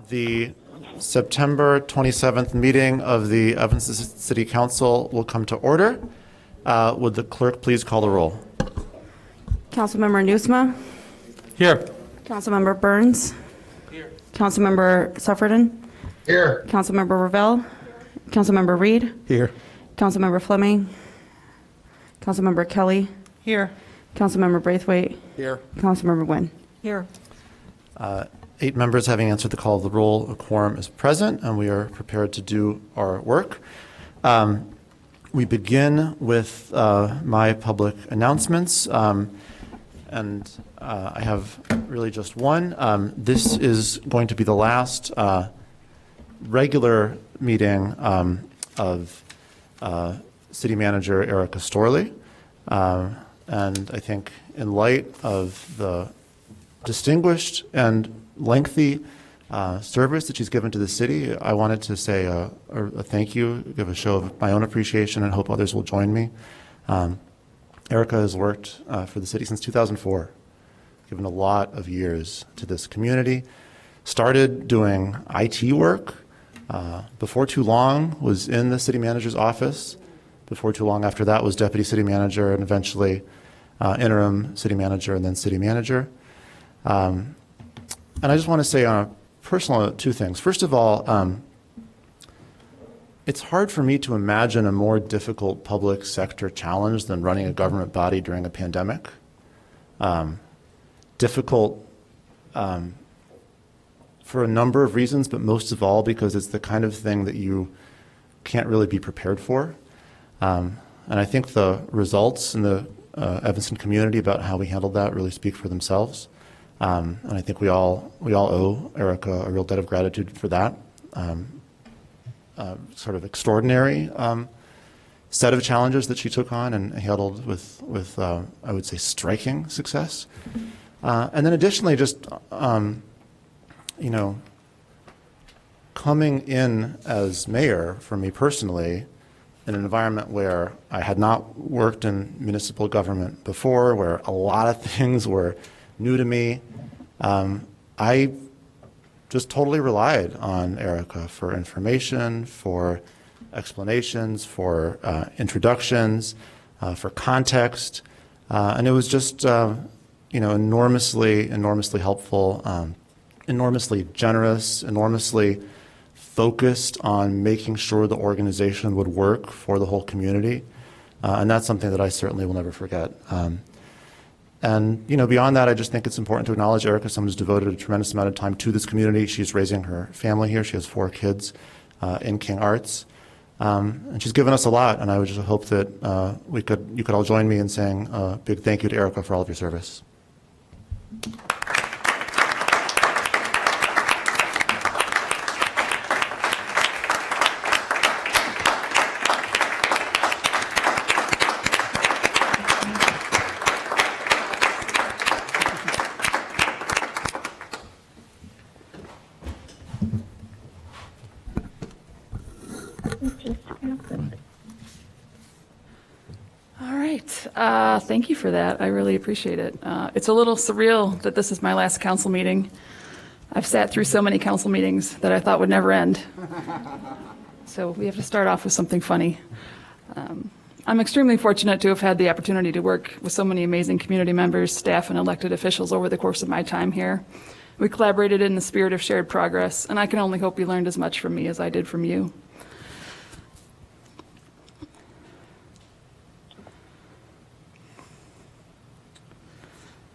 The September 27th meeting of the Evanston City Council will come to order. Would the clerk please call the roll? Councilmember Nusma? Here. Councilmember Burns? Here. Councilmember Suffredin? Here. Councilmember Ravel? Councilmember Reed? Here. Councilmember Fleming? Councilmember Kelly? Here. Councilmember Braithwaite? Here. Councilmember Wynn? Here. 8 members having answered the call of the roll, a quorum is present, and we are prepared to do our work. We begin with my public announcements, and I have really just one. This is going to be the last regular meeting of City Manager Erica Storley, and I think in light of the distinguished and lengthy service that she's given to the city, I wanted to say a thank you, give a show of my own appreciation, and hope others will join me. Erica has worked for the city since 2004, given a lot of years to this community. Started doing IT work. Before too long was in the city manager's office. Before too long after that was deputy city manager, and eventually interim city manager, and then city manager. And I just want to say on a personal 2 things. First of all, it's hard for me to imagine a more difficult public sector challenge than running a government body during a pandemic. Difficult for a number of reasons, but most of all because it's the kind of thing that you can't really be prepared for. And I think the results in the Evanston community about how we handled that really speak for themselves. And I think we all owe Erica a real debt of gratitude for that sort of extraordinary set of challenges that she took on and handled with I would say striking success. And then additionally, just coming in as mayor for me personally in an environment where I had not worked in municipal government before, where a lot of things were new to me. I just totally relied on Erica for information, for explanations, for introductions, for context, and it was just enormously helpful, enormously generous, enormously focused on making sure the organization would work for the whole community, and that's something that I certainly will never forget. And beyond that, I just think it's important to acknowledge Erica, someone who's devoted a tremendous amount of time to this community. She's raising her family here. She has 4 kids in King Arts, and she's given us a lot. And I would just hope that you could all join me in saying a big thank you to Erica for all of your service. Thank you for that. I really appreciate it. It's a little surreal that this is my last council meeting. I've sat through so many council meetings that I thought would never end. So we have to start off with something funny. I'm extremely fortunate to have had the opportunity to work with so many amazing community members, staff, and elected officials over the course of my time here. We collaborated in the spirit of shared progress, and I can only hope you learned as much from me as I did from you.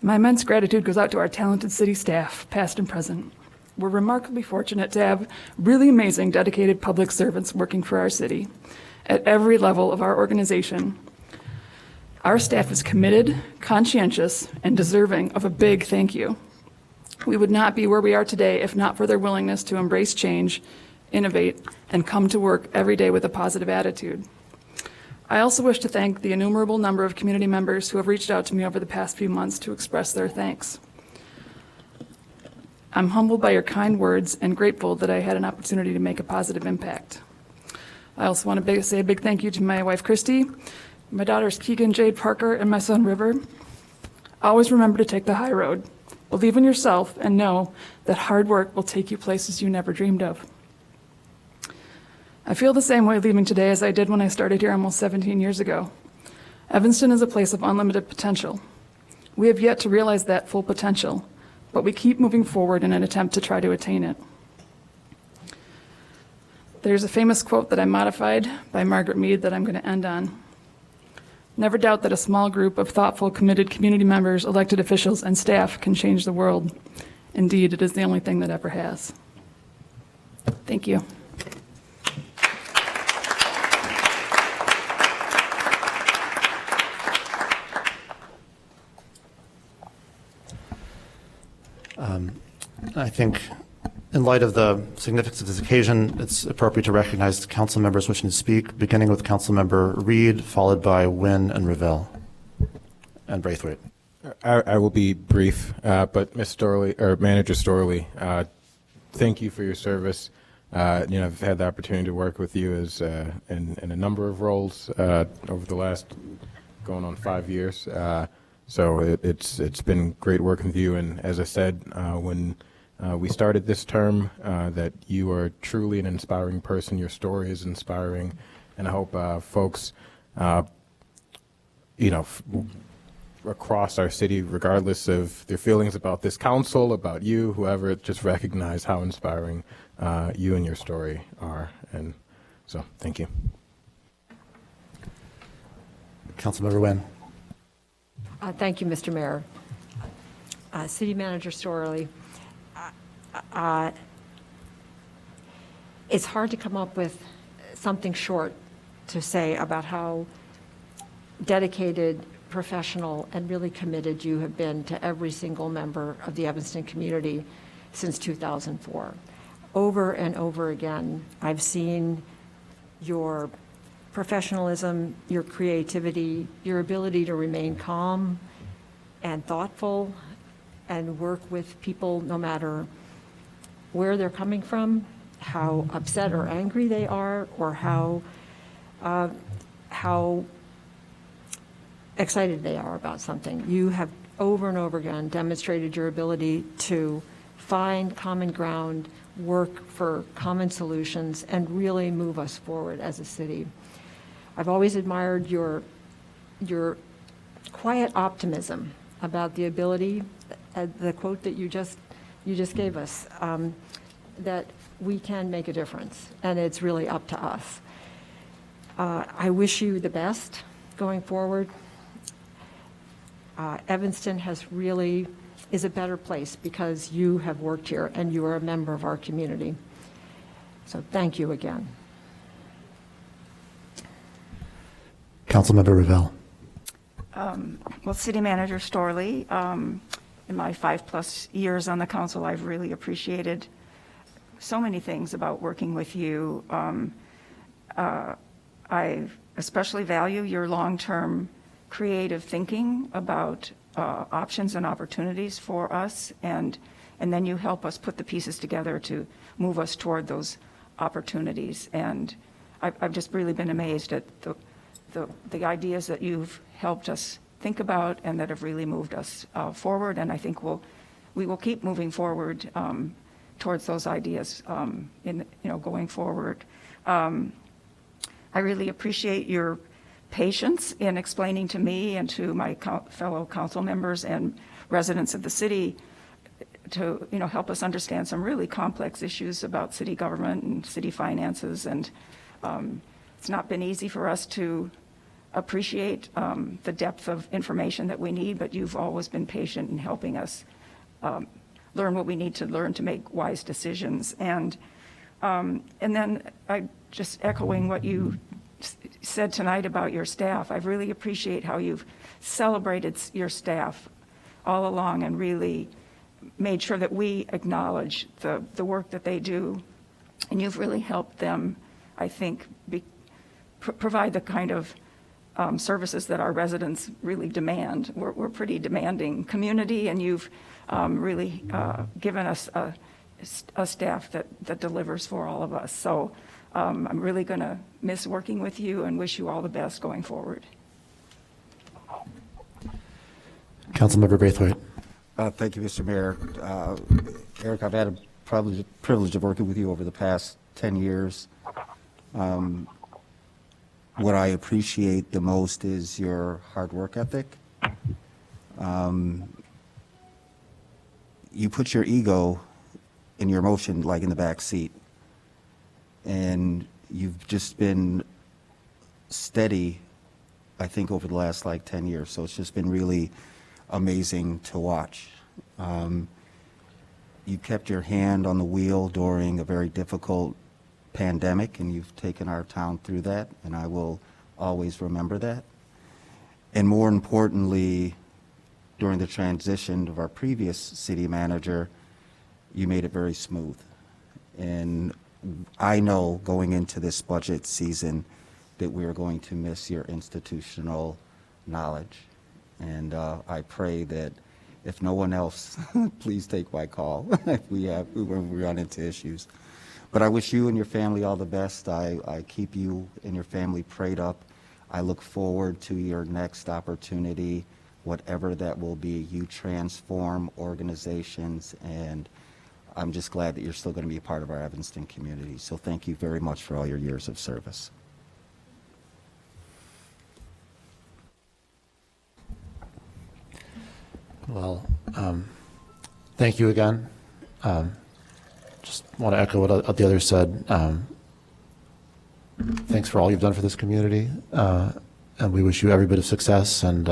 My immense gratitude goes out to our talented city staff, past and present. We're remarkably fortunate to have really amazing, dedicated public servants working for our city at every level of our organization. Our staff is committed, conscientious, and deserving of a big thank you. We would not be where we are today if not for their willingness to embrace change, innovate, and come to work every day with a positive attitude. I also wish to thank the innumerable number of community members who have reached out to me over the past few months to express their thanks. I'm humbled by your kind words and grateful that I had an opportunity to make a positive impact. I also want to say a big thank you to my wife, Christy, my daughters, Keegan, Jade, Parker, and my son, River. Always remember to take the high road. Believe in yourself and know that hard work will take you places you never dreamed of. I feel the same way leaving today as I did when I started here almost 17 years ago. Evanston is a place of unlimited potential. We have yet to realize that full potential, but we keep moving forward in an attempt to try to attain it. There's a famous quote that I modified by Margaret Mead that I'm going to end on. Never doubt that a small group of thoughtful, committed community members, elected officials, and staff can change the world. Indeed, it is the only thing that ever has. Thank you. I think in light of the significance of this occasion, it's appropriate to recognize council members wishing to speak, beginning with Councilmember Reed, followed by Wynn and Revelle and Braithwaite. I will be brief, but Ms. Storley, or Manager Storley, thank you for your service. I've had the opportunity to work with you as in a number of roles over the last going on 5 years. So it's been great working with you. And as I said, when we started this term, that you are truly an inspiring person. Your story is inspiring, and I hope folks, across our city, regardless of their feelings about this council, about you, whoever, just recognize how inspiring you and your story are. And so, thank you. Councilmember Wynn. Thank you, Mr. Mayor. City Manager Storley, it's hard to come up with something short to say about how dedicated, professional, and really committed you have been to every single member of the Evanston community since 2004. Over and over again, I've seen your professionalism, your creativity, your ability to remain calm and thoughtful and work with people no matter where they're coming from, how upset or angry they are, or how excited they are about something. You have over and over again demonstrated your ability to find common ground, work for common solutions, and really move us forward as a city. I've always admired your quiet optimism about the ability, the quote that you just gave us, that we can make a difference, and it's really up to us. I wish you the best going forward. Evanston is a better place because you have worked here and you are a member of our community. So thank you again. Councilmember Revelle. Well, City Manager Storley, in my 5+ years on the council, I've really appreciated so many things about working with you. I especially value your long-term creative thinking about options and opportunities for us, and then you help us put the pieces together to move us toward those opportunities. And I've just really been amazed at the ideas that you've helped us think about and that have really moved us forward. And I think we will keep moving forward towards those ideas going forward. I really appreciate your patience in explaining to me and to my fellow council members and residents of the city to help us understand some really complex issues about city government and city finances. And it's not been easy for us to appreciate the depth of information that we need, but you've always been patient in helping us learn what we need to learn to make wise decisions. And then I just echoing what you said tonight about your staff, I really appreciate how you've celebrated your staff all along and really made sure that we acknowledge the work that they do. And you've really helped them, I think, provide the kind of services that our residents really demand. We're a pretty demanding community, and you've really given us a staff that delivers for all of us. So I'm really going to miss working with you and wish you all the best going forward. Councilmember Braithwaite. Thank you, Mr. Mayor. Eric, I've had a privilege of working with you over the past 10 years. What I appreciate the most is your hard work ethic. You put your ego and your emotion like in the back seat, and you've just been steady, I think, over the last like 10 years. So it's just been really amazing to watch. You kept your hand on the wheel during a very difficult pandemic, and you've taken our town through that, and I will always remember that. And more importantly, during the transition of our previous city manager, you made it very smooth. And I know going into this budget season that we are going to miss your institutional knowledge. And I pray that if no one else, please take my call when we run into issues. But I wish you and your family all the best. I keep you and your family prayed up. I look forward to your next opportunity, whatever that will be. You transform organizations, and I'm just glad that you're still going to be a part of our Evanston community. So thank you very much for all your years of service. Well, thank you again. Just want to echo what the others said. Thanks for all you've done for this community, and we wish you every bit of success. And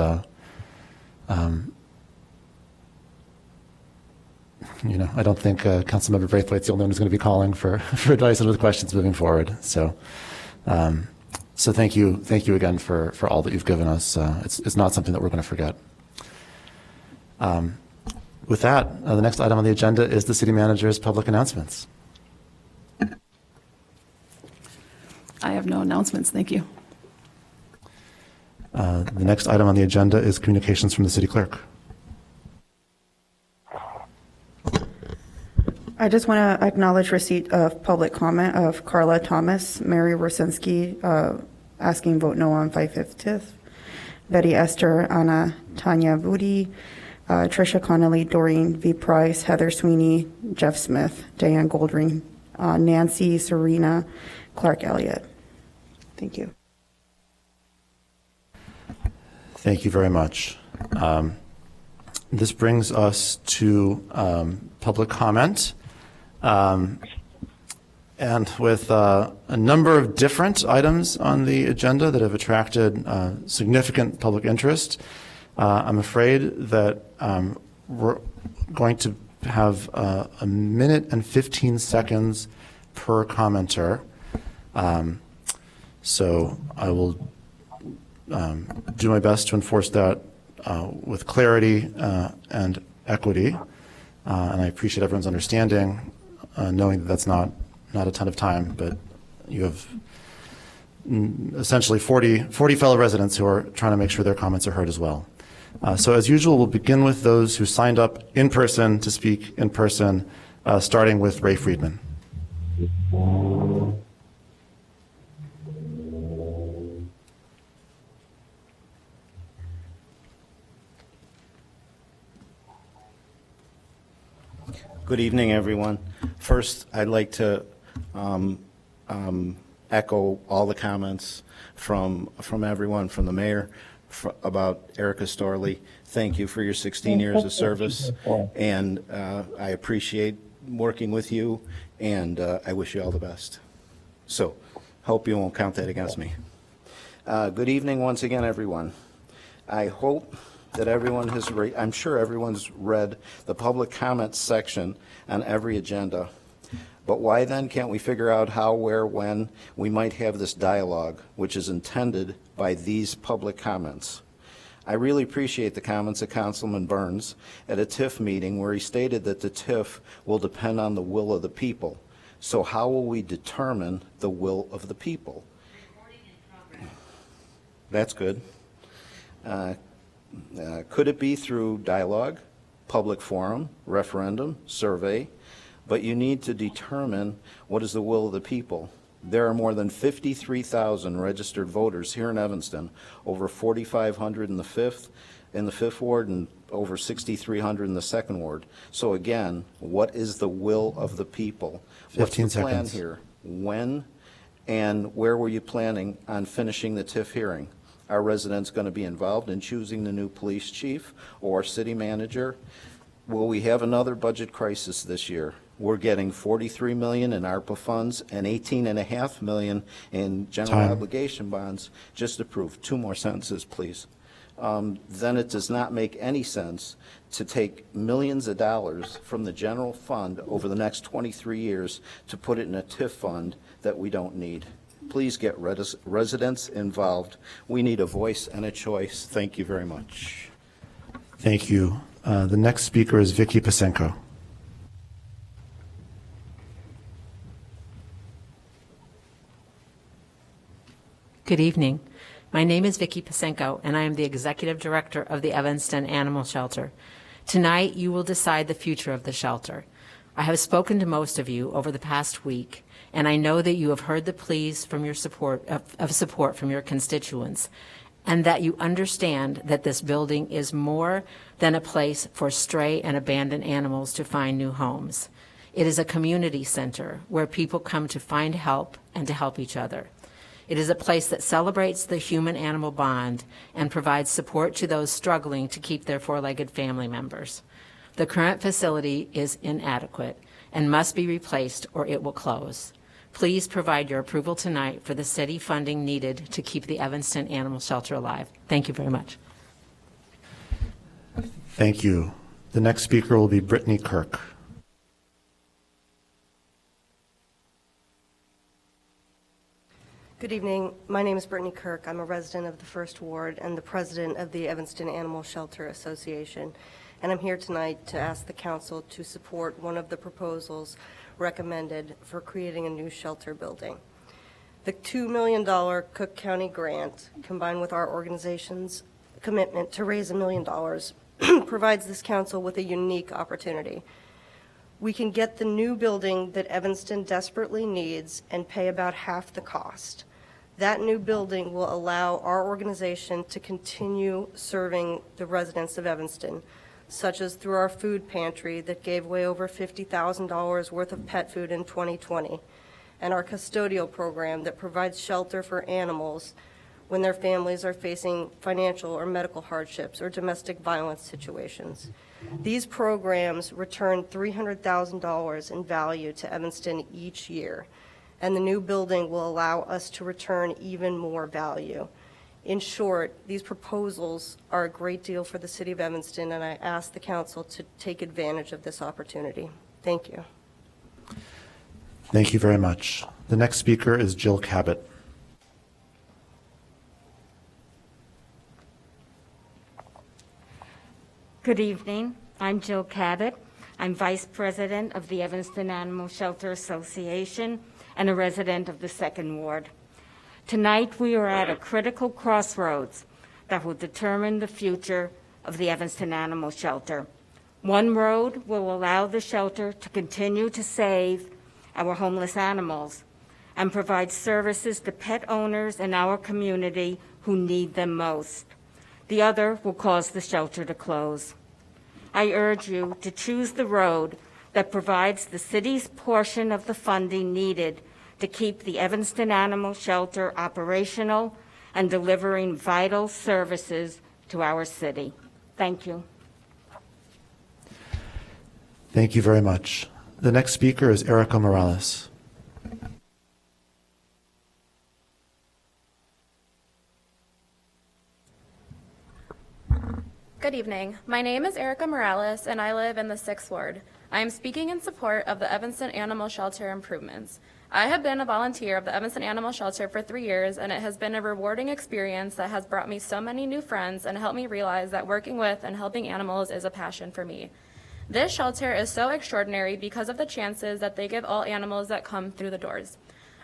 you know, I don't think Councilmember Braithwaite's the only one who's going to be calling for advice and with questions moving forward. So, so thank you again for all that you've given us. It's not something that we're going to forget. With that, the next item on the agenda is the city manager's public announcements. I have no announcements, thank you. The next item on the agenda is communications from the city clerk. I just want to acknowledge receipt of public comment of Carla Thomas, Mary Rosinski, asking vote no on 5/5, Betty Esther, Anna Tanya Vudi, Tricia Connolly, Doreen V. Price, Heather Sweeney, Jeff Smith, Diane Goldring, Nancy, Serena, Clark Elliott. Thank you. Thank you very much. This brings us to public comment. And with a number of different items on the agenda that have attracted significant public interest, I'm afraid that we're going to have a minute and 15 seconds per commenter. So I will do my best to enforce that with clarity and equity. And I appreciate everyone's understanding, knowing that that's not a ton of time, but you have essentially 40 fellow residents who are trying to make sure their comments are heard as well. So as usual, we'll begin with those who signed up in person to speak in person, starting with Ray Friedman. Good evening, everyone. First, I'd like to echo all the comments from everyone, from the mayor, about Erica Storley. Thank you for your 16 years of service, and I appreciate working with you, and I wish you all the best. So, hope you won't count that against me. Good evening once again, everyone. I hope that everyone has I'm sure everyone's read the public comments section on every agenda. But why then can't we figure out how, where, when we might have this dialogue, which is intended by these public comments? I really appreciate the comments of Councilman Burns at a TIF meeting where he stated that the TIF will depend on the will of the people. So how will we determine the will of the people? That's good. Could it be through dialogue, public forum, referendum, survey? But you need to determine what is the will of the people. There are more than 53,000 registered voters here in Evanston, over 4,500 in the 5th ward, and over 6,300 in the 2nd ward. So again, what is the will of the people? What's 15 the plan seconds. here? When and where were you planning on finishing the TIF hearing? Are residents going to be involved in choosing the new police chief or city manager? Will we have another budget crisis this year? We're getting $43 million in ARPA funds and $18.5 million in general Time. obligation bonds just approved. 2 more sentences, please. Then it does not make any sense to take millions of dollars from the general fund over the next 23 years to put it in a TIF fund that we don't need. Please get residents involved. We need a voice and a choice. Thank you very much. Thank you. The next speaker is Vicky Pasenko. Good evening. My name is Vicky Pasenko, and I am the Executive Director of the Evanston Animal Shelter. Tonight, you will decide the future of the shelter. I have spoken to most of you over the past week, and I know that you have heard the pleas from your support from your constituents, and that you understand that this building is more than a place for stray and abandoned animals to find new homes. It is a community center where people come to find help and to help each other. It is a place that celebrates the human-animal bond and provides support to those struggling to keep their four-legged family members. The current facility is inadequate and must be replaced or it will close. Please provide your approval tonight for the city funding needed to keep the Evanston Animal Shelter alive. Thank you very much. Thank you. The next speaker will be Brittany Kirk. Good evening. My name is Brittany Kirk. I'm a resident of the 1st Ward and the president of the Evanston Animal Shelter Association. And I'm here tonight to ask the council to support one of the proposals recommended for creating a new shelter building. The $2 million Cook County grant, combined with our organization's commitment to raise $1 million, provides this council with a unique opportunity. We can get the new building that Evanston desperately needs and pay about half the cost. That new building will allow our organization to continue serving the residents of Evanston, such as through our food pantry that gave away over $50,000 worth of pet food in 2020, and our custodial program that provides shelter for animals when their families are facing financial or medical hardships or domestic violence situations. These programs return $300,000 in value to Evanston each year, and the new building will allow us to return even more value. In short, these proposals are a great deal for the city of Evanston, and I ask the council to take advantage of this opportunity. Thank you. Thank you very much. The next speaker is Jill Cabot. Good evening. I'm Jill Cabot. I'm Vice President of the Evanston Animal Shelter Association and a resident of the 2nd Ward. Tonight, we are at a critical crossroads that will determine the future of the Evanston Animal Shelter. One road will allow the shelter to continue to save our homeless animals and provide services to pet owners in our community who need them most. The other will cause the shelter to close. I urge you to choose the road that provides the city's portion of the funding needed to keep the Evanston Animal Shelter operational and delivering vital services to our city. Thank you. Thank you very much. The next speaker is Erica Morales. Good evening. My name is Erica Morales, and I live in the 6th Ward. I am speaking in support of the Evanston Animal Shelter improvements. I have been a volunteer of the Evanston Animal Shelter for 3 years, and it has been a rewarding experience that has brought me so many new friends and helped me realize that working with and helping animals is a passion for me. This shelter is so extraordinary because of the chances that they give all animals that come through the doors.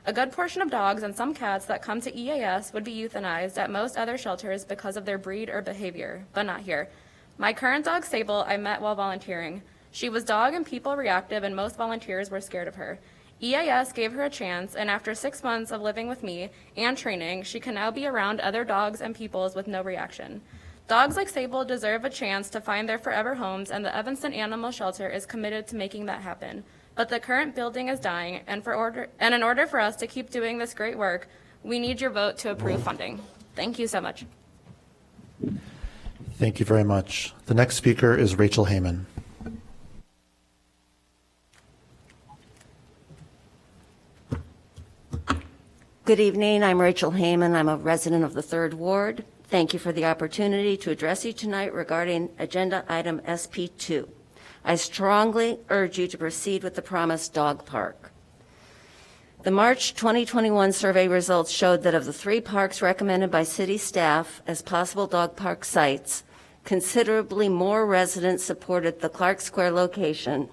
A good portion of dogs and some cats that come to EAS would be euthanized at most other shelters because of their breed or behavior, but not here. My current dog, Sable, I met while volunteering. She was dog and people reactive, and most volunteers were scared of her. EAS gave her a chance, and after 6 months of living with me and training, she can now be around other dogs and peoples with no reaction. Dogs like Sable deserve a chance to find their forever homes, and the Evanston Animal Shelter is committed to making that happen. But the current building is dying, and in order for us to keep doing this great work, we need your vote to approve funding. Thank you so much. Thank you very much. The next speaker is Rachel Heyman. Good evening. I'm Rachel Heyman. I'm a resident of the 3rd Ward. Thank you for the opportunity to address you tonight regarding Agenda Item SP2. I strongly urge you to proceed with the promised dog park. The March 2021 survey results showed that of the 3 parks recommended by city staff as possible dog park sites, considerably more residents supported the Clark Square location.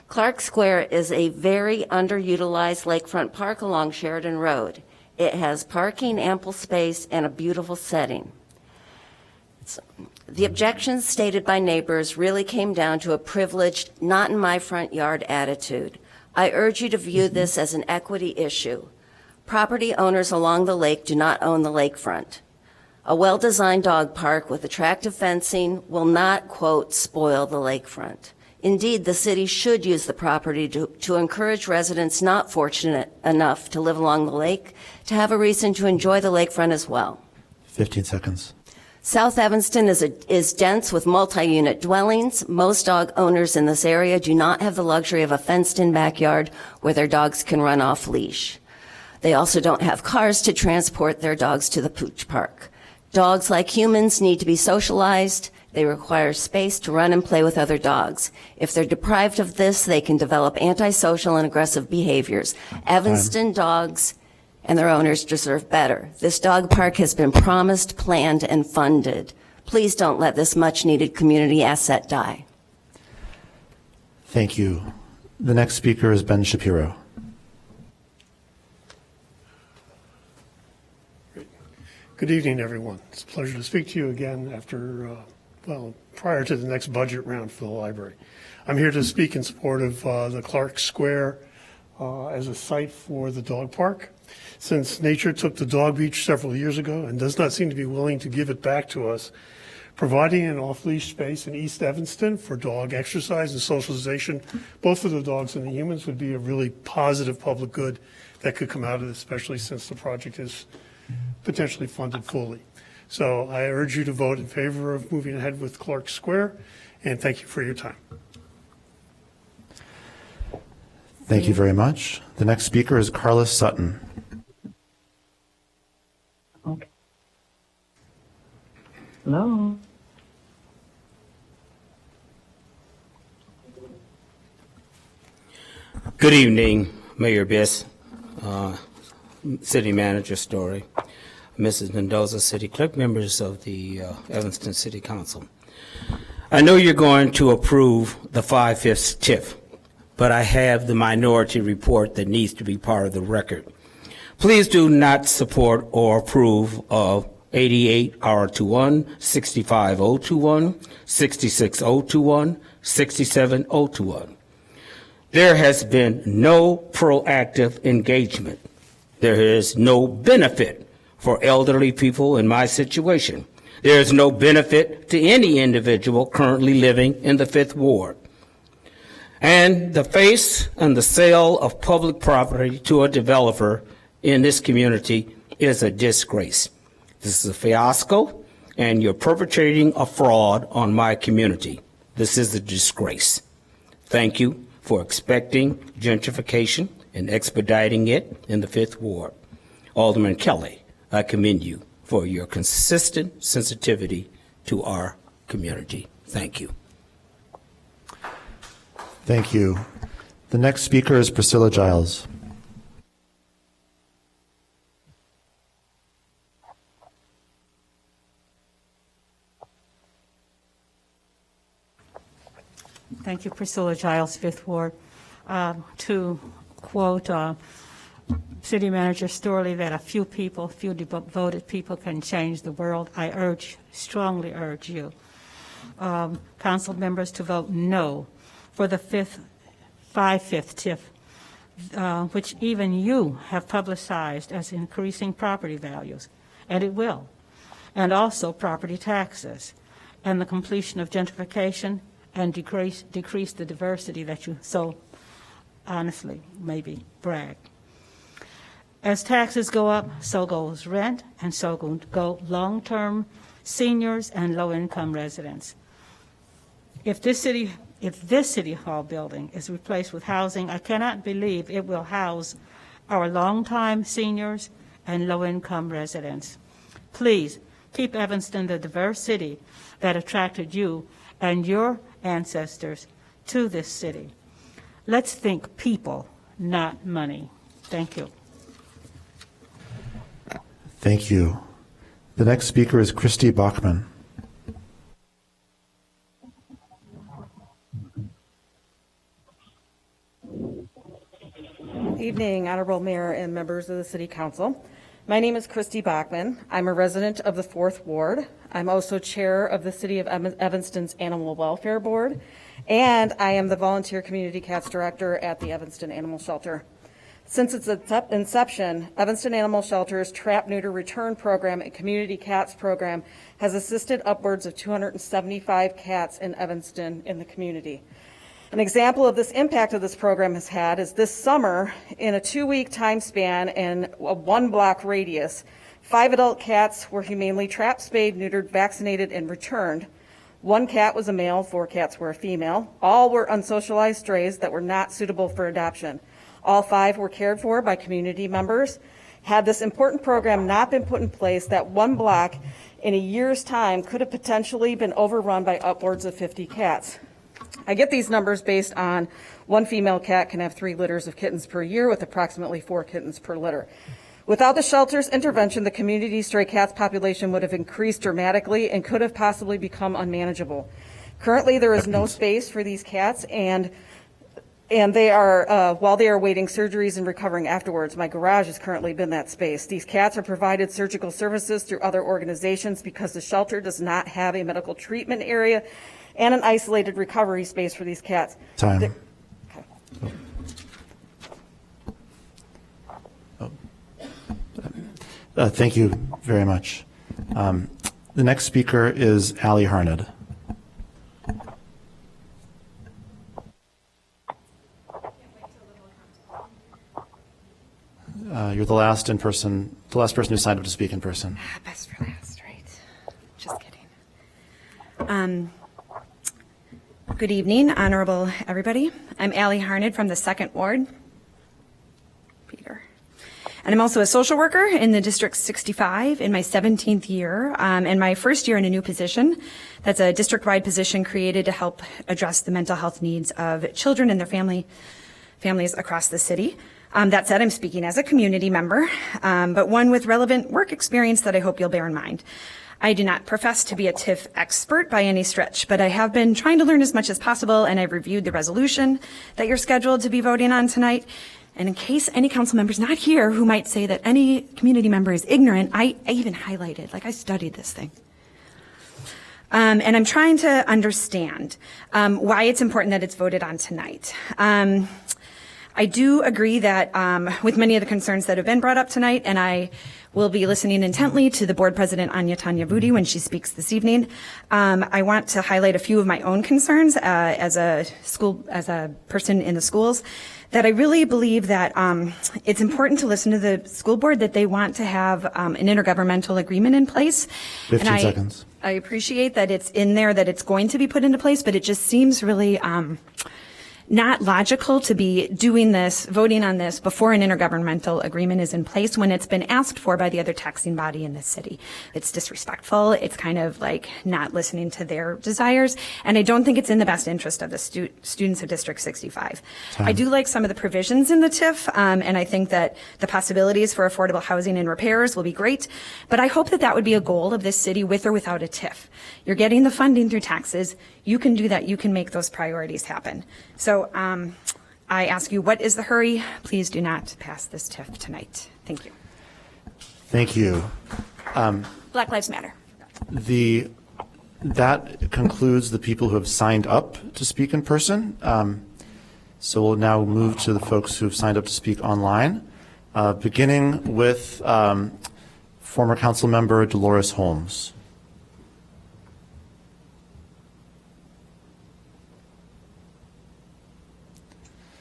Clark Square is a very underutilized lakefront park along Sheridan Road. It has parking, ample space, and a beautiful setting. The objections stated by neighbors really came down to a privileged, not in my front yard attitude. I urge you to view this as an equity issue. Property owners along the lake do not own the lakefront. A well-designed dog park with attractive fencing will not, quote, spoil the lakefront. Indeed, the city should use the property to encourage residents not fortunate enough to live along the lake to have a reason to enjoy the lakefront as well. 15 seconds. South Evanston is dense with multi-unit dwellings. Most dog owners in this area do not have the luxury of a fenced-in backyard where their dogs can run off leash. They also don't have cars to transport their dogs to the pooch park. Dogs, like humans, need to be socialized. They require space to run and play with other dogs. If they're deprived of this, they can develop antisocial and aggressive behaviors. Evanston dogs and their owners deserve better. This dog park has been promised, planned, and funded. Please don't let this much-needed community asset die. Thank you. The next speaker is Ben Shapiro. Good evening, everyone. It's a pleasure to speak to you again after, prior to the next budget round for the library. I'm here to speak in support of the Clark Square as a site for the dog park. Since nature took the dog beach several years ago and does not seem to be willing to give it back to us, providing an off-leash space in East Evanston for dog exercise and socialization, both for the dogs and the humans, would be a really positive public good that could come out of this, especially since the project is potentially funded fully. So I urge you to vote in favor of moving ahead with Clark Square, and thank you for your time. Thank you very much. The next speaker is Carla Sutton. Okay. Hello. Good evening, Mayor Biss, City Manager Story, Mrs. Mendoza, City Clerk, members of the Evanston City Council. I know you're going to approve the 5/5 TIF, but I have the minority report that needs to be part of the record. Please do not support or approve of 88 R21, 65 021, 66 021, 67 021. There has been no proactive engagement. There is no benefit for elderly people in my situation. There is no benefit to any individual currently living in the 5th Ward. And the face and the sale of public property to a developer in this community is a disgrace. This is a fiasco, and you're perpetrating a fraud on my community. This is a disgrace. Thank you for expecting gentrification and expediting it in the 5th Ward. Alderman Kelly, I commend you for your consistent sensitivity to our community. Thank you. Thank you. The next speaker is Priscilla Giles. Thank you, Priscilla Giles, 5th Ward. To quote City Manager Storley, that a few devoted people can change the world. I strongly urge you, council members, to vote no for the 5/5 TIF. which even you have publicized as increasing property values, and it will, and also property taxes, and the completion of gentrification, and decrease the diversity that you so honestly maybe brag. As taxes go up, so goes rent, and so go long-term seniors and low-income residents. If this City Hall building is replaced with housing, I cannot believe it will house our longtime seniors and low-income residents. Please keep Evanston the diverse city that attracted you and your ancestors to this city. Let's think people, not money. Thank you. Thank you. The next speaker is Christy Bachman. Evening, Honorable Mayor and members of the City Council. My name is Christy Bachman. I'm a resident of the 4th Ward. I'm also chair of the City of Evanston's Animal Welfare Board, and I am the Volunteer Community Cats Director at the Evanston Animal Shelter. Since its inception, Evanston Animal Shelter's Trap, Neuter, Return program and Community Cats program has assisted upwards of 275 cats in Evanston in the community. An example of this impact of this program has had is this summer, in a 2-week time span and a 1-block radius, 5 adult cats were humanely trapped, spayed, neutered, vaccinated, and returned. 1 cat was a male, 4 cats were a female. All were unsocialized strays that were not suitable for adoption. All 5 were cared for by community members. Had this important program not been put in place, that 1 block in a year's time could have potentially been overrun by upwards of 50 cats. I get these numbers based on 1 female cat can have 3 litters of kittens per year with approximately 4 kittens per litter. Without the shelter's intervention, the community stray cats population would have increased dramatically and could have possibly become unmanageable. Currently, there is no space for these cats, and they are, while they are awaiting surgeries and recovering afterwards, my garage has currently been that space. These cats are provided surgical services through other organizations because the shelter does not have a medical treatment area and an isolated recovery space for these cats. Time. Thank you very much. The next speaker is Allie Harned. You're the last person who signed up to speak in person. Best for last, right? Just kidding. Good evening, honorable everybody. I'm Allie Harned from the 2nd Ward. Peter. And I'm also a social worker in the District 65 in my 17th year, and my first year in a new position. That's a district-wide position created to help address the mental health needs of children and their families across the city. That said, I'm speaking as a community member, but one with relevant work experience that I hope you'll bear in mind. I do not profess to be a TIF expert by any stretch, but I have been trying to learn as much as possible, and I've reviewed the resolution that you're scheduled to be voting on tonight. And in case any council member's not here who might say that any community member is ignorant, I even highlighted, like I studied this thing. And I'm trying to understand why it's important that it's voted on tonight. I do agree that with many of the concerns that have been brought up tonight, and I will be listening intently to the board president, Tanya Vudi, when she speaks this evening. I want to highlight a few of my own concerns as a person in the schools, that I really believe that it's important to listen to the school board, that they want to have an intergovernmental agreement in place. 15 seconds. I appreciate that it's in there, that it's going to be put into place, but it just seems really not logical to be doing this, voting on this before an intergovernmental agreement is in place when it's been asked for by the other taxing body in this city. It's disrespectful. It's kind of like not listening to their desires. And I don't think it's in the best interest of the students of District 65. Time. I do like some of the provisions in the TIF, and I think that the possibilities for affordable housing and repairs will be great. But I hope that that would be a goal of this city with or without a TIF. You're getting the funding through taxes. You can do that. You can make those priorities happen. So I ask you, what is the hurry? Please do not pass this TIF tonight. Thank you. Thank you. Black Lives Matter. That concludes the people who have signed up to speak in person. So we'll now move to the folks who've signed up to speak online, beginning with former council member Dolores Holmes.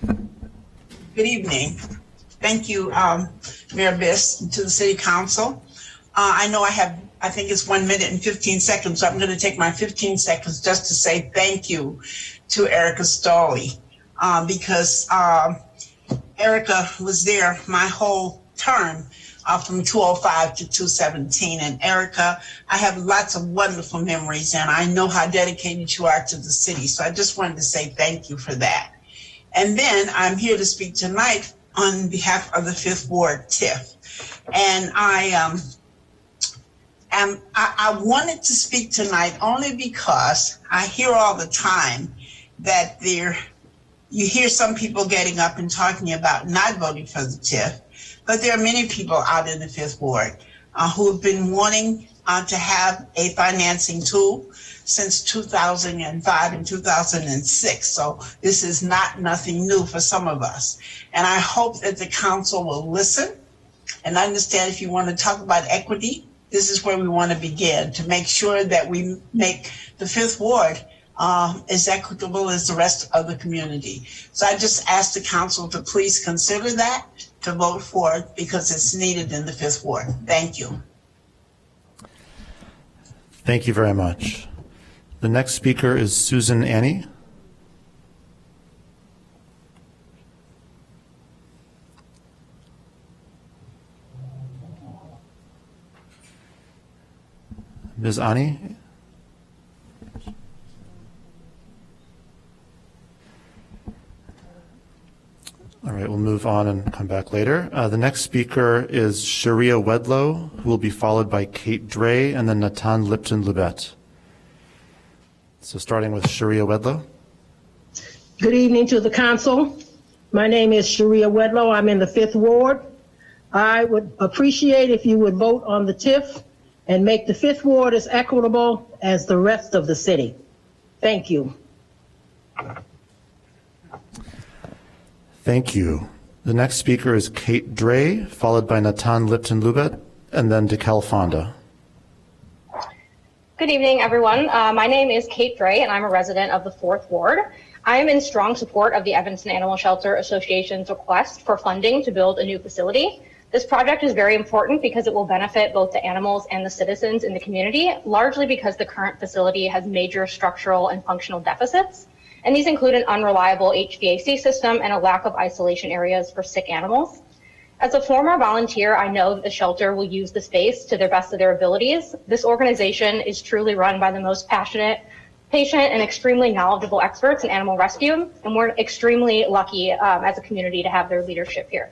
Good evening. Thank you, Mayor Biss, to the City Council. I know I think it's 1 minute and 15 seconds, so I'm going to take my 15 seconds just to say thank you to Erica Stawley, because Erica was there my whole term from 2005 to 2017. And Erica, I have lots of wonderful memories, and I know how dedicated you are to the city. So I just wanted to say thank you for that. And then I'm here to speak tonight on behalf of the 5th Ward TIF. And I wanted to speak tonight only because I hear all the time that you hear some people getting up and talking about not voting for the TIF, but there are many people out in the 5th Ward who have been wanting to have a financing tool since 2005 and 2006. So this is nothing new for some of us. And I hope that the council will listen and understand if you want to talk about equity, this is where we want to begin to make sure that we make the 5th Ward as equitable as the rest of the community. So I just ask the council to please consider that, to vote for it, because it's needed in the 5th Ward. Thank you. Thank you very much. The next speaker is Susan Annie. Ms. Annie? All right, we'll move on and come back later. The next speaker is Sharia Wedlow, who will be followed by Kate Dre and then Natan Lipton-Lubet. So starting with Sharia Wedlow. Good evening to the council. My name is Sharia Wedlow. I'm in the 5th Ward. I would appreciate if you would vote on the TIF and make the 5th Ward as equitable as the rest of the city. Thank you. Thank you. The next speaker is Kate Dre, followed by Natan Lipton-Lubet, and then DeKel Fonda. Good evening, everyone. My name is Kate Dre, and I'm a resident of the 4th Ward. I am in strong support of the Evanston Animal Shelter Association's request for funding to build a new facility. This project is very important because it will benefit both the animals and the citizens in the community, largely because the current facility has major structural and functional deficits. And these include an unreliable HVAC system and a lack of isolation areas for sick animals. As a former volunteer, I know that the shelter will use the space to the best of their abilities. This organization is truly run by the most passionate, patient, and extremely knowledgeable experts in animal rescue, and we're extremely lucky as a community to have their leadership here.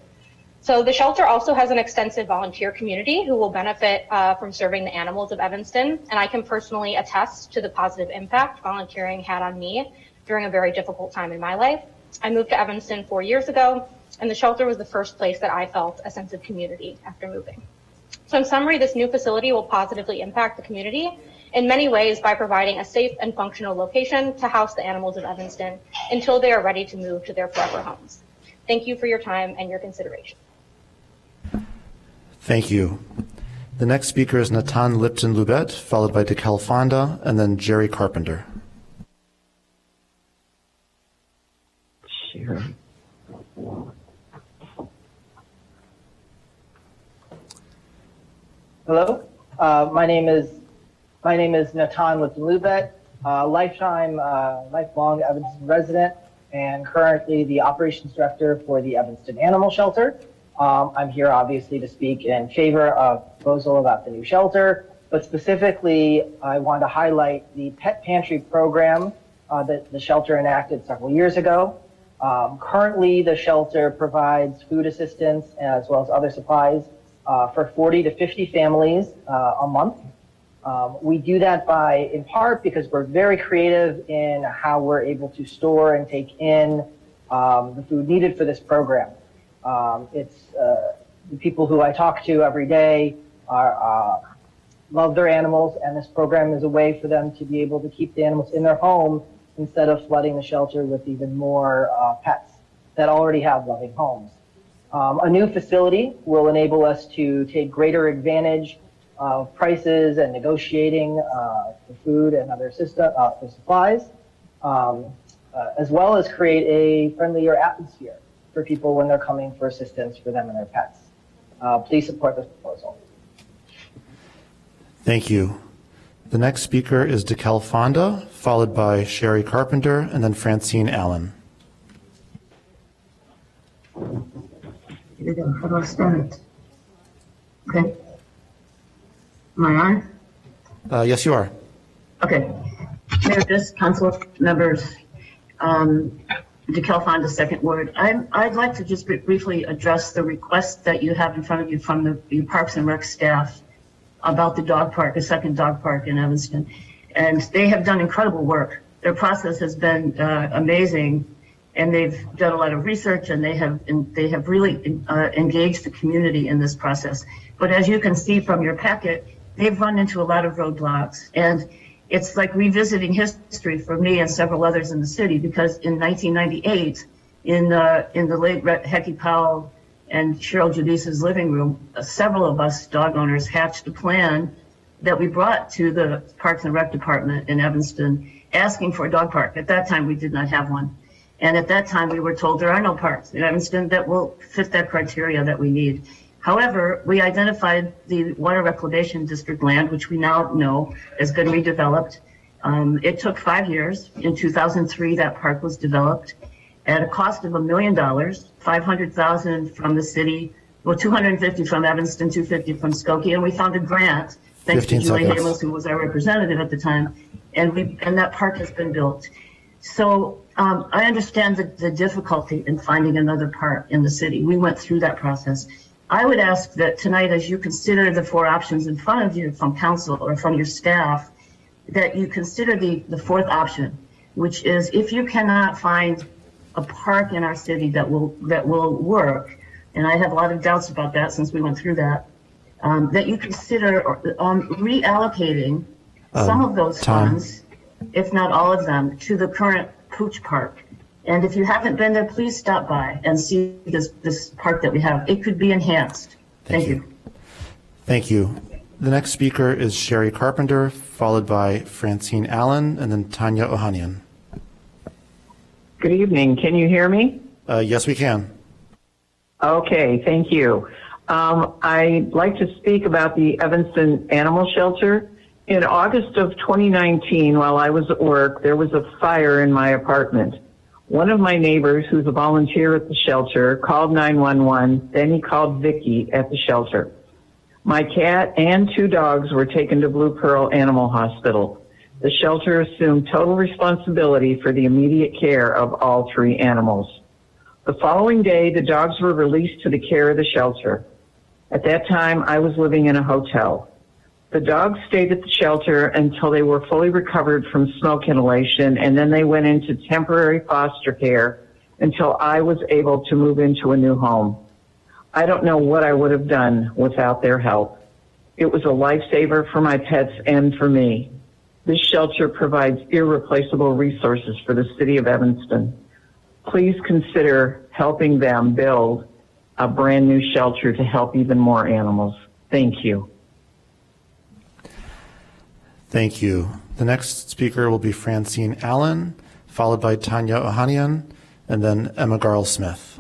So the shelter also has an extensive volunteer community who will benefit from serving the animals of Evanston, and I can personally attest to the positive impact volunteering had on me during a very difficult time in my life. I moved to Evanston 4 years ago, and the shelter was the first place that I felt a sense of community after moving. So in summary, this new facility will positively impact the community in many ways by providing a safe and functional location to house the animals of Evanston until they are ready to move to their forever homes. Thank you for your time and your consideration. Thank you. The next speaker is Natan Lipton-Lubet, followed by DeKel Fonda, and then Jerry Carpenter. Sure. Hello, my name is Natan Lipton-Lubet, lifelong Evanston resident, and currently the operations director for the Evanston Animal Shelter. I'm here obviously to speak in favor of the proposal about the new shelter, but specifically I want to highlight the pet pantry program that the shelter enacted several years ago. Currently, the shelter provides food assistance as well as other supplies for 40 to 50 families a month. We do that in part because we're very creative in how we're able to store and take in the food needed for this program. The people who I talk to every day love their animals, and this program is a way for them to be able to keep the animals in their home instead of flooding the shelter with even more pets. that already have loving homes. A new facility will enable us to take greater advantage of prices and negotiating for food and other for supplies, as well as create a friendlier atmosphere for people when they're coming for assistance for them and their pets. Please support this proposal. Thank you. The next speaker is DeKel Fonda, followed by Sherry Carpenter, and then Francine Allen. How do I start? Okay. Am I on? Yes, you are. Okay. Mayor, just council members, DeKel Fonda, Second Ward. I'd like to just briefly address the request that you have in front of you from the Parks and Rec staff about the dog park, a second dog park in Evanston. And they have done incredible work. Their process has been amazing, and they've done a lot of research, and they have really engaged the community in this process. But as you can see from your packet, they've run into a lot of roadblocks. And it's like revisiting history for me and several others in the city, because in 1998, in the late Hecky Powell and Cheryl Judice's living room, several of us dog owners hatched a plan that we brought to the Parks and Rec Department in Evanston, asking for a dog park. At that time, we did not have one. And at that time, we were told there are no parks in Evanston that will fit that criteria that we need. However, we identified the Water Reclamation District land, which we now know has been redeveloped. It took 5 years. In 2003, that park was developed at a cost of $1 million, $500,000 from the city, well, $250 from Evanston, $250 from Skokie, and we found a grant, thanks to Julie Hales, who was our representative at the time, and that park has been built. So I understand the difficulty in finding another park in the city. We went through that process. I would ask that tonight, as you consider the 4 options in front of you from council or from your staff, that you consider the fourth option, which is if you cannot find a park in our city that will work, and I have a lot of doubts about that since we went through that, that you consider reallocating some of those funds, if not all of them, to the current Pooch Park. And if you haven't been there, please stop by and see this park that we have. It could be enhanced. Thank you. Thank you. The next speaker is Sherry Carpenter, followed by Francine Allen, and then Tanya Ohanian. Good evening. Can you hear me? Yes, we can. Okay, thank you. I'd like to speak about the Evanston Animal Shelter. In August of 2019, while I was at work, there was a fire in my apartment. One of my neighbors, who's a volunteer at the shelter, called 911. Then he called Vicky at the shelter. My cat and 2 dogs were taken to Blue Pearl Animal Hospital. The shelter assumed total responsibility for the immediate care of all 3 animals. The following day, the dogs were released to the care of the shelter. At that time, I was living in a hotel. The dogs stayed at the shelter until they were fully recovered from smoke inhalation, and then they went into temporary foster care until I was able to move into a new home. I don't know what I would have done without their help. It was a lifesaver for my pets and for me. This shelter provides irreplaceable resources for the city of Evanston. Please consider helping them build a brand new shelter to help even more animals. Thank you. Thank you. The next speaker will be Francine Allen, followed by Tanya Ohanian, and then Emma Garl-Smith.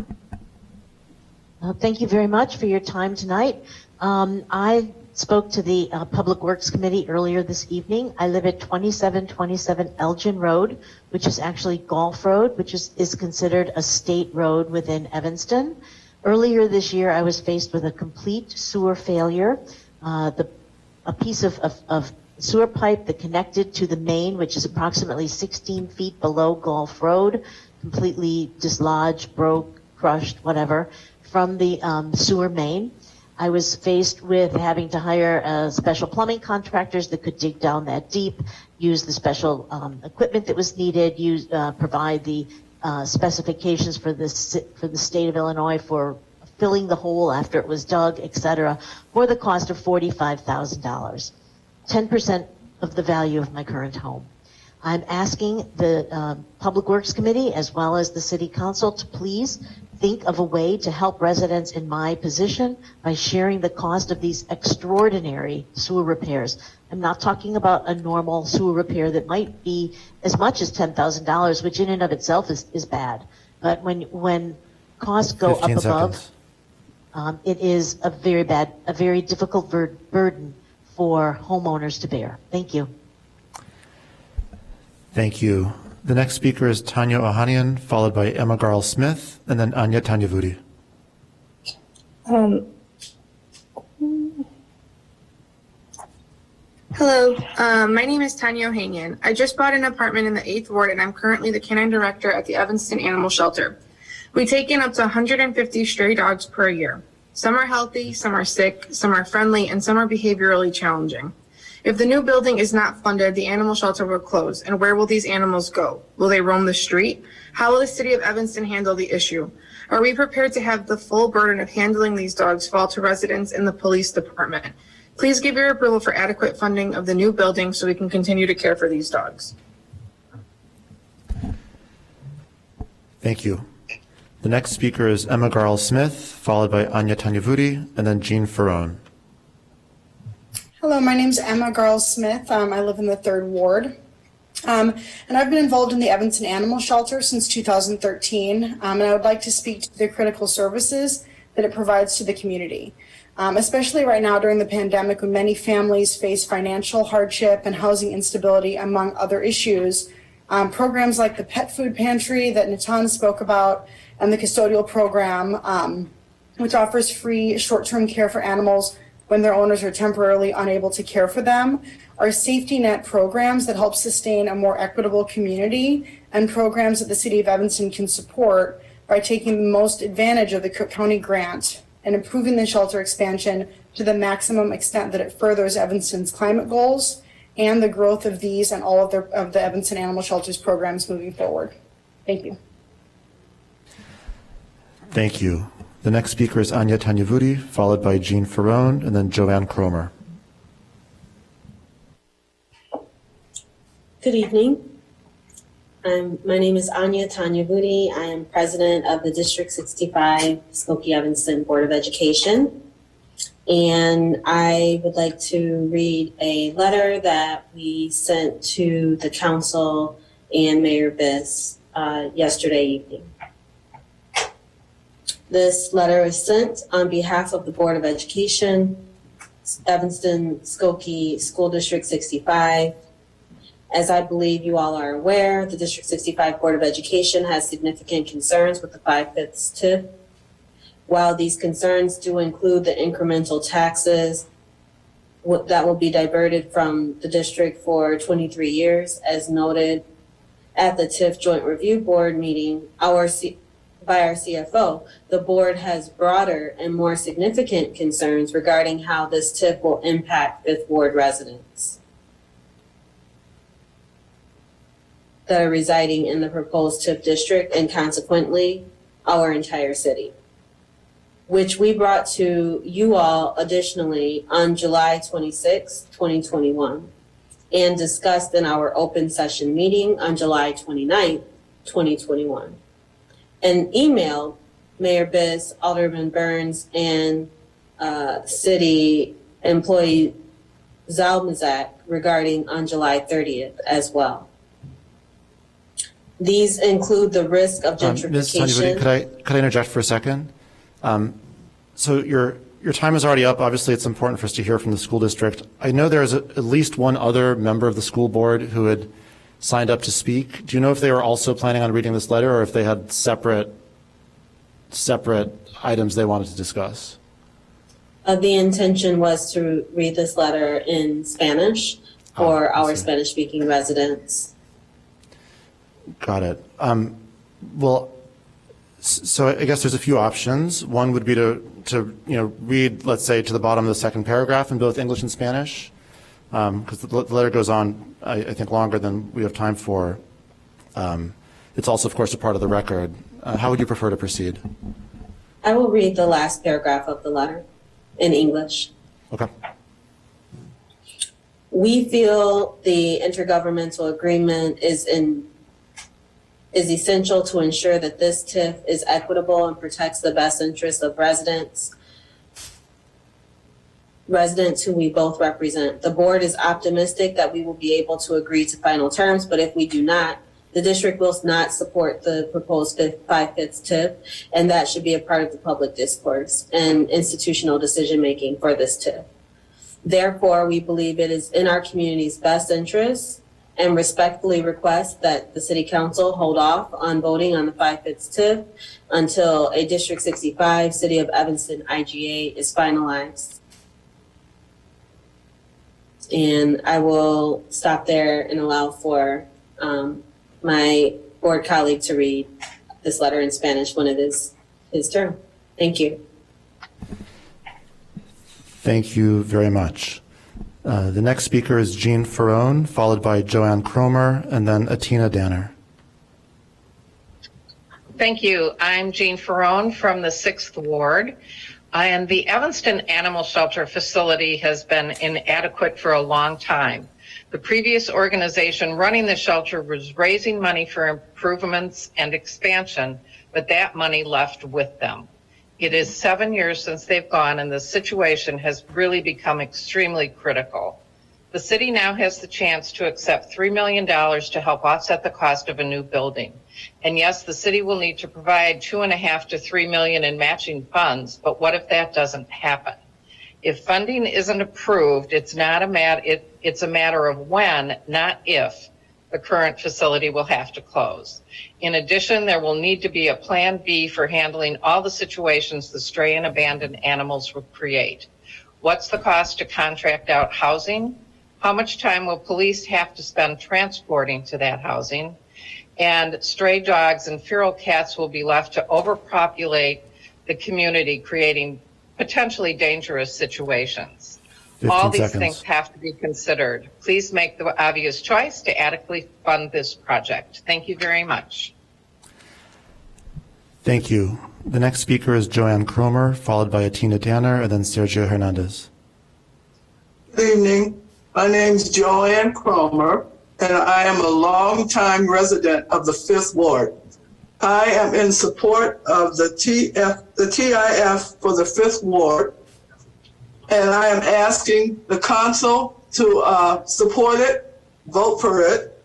Thank you very much for your time tonight. I spoke to the Public Works Committee earlier this evening. I live at 2727 Elgin Road, which is actually Golf Road, which is considered a state road within Evanston. Earlier this year, I was faced with a complete sewer failure. A piece of sewer pipe that connected to the main, which is approximately 16 feet below Golf Road, completely dislodged, broke, crushed, whatever, from the sewer main. I was faced with having to hire special plumbing contractors that could dig down that deep, use the special equipment that was needed, provide the specifications for the state of Illinois for filling the hole after it was dug, etc., for the cost of $45,000, 10% of the value of my current home. I'm asking the Public Works Committee as well as the City Council to please think of a way to help residents in my position by sharing the cost of these extraordinary sewer repairs. I'm not talking about a normal sewer repair that might be as much as $10,000, which in and of itself is bad. But when costs go up 15 above, seconds. it is a very difficult burden for homeowners to bear. Thank you. Thank you. The next speaker is Tanya Ohanian, followed by Emma Garl-Smith, and then Anya Tanyavudi. Hello, my name is Tanya Ohanian. I just bought an apartment in the 8th Ward, and I'm currently the canine director at the Evanston Animal Shelter. We take in up to 150 stray dogs per year. Some are healthy, some are sick, some are friendly, and some are behaviorally challenging. If the new building is not funded, the animal shelter will close. And where will these animals go? Will they roam the street? How will the city of Evanston handle the issue? Are we prepared to have the full burden of handling these dogs fall to residents in the police department? Please give your approval for adequate funding of the new building so we can continue to care for these dogs. Thank you. The next speaker is Emma Garl-Smith, followed by Anya Tanyavudi, and then Jean Ferrone. Hello, my name is Emma Garl-Smith. I live in the 3rd Ward. And I've been involved in the Evanston Animal Shelter since 2013. And I would like to speak to the critical services that it provides to the community. Especially right now during the pandemic when many families face financial hardship and housing instability, among other issues. Programs like the pet food pantry that Natan spoke about and the custodial program, which offers free short-term care for animals when their owners are temporarily unable to care for them, are safety net programs that help sustain a more equitable community and programs that the City of Evanston can support by taking the most advantage of the Cook County grant and improving the shelter expansion to the maximum extent that it furthers Evanston's climate goals and the growth of these and all of the Evanston Animal Shelters programs moving forward. Thank you. Thank you. The next speaker is Anya Tanyavudi, followed by Jean Ferrone, and then Joanne Cromer. Good evening. My name is Anya Tanyavudi. I am president of the District 65 Skokie-Evanston Board of Education. And I would like to read a letter that we sent to the council and Mayor Biss yesterday evening. This letter is sent on behalf of the Board of Education, Evanston Skokie School District 65. As I believe you all are aware, the District 65 Board of Education has significant concerns with the 5/5 TIF. While these concerns do include the incremental taxes that will be diverted from the district for 23 years, as noted at the TIF Joint Review Board meeting, by our CFO, the board has broader and more significant concerns regarding how this TIF will impact 5th Ward residents that are residing in the proposed TIF district and consequently our entire city, which we brought to you all additionally on July 26, 2021, and discussed in our open session meeting on July 29, 2021. And emailed Mayor Biss, Alderman Burns, and city employee Zalmazak regarding on July 30th as well. These include the risk of gentrification. Ms. Tanyavudi, could I interject for a second? So your time is already up. Obviously, it's important for us to hear from the school district. I know there is at least one other member of the school board who had signed up to speak. Do you know if they were also planning on reading this letter or if they had separate items they wanted to discuss? The intention was to read this letter in Spanish for our Spanish-speaking residents. Got it. Well, so I guess there's a few options. One would be to read, let's say, to the bottom of the second paragraph in both English and Spanish, because the letter goes on, I think, longer than we have time for. It's also, of course, a part of the record. How would you prefer to proceed? I will read the last paragraph of the letter in English. Okay. We feel the intergovernmental agreement is essential to ensure that this TIF is equitable and protects the best interests of residents who we both represent. The board is optimistic that we will be able to agree to final terms, but if we do not, the district will not support the proposed 5/5 TIF, and that should be a part of the public discourse and institutional decision-making for this TIF. Therefore, we believe it is in our community's best interest and respectfully request that the City Council hold off on voting on the 5/5 TIF until a District 65 City of Evanston IGA is finalized. And I will stop there and allow for my board colleague to read this letter in Spanish when it is his turn. Thank you. Thank you very much. The next speaker is Jean Ferrone, followed by Joanne Cromer, and then Atina Danner. Thank you. I'm Jean Ferrone from the 6th Ward. And the Evanston Animal Shelter facility has been inadequate for a long time. The previous organization running the shelter was raising money for improvements and expansion, but that money left with them. It is 7 years since they've gone, and the situation has really become extremely critical. The city now has the chance to accept $3 million to help offset the cost of a new building. And yes, the city will need to provide $2.5 to $3 million in matching funds, but what if that doesn't happen? If funding isn't approved, it's a matter of when, not if, the current facility will have to close. In addition, there will need to be a plan B for handling all the situations the stray and abandoned animals will create. What's the cost to contract out housing? How much time will police have to spend transporting to that housing? And stray dogs and feral cats will be left to overpopulate the community, creating potentially dangerous situations. All these things have to be considered. Please make the obvious choice to adequately fund this project. Thank you very much. Thank you. The next speaker is Joanne Cromer, followed by Atina Danner, and then Sergio Hernandez. Good evening. My name is Joanne Cromer, and I am a longtime resident of the 5th Ward. I am in support of the TIF for the 5th Ward, and I am asking the council to support it, vote for it.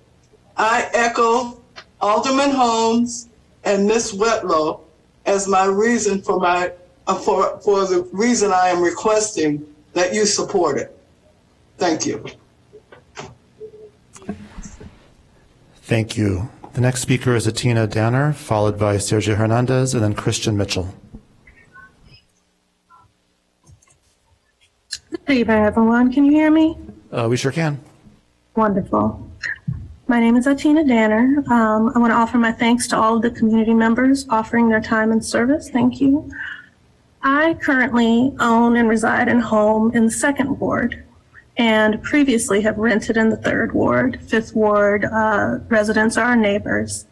I echo Alderman Holmes and Ms. Wetlow as my reason for the reason I am requesting that you support it. Thank you. Thank you. The next speaker is Atina Danner, followed by Sergio Hernandez, and then Christian Mitchell. Good evening, everyone. Can you hear me? We sure can. Wonderful. My name is Atina Danner. I want to offer my thanks to all of the community members offering their time and service. Thank you. I currently own and reside in a home in the 2nd Ward, and previously have rented in the 3rd Ward. 5th Ward residents are our neighbors.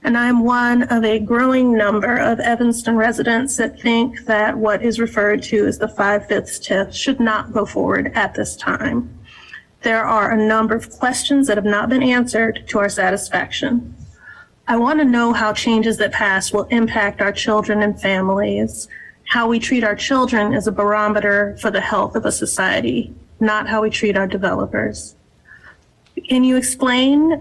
And I'm one of a growing number of Evanston residents that think that what is referred to as the 5/5 TIF should not go forward at this time. There are a number of questions that have not been answered to our satisfaction. I want to know how changes that pass will impact our children and families. How we treat our children is a barometer for the health of a society, not how we treat our developers. Can you explain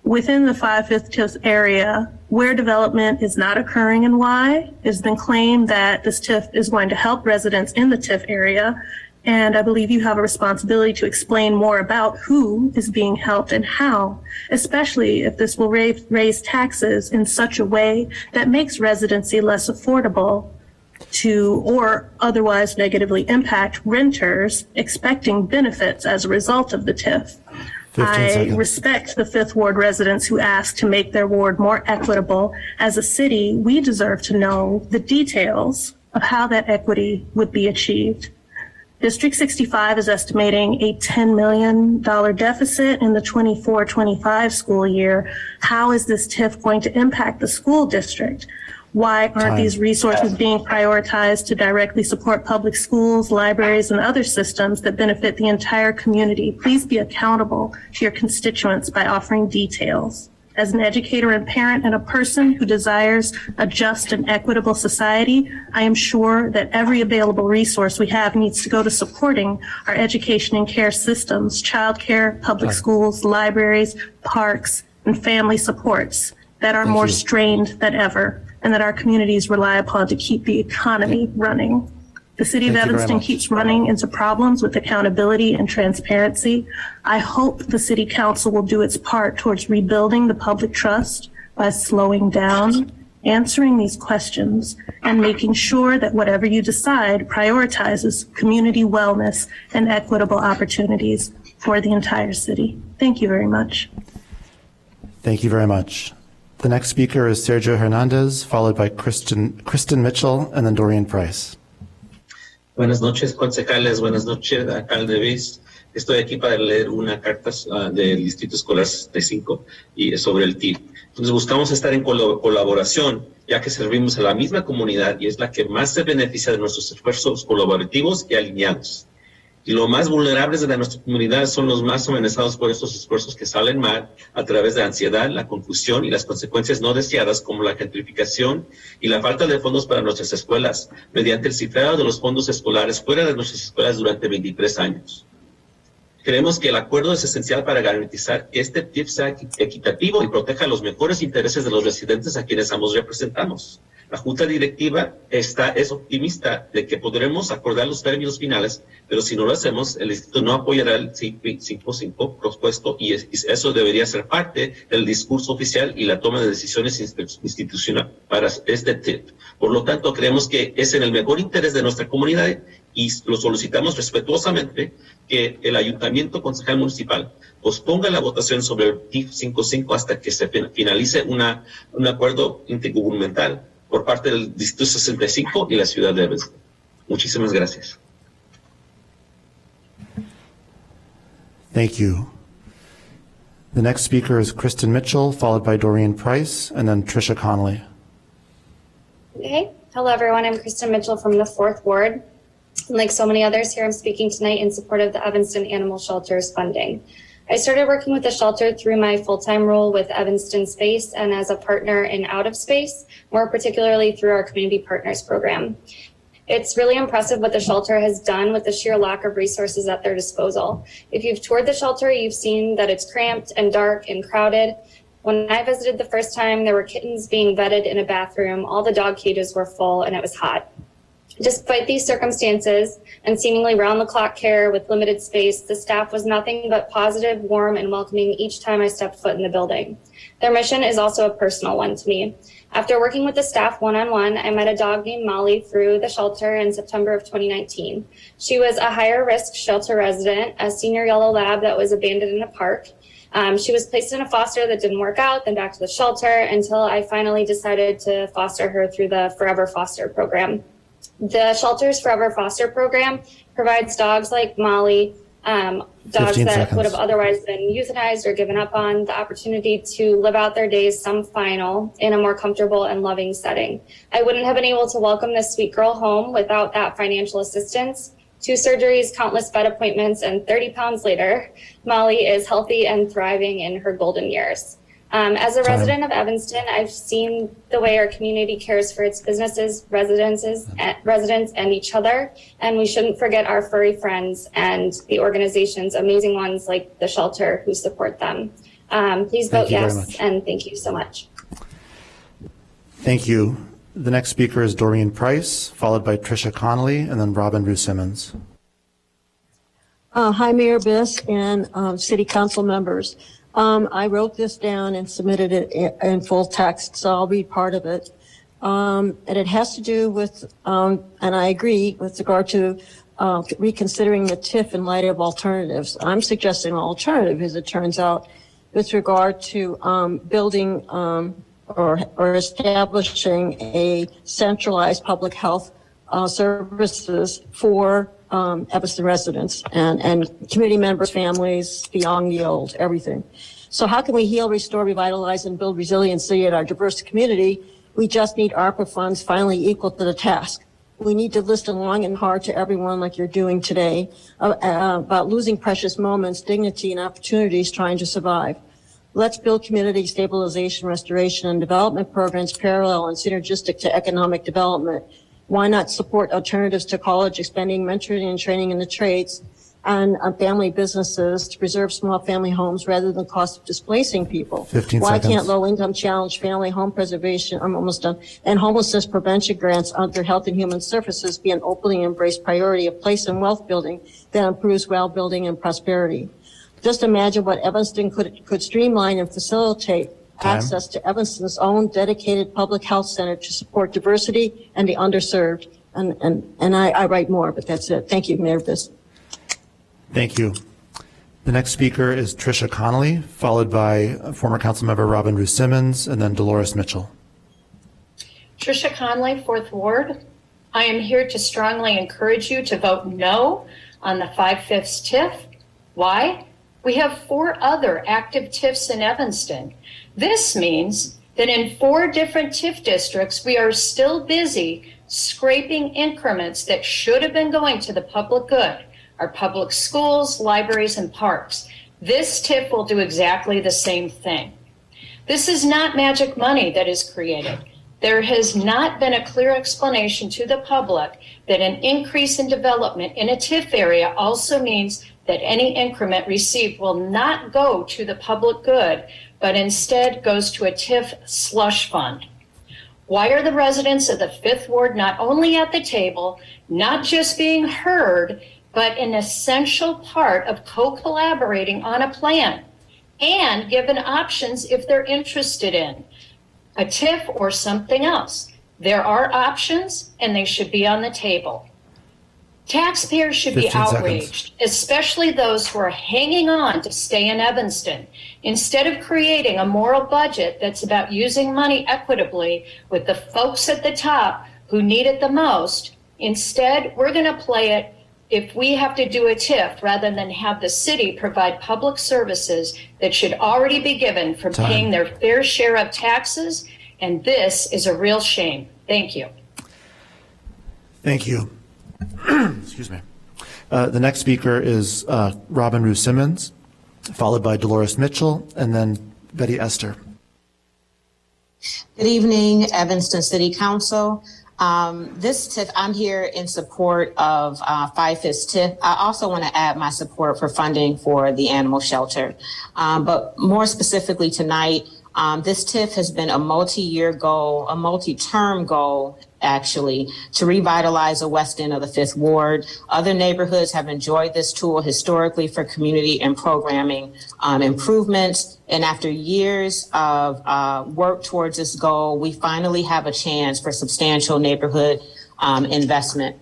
within the 5/5 TIF area where development is not occurring and why? It's been claimed that this TIF is going to help residents in the TIF area, and I believe you have a responsibility to explain more about who is being helped and how, especially if this will raise taxes in such a way that makes residency less affordable to or otherwise negatively impact renters expecting benefits as a result of the TIF. I respect the 5th Ward residents who ask to make their ward more equitable. As a city, we deserve to know the details of how that equity would be achieved. District 65 is estimating a $10 million deficit in the 24-25 school year. How is this TIF going to impact the school district? Why aren't Time. these resources being prioritized to directly support public schools, libraries, and other systems that benefit the entire community? Please be accountable to your constituents by offering details. As an educator and parent and a person who desires a just and equitable society, I am sure that every available resource we have needs to go to supporting our education and care systems, childcare, public schools, libraries, parks, and family supports that are more strained than ever, and that our communities rely upon to keep the economy running. The City of Evanston keeps running into problems with accountability and transparency. I hope the City Council will do its part towards rebuilding the public trust by slowing down, answering these questions, and making sure that whatever you decide prioritizes community wellness and equitable opportunities for the entire city. Thank you very much. Thank you very much. The next speaker is Sergio Hernandez, followed by Kristen Mitchell, and then Dorian Price. Buenas noches, concejales. Buenas noches, alcalde Viz. Estoy aquí para leer una carta del Distrito Escolar 65 y sobre el TIF. Entonces buscamos estar en colaboración, ya que servimos a la misma comunidad y es la que más se beneficia de nuestros esfuerzos colaborativos y alineados. Y los más vulnerables de nuestra comunidad son los más amenazados por estos esfuerzos que salen mal a través de la ansiedad, la confusión y las consecuencias no deseadas como la gentrificación y la falta de fondos para nuestras escuelas, mediante el cifrado de los fondos escolares fuera de nuestras escuelas durante 23 años. Creemos que el acuerdo es esencial para garantizar que este TIF sea equitativo y proteja los mejores intereses de los residentes a quienes ambos representamos. La Junta Directiva es optimista de que podremos acordar los términos finales, pero si no lo hacemos, el Distrito no apoyará el 5.5 propuesto y eso debería ser parte del discurso oficial y la toma de decisiones institucionales para este TIF. Por lo tanto, creemos que es en el mejor interés de nuestra comunidad y lo solicitamos respetuosamente que el Ayuntamiento Concejal Municipal posponga la votación sobre el TIF 5.5 hasta que se finalice un acuerdo intergubernamental por parte del Distrito 65 y la ciudad de Evanston. Muchísimas gracias. Thank you. The next speaker is Kristen Mitchell, followed by Dorian Price, and then Tricia Connolly. Okay. Hello, everyone. I'm Kristen Mitchell from the 4th Ward. And like so many others here, I'm speaking tonight in support of the Evanston Animal Shelter's funding. I started working with the shelter through my full-time role with Evanston Space and as a partner in Out of Space, more particularly through our Community Partners program. It's really impressive what the shelter has done with the sheer lack of resources at their disposal. If you've toured the shelter, you've seen that it's cramped and dark and crowded. When I visited the first time, there were kittens being vetted in a bathroom, all the dog cages were full, and it was hot. Despite these circumstances and seemingly round-the-clock care with limited space, the staff was nothing but positive, warm, and welcoming each time I stepped foot in the building. Their mission is also a personal one to me. After working with the staff one-on-one, I met a dog named Molly through the shelter in September of 2019. She was a higher-risk shelter resident, a senior yellow lab that was abandoned in a park. She was placed in a foster that didn't work out, then back to the shelter until I finally decided to foster her through the Forever Foster program. The shelter's Forever Foster program provides dogs like Molly, dogs that would have otherwise been euthanized or given up on, the opportunity to live out their days some final in a more comfortable and loving setting. I wouldn't have been able to welcome this sweet girl home without that financial assistance. 2 surgeries, countless vet appointments, and 30 pounds later, Molly is healthy and thriving in her golden years. As a resident of Evanston, I've seen the way our community cares for its businesses, residents, and each other. And we shouldn't forget our furry friends and the organizations, amazing ones like the shelter, who support them. Please vote yes, and thank you so much. Thank you. The next speaker is Dorian Price, followed by Tricia Connolly, and then Robin Rue Simmons. Hi, Mayor Biss and City Council members. I wrote this down and submitted it in full text, so I'll read part of it. And it has to do with, and I agree with regard to reconsidering the TIF in light of alternatives. I'm suggesting an alternative, as it turns out, with regard to building or establishing a centralized public health services for Evanston residents and community members, families, the young, the old, everything. So how can we heal, restore, revitalize, and build resiliency in our diverse community We just need ARPA funds finally equal to the task. We need to listen long and hard to everyone like you're doing today about losing precious moments, dignity, and opportunities trying to survive. Let's build community stabilization, restoration, and development programs parallel and synergistic to economic development. Why not support alternatives to college, expanding mentoring and training in the trades, and family businesses to preserve small family homes rather than cost of displacing people? 15 Why seconds. can't low-income challenge family home preservation, I'm almost done, and homelessness prevention grants under Health and Human Services be an openly embraced priority of place and wealth building that improves wealth building and prosperity? Just imagine what Evanston could streamline and facilitate access to Evanston's own dedicated public health center to support diversity and the underserved. And I write more, but that's it. Thank you, Mayor Biss. Thank you. The next speaker is Tricia Connolly, followed by former Councilmember Robin Ruth Simmons, and then Dolores Mitchell. Tricia Connolly, 4th Ward. I am here to strongly encourage you to vote no on the 5/5 TIF. Why? We have 4 other active TIFs in Evanston. This means that in 4 different TIF districts, we are still busy scraping increments that should have been going to the public good, our public schools, libraries, and parks. This TIF will do exactly the same thing. This is not magic money that is created. There has not been a clear explanation to the public that an increase in development in a TIF area also means that any increment received will not go to the public good, but instead goes to a TIF slush fund. Why are the residents of the 5th Ward not only at the table, not just being heard, but an essential part of co-collaborating on a plan and given options if they're interested in a TIF or something else? There are options and they should be on the table. Taxpayers should be 15 outraged, especially those who are hanging on to stay in Evanston. Instead of creating a moral budget that's about using money equitably with the folks at the top who need it the most, instead, we're going to play it if we have to do a TIF rather than have the city provide public services that should already be given from Time. paying their fair share of taxes. And this is a real shame. Thank you. Thank you. Excuse me. The next speaker is Robin Ruth Simmons, followed by Dolores Mitchell, and then Betty Esther. Good evening, Evanston City Council. This TIF, I'm here in support of 5/5 TIF. I also want to add my support for funding for the animal shelter. But more specifically tonight, this TIF has been a multi-year goal, a multi-term goal, actually, to revitalize the west end of the 5th Ward. Other neighborhoods have enjoyed this tool historically for community and programming improvements. And after years of work towards this goal, we finally have a chance for substantial neighborhood investment.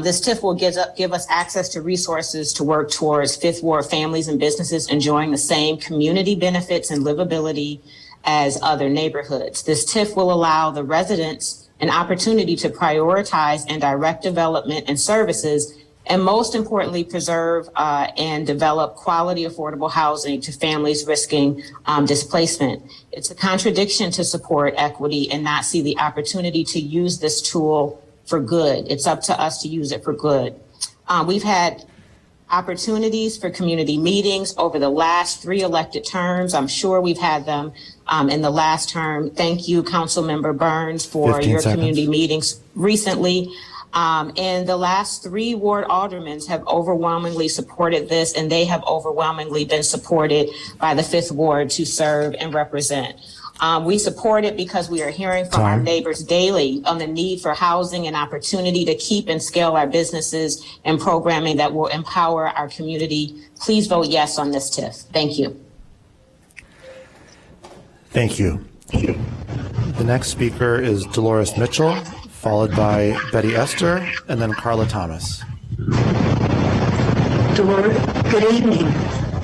This TIF will give us access to resources to work towards 5th Ward families and businesses enjoying the same community benefits and livability as other neighborhoods. This TIF will allow the residents an opportunity to prioritize and direct development and services, and most importantly, preserve and develop quality, affordable housing to families risking displacement. It's a contradiction to support equity and not see the opportunity to use this tool for good. It's up to us to use it for good. We've had opportunities for community meetings over the last 3 elected terms. I'm sure we've had them in the last term. Thank you, Councilmember Burns, for your community meetings recently. And the last 3 ward aldermen have overwhelmingly supported this, and they have overwhelmingly been supported by the 5th Ward to serve and represent. We support it because we are hearing from our neighbors daily on the need for housing and opportunity to keep and scale our businesses and programming that will empower our community. Please vote yes on this TIF. Thank you. Thank you. The next speaker is Dolores Mitchell, followed by Betty Esther, and then Carla Thomas. Good evening.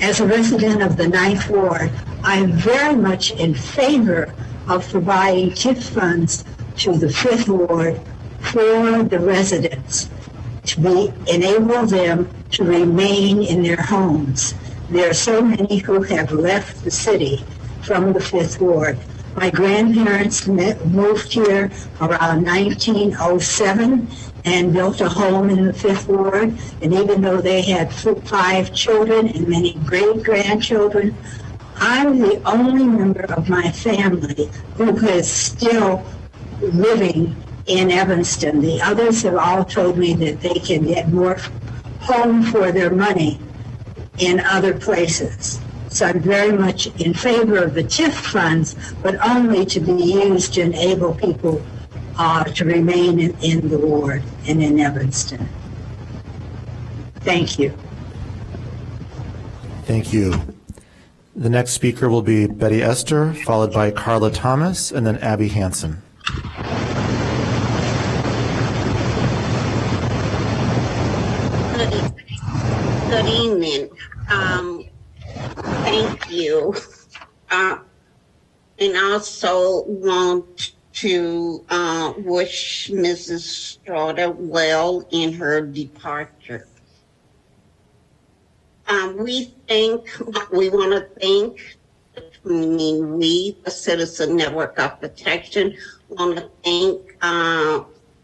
As a resident of the 9th Ward, I'm very much in favor of providing TIF funds to the 5th Ward for the residents to enable them to remain in their homes. There are so many who have left the city from the 5th Ward. My grandparents moved here around 1907 and built a home in the Fifth Ward. And even though they had 5 children and many great-grandchildren, I'm the only member of my family who is still living in Evanston. The others have all told me that they can get more home for their money in other places. So I'm very much in favor of the TIF funds, but only to be used to enable people to remain in the ward and in Evanston. Thank you. Thank you. The next speaker will be Betty Esther, followed by Carla Thomas, and then Abby Hansen. Good evening. Thank you. And also want to wish Mrs. Straughter well in her departure. We want to thank, we, the Citizen Network of Protection, want to thank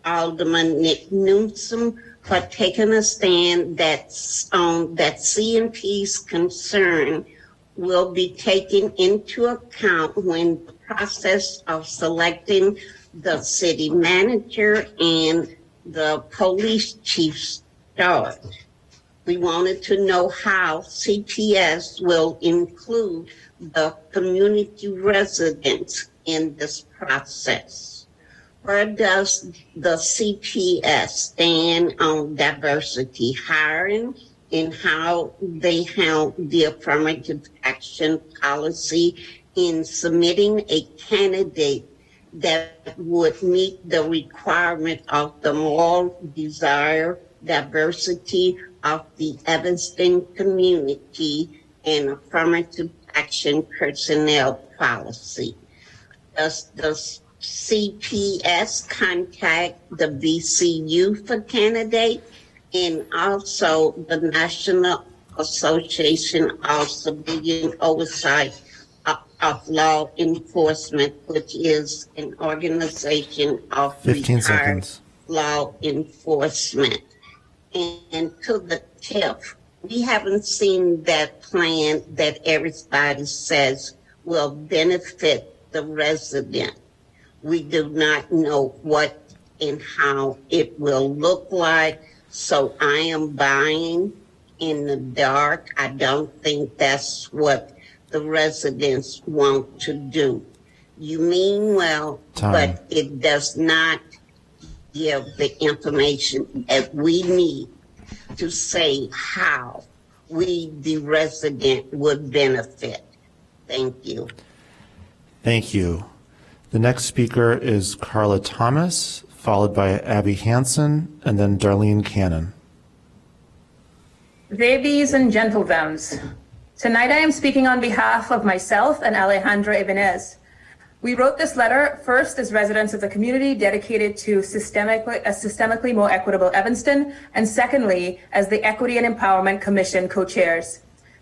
Alderman Nick Newsom for taking a stand that CNP's concern will be taken into account when the process of selecting the city manager and the police chief start. We wanted to know how CPS will include the community residents in this process. Where does the CPS stand on diversity hiring and how they handle the affirmative action policy in submitting a candidate that would meet the requirement of the moral desire, diversity of the Evanston community and affirmative action personnel policy? Does the CPS contact the VCU for candidate and also the National Association of Civilian Oversight of Law Enforcement, which is an organization of 15 retired seconds. law enforcement? And to the TIF, we haven't seen that plan that everybody says will benefit the resident. We do not know what and how it will look like, so I am buying in the dark. I don't think that's what the residents want to do. You mean well, but it does not give the information that we need to say how we, the resident, would benefit. Thank you. Thank you. The next speaker is Carla Thomas, followed by Abby Hansen, and then Darlene Cannon. Ladies and gentlemen, tonight I am speaking on behalf of myself and Alejandra Ibanez. We wrote this letter first as residents of the community dedicated to a systemically more equitable Evanston, and secondly, as the Equity and Empowerment Commission co-chairs.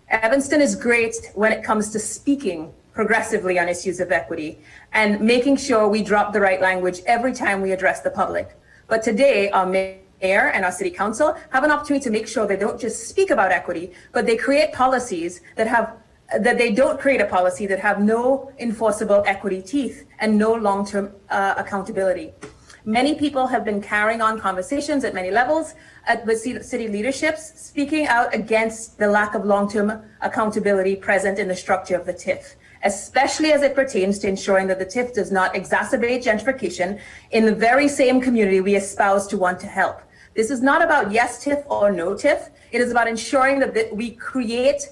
Evanston is great when it comes to speaking progressively on issues of equity and making sure we drop the right language every time we address the public. But today, our mayor and our city council have an opportunity to make sure they don't just speak about equity, but they create policies that they don't create a policy that have no enforceable equity teeth and no long-term accountability. Many people have been carrying on conversations at many levels with city leaderships, speaking out against the lack of long-term accountability present in the structure of the TIF, especially as it pertains to ensuring that the TIF does not exacerbate gentrification in the very same community we espouse to want to help. This is not about yes TIF or no TIF. It is about ensuring that we create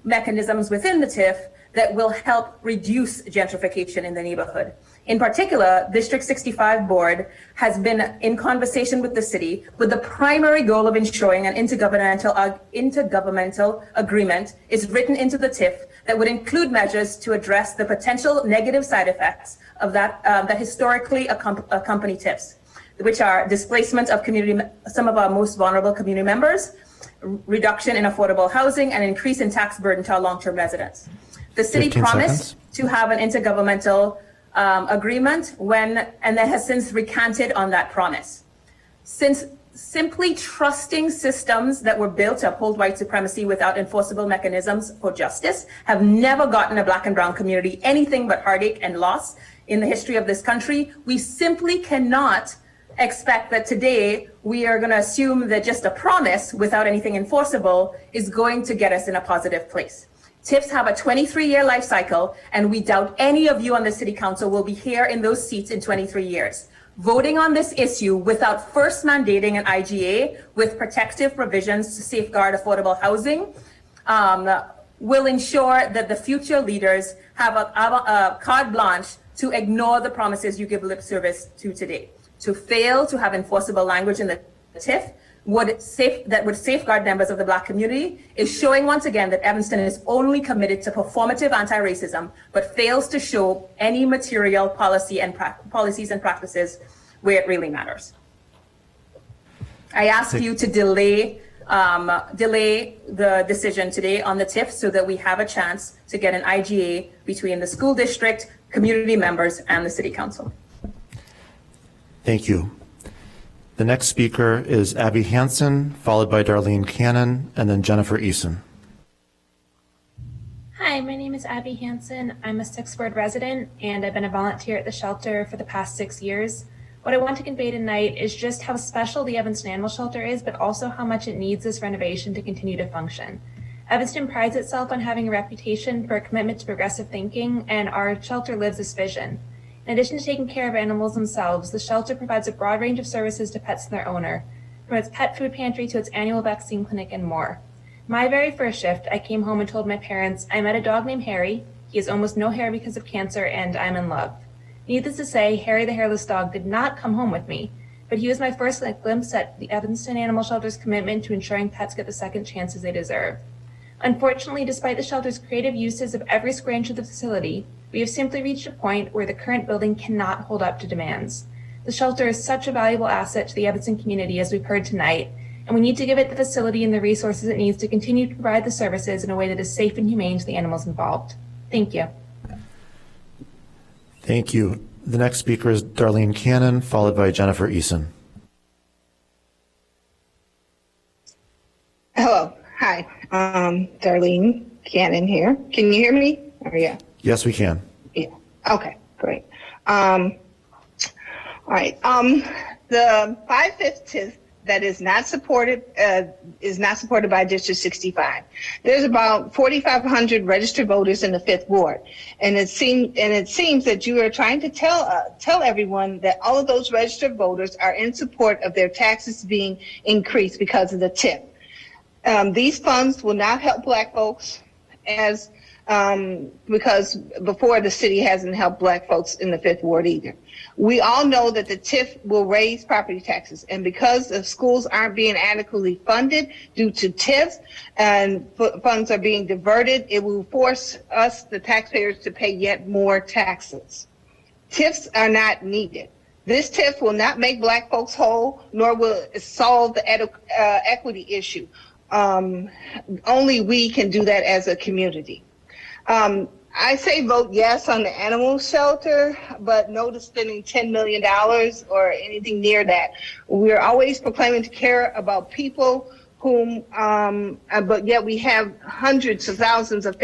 mechanisms within the TIF that will help reduce gentrification in the neighborhood. In particular, District 65 board has been in conversation with the city with the primary goal of ensuring an intergovernmental agreement is written into the TIF that would include measures to address the potential negative side effects of that historically accompany TIFs, which are displacement of some of our most vulnerable community members, reduction in affordable housing, and increase in tax burden to our long-term residents. The city promised to have an intergovernmental agreement and that has since recanted on that promise. Since simply trusting systems that were built to uphold white supremacy without enforceable mechanisms for justice have never gotten a Black and brown community anything but heartache and loss in the history of this country, we simply cannot expect that today we are going to assume that just a promise without anything enforceable is going to get us in a positive place. TIFs have a 23-year life cycle, and we doubt any of you on the City Council will be here in those seats in 23 years. Voting on this issue without first mandating an IGA with protective provisions to safeguard affordable housing will ensure that the future leaders have a carte blanche to ignore the promises you give lip service to today. To fail to have enforceable language in the TIF that would safeguard members of the Black community is showing once again that Evanston is only committed to performative anti-racism, but fails to show any material policies and practices where it really matters. I ask you to delay the decision today on the TIF so that we have a chance to get an IGA between the school district, community members, and the City Council. Thank you. The next speaker is Abby Hansen, followed by Darlene Cannon, and then Jennifer Eason. Hi, my name is Abby Hansen. I'm a 6th Ward resident, and I've been a volunteer at the shelter for the past 6 years. What I want to convey tonight is just how special the Evanston Animal Shelter is, but also how much it needs this renovation to continue to function. Evanston prides itself on having a reputation for a commitment to progressive thinking, and our shelter lives this vision. In addition to taking care of animals themselves, the shelter provides a broad range of services to pets and their owner, from its pet food pantry to its annual vaccine clinic and more. My very first shift, I came home and told my parents, I met a dog named Harry, he has almost no hair because of cancer, and I'm in love. Needless to say, Harry the hairless dog did not come home with me, but he was my first glimpse at the Evanston Animal Shelter's commitment to ensuring pets get the second chances they deserve. Unfortunately, despite the shelter's creative uses of every square inch of the facility, we have simply reached a point where the current building cannot hold up to demands. The shelter is such a valuable asset to the Evanston community, as we've heard tonight, and we need to give it the facility and the resources it needs to continue to provide the services in a way that is safe and humane to the animals involved. Thank you. Thank you. The next speaker is Darlene Cannon, followed by Jennifer Eason. Hello. Hi. Darlene Cannon here. Can you hear me? Oh, yeah. Yes, we can. Yeah. Okay, great. All right. The 5/5 TIF that is not supported by District 65. There's about 4,500 registered voters in the 5th Ward, and it seems that you are trying to tell everyone that all of those registered voters are in support of their taxes being increased because of the TIF. These funds will not help Black folks because before the city hasn't helped Black folks in the 5th Ward either. We all know that the TIF will raise property taxes, and because the schools aren't being adequately funded due to TIFs and funds are being diverted, it will force us, the taxpayers, to pay yet more taxes. TIFs are not needed. This TIF will not make Black folks whole, nor will it solve the equity issue. Only we can do that as a community. I say vote yes on the animal shelter, but no to spending $10 million or anything near that. We're always proclaiming to care about people but yet we have hundreds of thousands of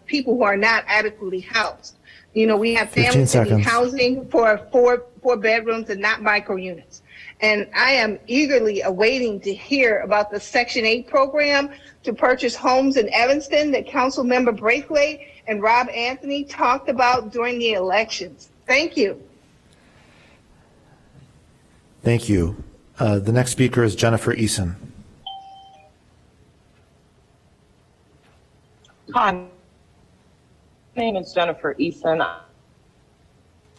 people who are not adequately housed. You know, we have families that need housing for four bedrooms and not micro units. And I am eagerly awaiting to hear about the Section 8 program to purchase homes in Evanston that Councilmember Braithwaite and Rob Anthony talked about during the elections. Thank you. Thank you. The next speaker is Jennifer Eason. Hi, my name is Jennifer Eason.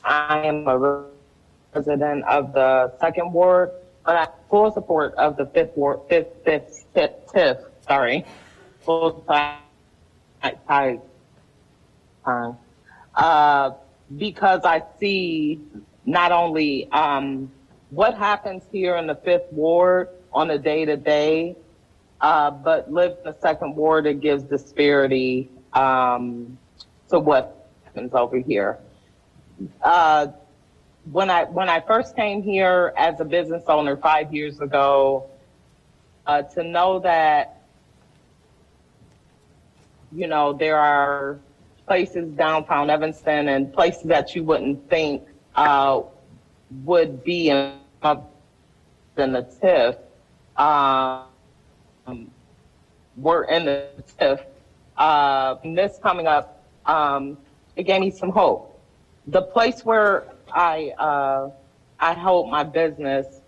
I am a resident of the 2nd Ward, but I have full support of the 5th Ward, TIF, sorry, full time, because I see not only what happens here in the 5th Ward on a day-to-day, but live in the 2nd Ward, it gives disparity to what happens over here. when I first came here as a business owner 5 years ago, to know that, you know, there are places downtown Evanston and places that you wouldn't think would be in the TIF, were in the TIF. And this coming up, it gave me some hope. The place where I hold my business,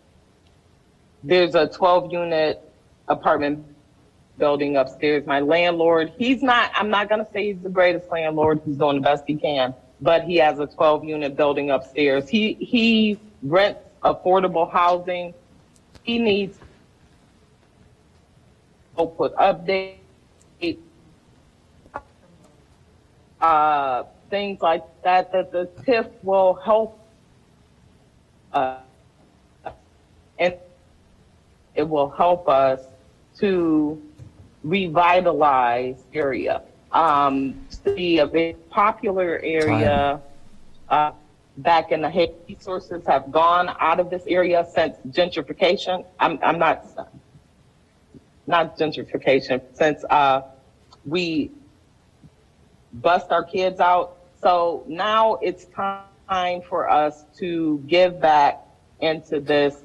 there's a 12-unit apartment building upstairs. My landlord, I'm not going to say he's the greatest landlord. He's doing the best he can, but he has a 12-unit building upstairs. He rents affordable housing. He needs to put updates, things like that the TIF will help, and it will help us to revitalize area. To be a very popular area, back in the Hague, resources have gone out of this area since gentrification. I'm not gentrification, since we bust our kids out. So now it's time for us to give back into this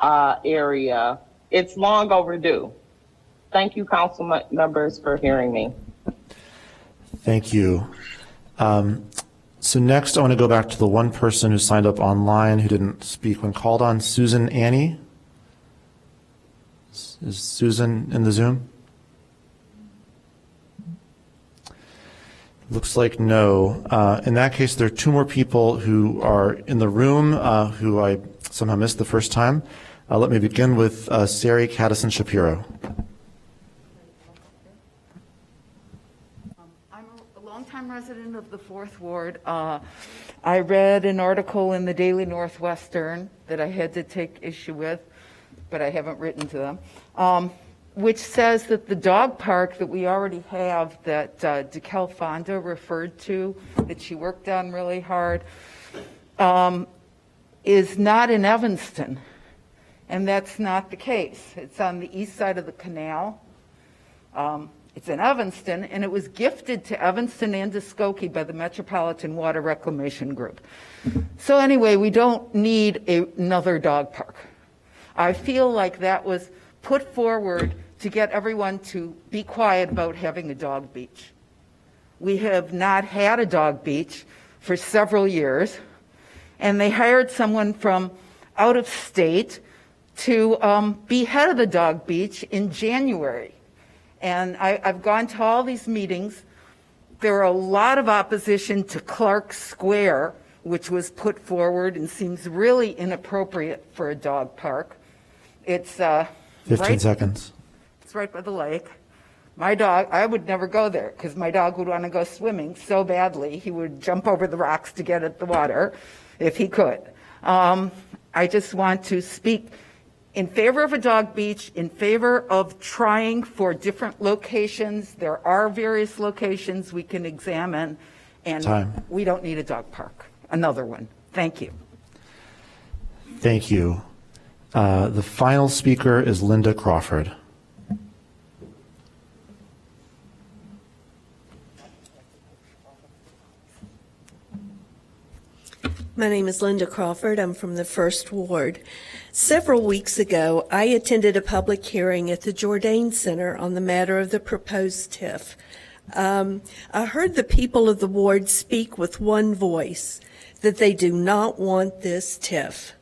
area. It's long overdue. Thank you, council members, for hearing me. Thank you. So next, I want to go back to the one person who signed up online who didn't speak when called on, Susan Annie. Is Susan in the Zoom? Looks like no. In that case, there are two more people who are in the room who I somehow missed the first time. Let me begin with Sari Caddison Shapiro. I'm a longtime resident of the 4th Ward. I read an article in the Daily Northwestern that I had to take issue with, but I haven't written to them, which says that the dog park that we already have that DeKel Fonda referred to, that she worked on really hard, is not in Evanston. And that's not the case. It's on the east side of the canal. It's in Evanston, and it was gifted to Evanston and to Skokie by the Metropolitan Water Reclamation Group. So anyway, we don't need another dog park. I feel like that was put forward to get everyone to be quiet about having a dog beach. We have not had a dog beach for several years, and they hired someone from out of state to be head of the dog beach in January. And I've gone to all these meetings. There are a lot of opposition to Clark Square, which was put forward and seems really inappropriate for a dog park. It's 15 seconds. It's right by the lake. My dog, I would never go there because my dog would want to go swimming so badly. He would jump over the rocks to get at the water if he could. I just want to speak in favor of a dog beach, in favor of trying for different locations. There are various locations we can examine, and we don't need a dog park. Another one. Thank you. Thank you. The final speaker is Linda Crawford. My name is Linda Crawford. I'm from the 1st Ward. Several weeks ago, I attended a public hearing at the Jourdain Center on the matter of the proposed TIF. I heard the people of the ward speak with one voice, that they do not want this TIF.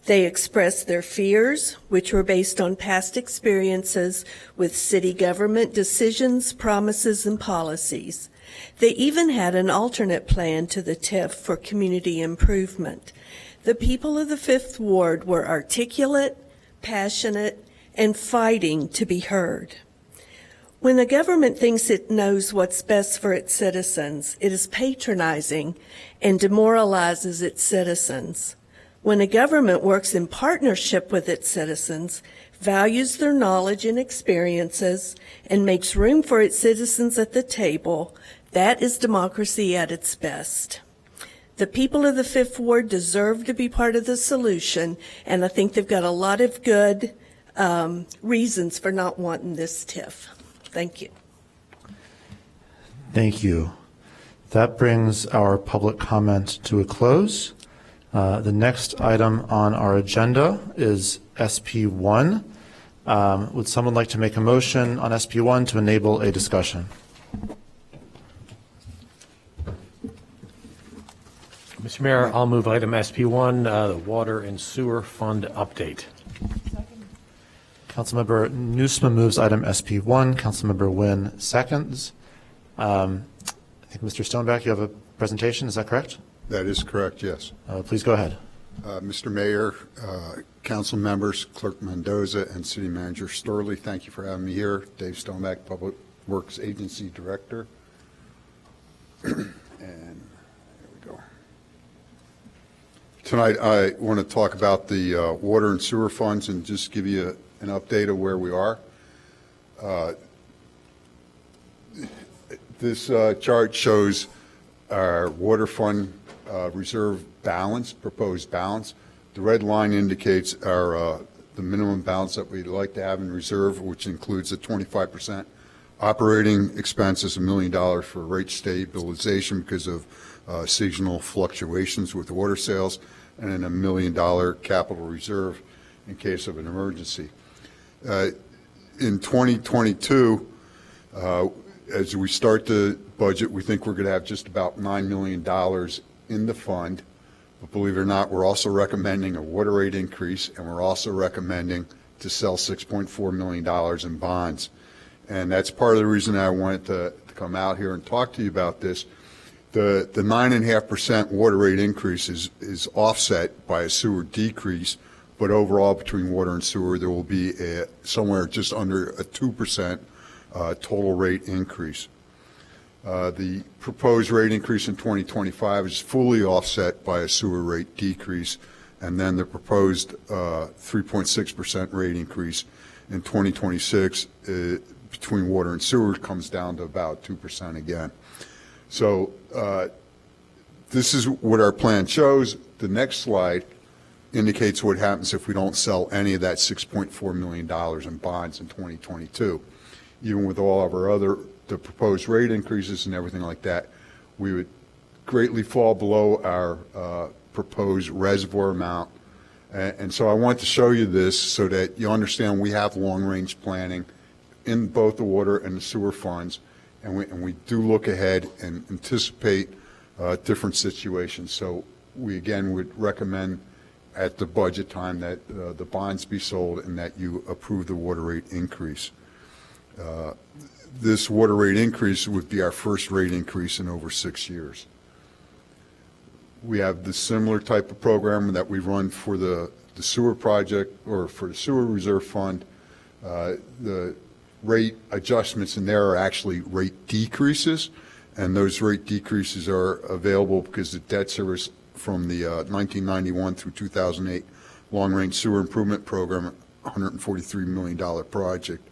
They expressed their fears, which were based on past experiences with city government decisions, promises, and policies. They even had an alternate plan to the TIF for community improvement. The people of the 5th Ward were articulate, passionate, and fighting to be heard. When the government thinks it knows what's best for its citizens, it is patronizing and demoralizes its citizens. When a government works in partnership with its citizens, values their knowledge and experiences, and makes room for its citizens at the table, that is democracy at its best. The people of the Fifth Ward deserve to be part of the solution, and I think they've got a lot of good reasons for not wanting this TIF. Thank you. Thank you. That brings our public comment to a close. The next item on our agenda is SP1. Would someone like to make a motion on SP1 to enable a discussion? Mr. Mayor, I'll move item SP1, the Water and Sewer Fund update. Councilmember Nusma moves item SP1. Councilmember Nguyen seconds. I think Mr. Stoneback, you have a presentation, is that correct? That is correct, yes. Please go ahead. Mr. Mayor, council members, Clerk Mendoza, and City Manager Storley, thank you for having me here. Dave Stoneback, Public Works Agency Director. And there we go. Tonight, I want to talk about the water and sewer funds and just give you an update of where we are. This chart shows our water fund reserve balance, proposed balance. The red line indicates our the minimum balance that we'd like to have in reserve, which includes a 25% operating expenses, $1 million for rate stabilization because of seasonal fluctuations with water sales, and then $1 million capital reserve in case of an emergency. In 2022, as we start the budget, we think we're going to have just about $9 million in the fund. But believe it or not, we're also recommending a water rate increase, and we're also recommending to sell $6.4 million in bonds. And that's part of the reason I wanted to come out here and talk to you about this. The 9.5% water rate increase is offset by a sewer decrease, but overall between water and sewer, there will be somewhere just under a 2% total rate increase. The proposed rate increase in 2025 is fully offset by a sewer rate decrease, and then the proposed 3.6% rate increase in 2026 between water and sewer comes down to about 2% again. So this is what our plan shows. The next slide indicates what happens if we don't sell any of that $6.4 million in bonds in 2022. Even with all of our the proposed rate increases and everything like that, we would greatly fall below our proposed reservoir amount. And so I want to show you this so that you understand we have long-range planning in both the water and the sewer funds, and we do look ahead and anticipate different situations. So we again would recommend at the budget time that the bonds be sold and that you approve the water rate increase. This water rate increase would be our first rate increase in over 6 years. We have the similar type of program that we run for the sewer project or for the sewer reserve fund. The rate adjustments in there are actually rate decreases, and those rate decreases are available because the debt service from the 1991 through 2008 long-range sewer improvement program, $143 million project,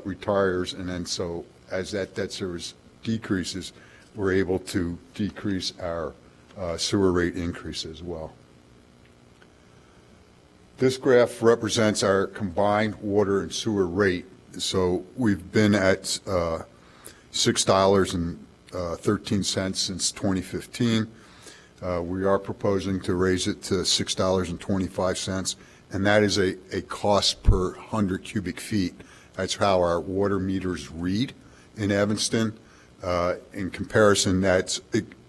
retires, and then so as that debt service decreases, we're able to decrease our sewer rate increase as well. This graph represents our combined water and sewer rate. So we've been at $6.13 since 2015. We are proposing to raise it to $6.25, and that is a cost per 100 cubic feet. That's how our water meters read in Evanston. In comparison, the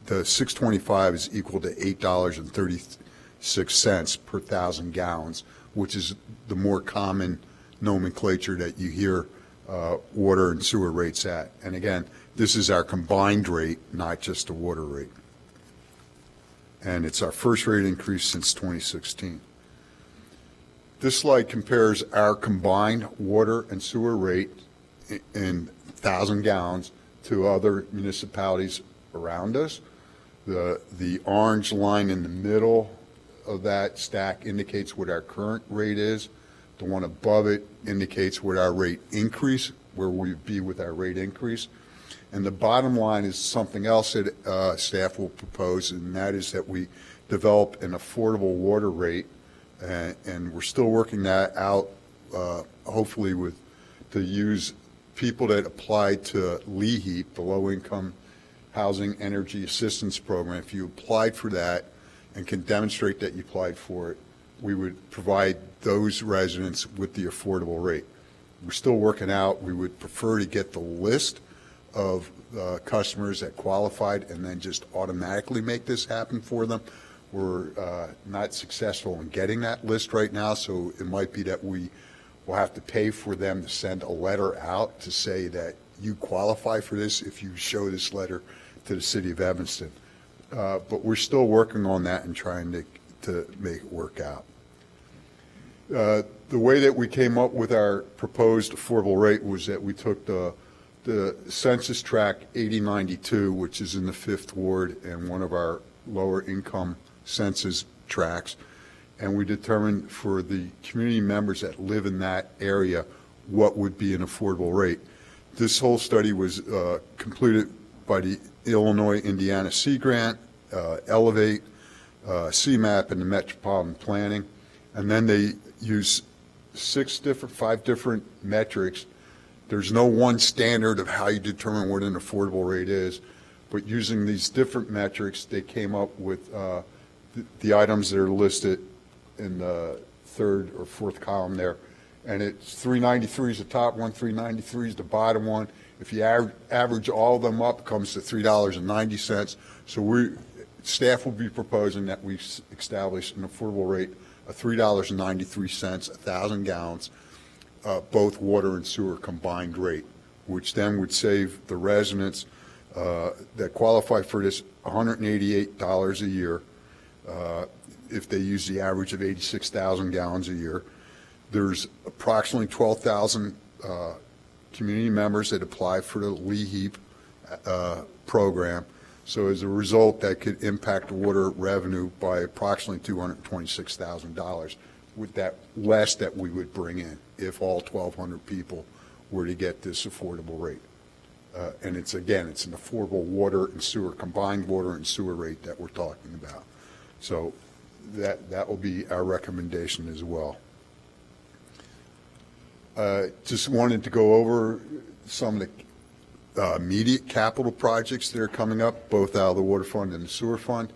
$6.25 is equal to $8.36 per 1,000 gallons, which is the more common nomenclature that you hear water and sewer rates at. And again, this is our combined rate, not just the water rate. And it's our first rate increase since 2016. This slide compares our combined water and sewer rate in 1,000 gallons to other municipalities around us. The orange line in the middle of that stack indicates what our current rate is. The one above it indicates what our rate increase, where we'd be with our rate increase. And the bottom line is something else that staff will propose, and that is that we develop an affordable water rate, and we're still working that out, hopefully to use people that applied to LEHEAP, the Low Income Housing Energy Assistance Program. If you applied for that and can demonstrate that you applied for it, we would provide those residents with the affordable rate. We're still working out. We would prefer to get the list of customers that qualified and then just automatically make this happen for them. We're not successful in getting that list right now, so it might be that we will have to pay for them to send a letter out to say that you qualify for this if you show this letter to the City of Evanston. But we're still working on that and trying to make it work out. The way that we came up with our proposed affordable rate was that we took the census tract 8092, which is in the 5th Ward and one of our lower income census tracts, and we determined for the community members that live in that area what would be an affordable rate. This whole study was completed by the Illinois-Indiana Sea Grant, Elevate, CMAP, and the Metropolitan Planning, and then they use 5 different metrics. There's no one standard of how you determine what an affordable rate is, but using these different metrics, they came up with the items that are listed in the 3rd or 4th column there. And it's 393 is the top one, 393 is the bottom one. If you average all of them up, it comes to $3.90. So staff will be proposing that we establish an affordable rate of $3.93 a 1,000 gallons, both water and sewer combined rate, which then would save the residents that qualify for this $188 a year if they use the average of 86,000 gallons a year. There's approximately 12,000 community members that apply for the LEHEAP program. So as a result, that could impact water revenue by approximately $226,000 with that less that we would bring in if all 1,200 people were to get this affordable rate. And it's an affordable water and sewer, combined water and sewer rate that we're talking about. So that will be our recommendation as well. Just wanted to go over some of the immediate capital projects that are coming up, both out of the water fund and the sewer fund.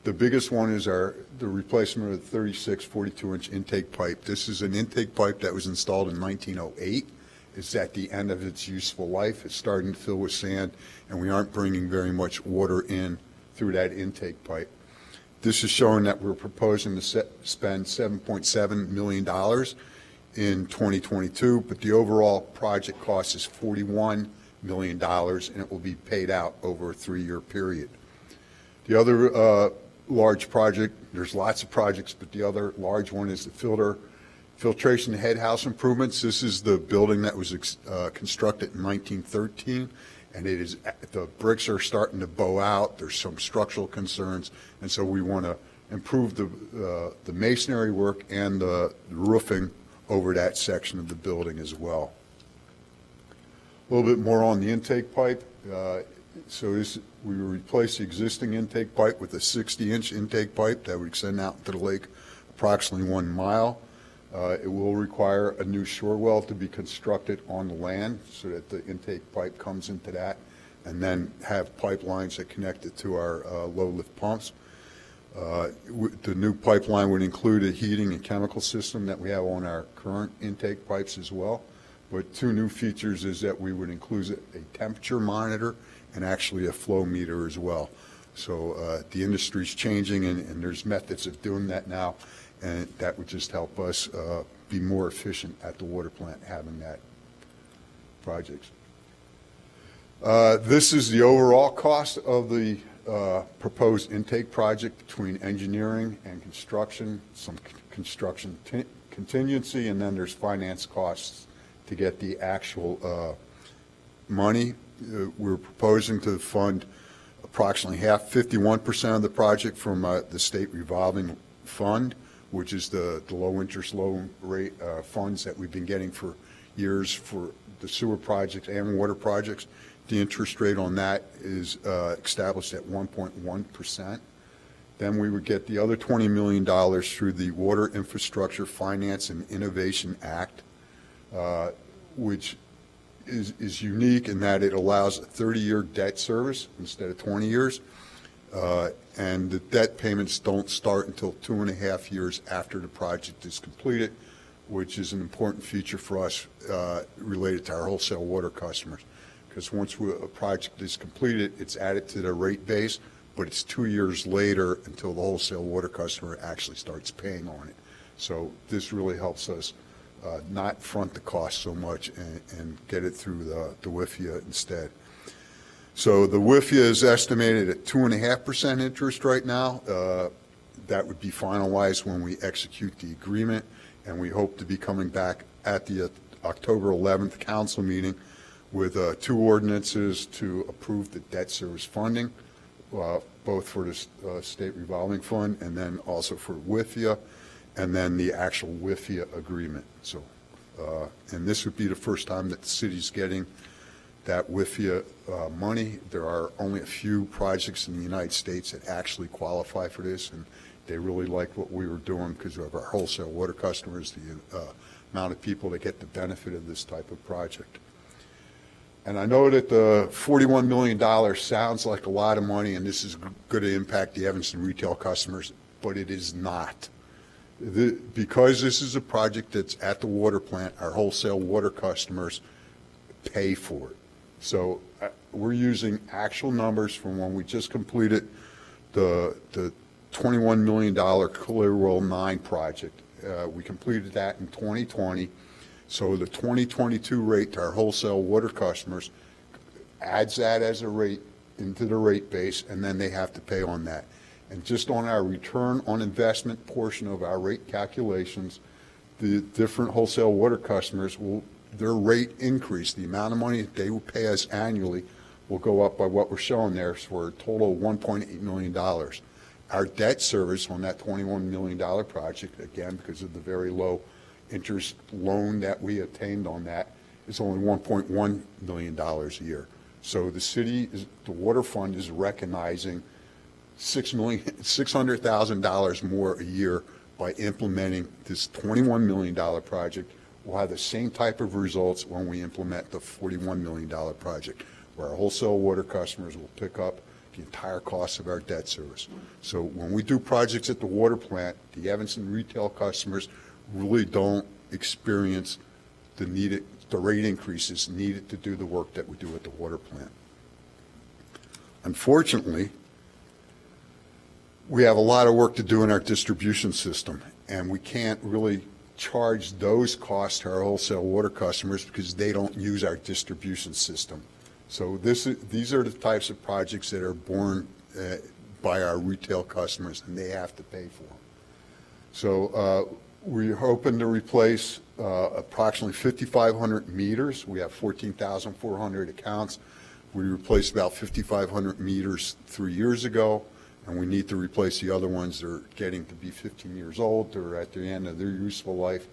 The biggest one is the replacement of the 36 42-inch intake pipe. This is an intake pipe that was installed in 1908. It's at the end of its useful life. It's starting to fill with sand, and we aren't bringing very much water in through that intake pipe. This is showing that we're proposing to spend $7.7 million in 2022, but the overall project cost is $41 million, and it will be paid out over a 3-year period. The other large project, there's lots of projects, but the other large one is the filtration head house improvements. This is the building that was constructed in 1913, and the bricks are starting to bow out. There's some structural concerns, and so we want to improve the masonry work and the roofing over that section of the building as well. A little bit more on the intake pipe. We will replace the existing intake pipe with a 60-inch intake pipe that would extend out into the lake approximately 1 mile. It will require a new shore well to be constructed on the land so that the intake pipe comes into that, and then have pipelines that connect it to our low-lift pumps. The new pipeline would include a heating and chemical system that we have on our current intake pipes as well. But 2 new features is that we would include a temperature monitor and actually a flow meter as well. So the industry's changing, and there's methods of doing that now, and that would just help us be more efficient at the water plant having that project. This is the overall cost of the proposed intake project between engineering and construction, some construction contingency, and then there's finance costs to get the actual money. We're proposing to fund approximately 51% of the project from the state revolving fund, which is the low interest, low rate funds that we've been getting for years for the sewer projects and water projects. The interest rate on that is established at 1.1%. Then we would get the other $20 million through the Water Infrastructure Finance and Innovation Act, which is unique in that it allows a 30-year debt service instead of 20 years. And the debt payments don't start until 2.5 years after the project is completed, which is an important feature for us related to our wholesale water customers. Because once a project is completed, it's added to their rate base, but it's 2 years later until the wholesale water customer actually starts paying on it. So this really helps us not front the cost so much and get it through the WIFIA instead. So the WIFIA is estimated at 2.5% interest right now. That would be finalized when we execute the agreement, and we hope to be coming back at the October 11th council meeting with 2 ordinances to approve the debt service funding, both for the state revolving fund and then also for WIFIA, and then the actual WIFIA agreement. So, and this would be the first time that the city's getting that WIFIA money. There are only a few projects in the United States that actually qualify for this, and they really like what we were doing because of our wholesale water customers, the amount of people that get the benefit of this type of project. And I know that the $41 million sounds like a lot of money, and this is going to impact the Evanston retail customers, but it is not. Because this is a project that's at the water plant, our wholesale water customers pay for it. So we're using actual numbers from when we just completed the $21 million Clearwell 9 project. We completed that in 2020. So the 2022 rate to our wholesale water customers adds that as a rate into the rate base, and then they have to pay on that. And just on our return on investment portion of our rate calculations, the different wholesale water customers will, their rate increase, the amount of money that they will pay us annually will go up by what we're showing there for a total of $1.8 million. Our debt service on that $21 million project, again, because of the very low interest loan that we obtained on that, is only $1.1 million a year. So the city, the water fund is recognizing $600,000 more a year by implementing this $21 million project. We'll have the same type of results when we implement the $41 million project, where our wholesale water customers will pick up the entire cost of our debt service. So when we do projects at the water plant, the Evanston retail customers really don't experience the rate increases needed to do the work that we do at the water plant. Unfortunately, we have a lot of work to do in our distribution system, and we can't really charge those costs to our wholesale water customers because they don't use our distribution system. So these are the types of projects that are borne by our retail customers, and they have to pay for them. So we're hoping to replace approximately 5,500 meters. We have 14,400 accounts. We replaced about 5,500 meters 3 years ago, and we need to replace the other ones. They're getting to be 15 years old. They're at the end of their useful life.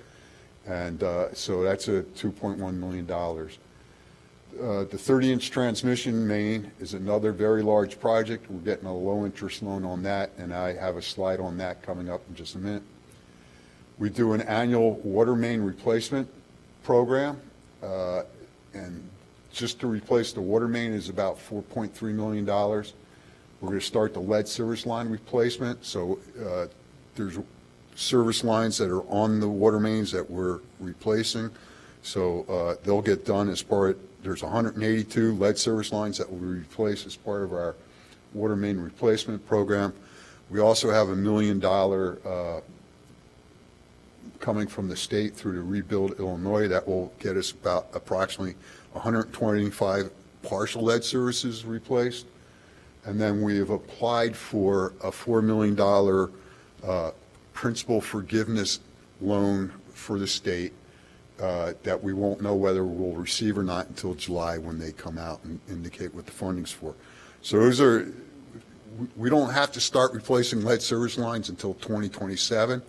And so that's a $2.1 million. The 30-inch transmission main is another very large project. We're getting a low-interest loan on that, and I have a slide on that coming up in just a minute. We do an annual water main replacement program, and just to replace the water main is about $4.3 million. We're going to start the lead service line replacement. So there's service lines that are on the water mains that we're replacing. So they'll get done as part of, there's 182 lead service lines that will be replaced as part of our water main replacement program. We also have $1 million coming from the state through the Rebuild Illinois that will get us about approximately 125 partial lead services replaced. And then we have applied for a $4 million principal forgiveness loan for the state that we won't know whether we'll receive or not until July when they come out and indicate what the funding's for. So those are, we don't have to start replacing lead service lines until 2027.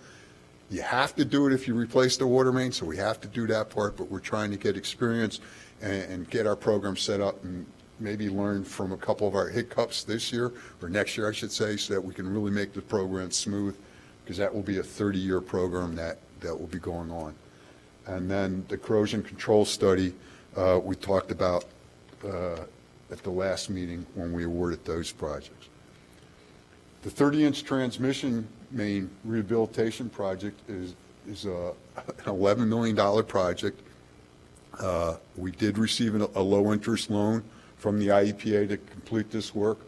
You have to do it if you replace the water main, so we have to do that part, but we're trying to get experience and get our program set up and maybe learn from a couple of our hiccups this year, or next year, I should say, so that we can really make the program smooth, because that will be a 30-year program that will be going on. And then the corrosion control study we talked about at the last meeting when we awarded those projects. The 30-inch transmission main rehabilitation project is an $11 million project. We did receive a low-interest loan from the IEPA to complete this work.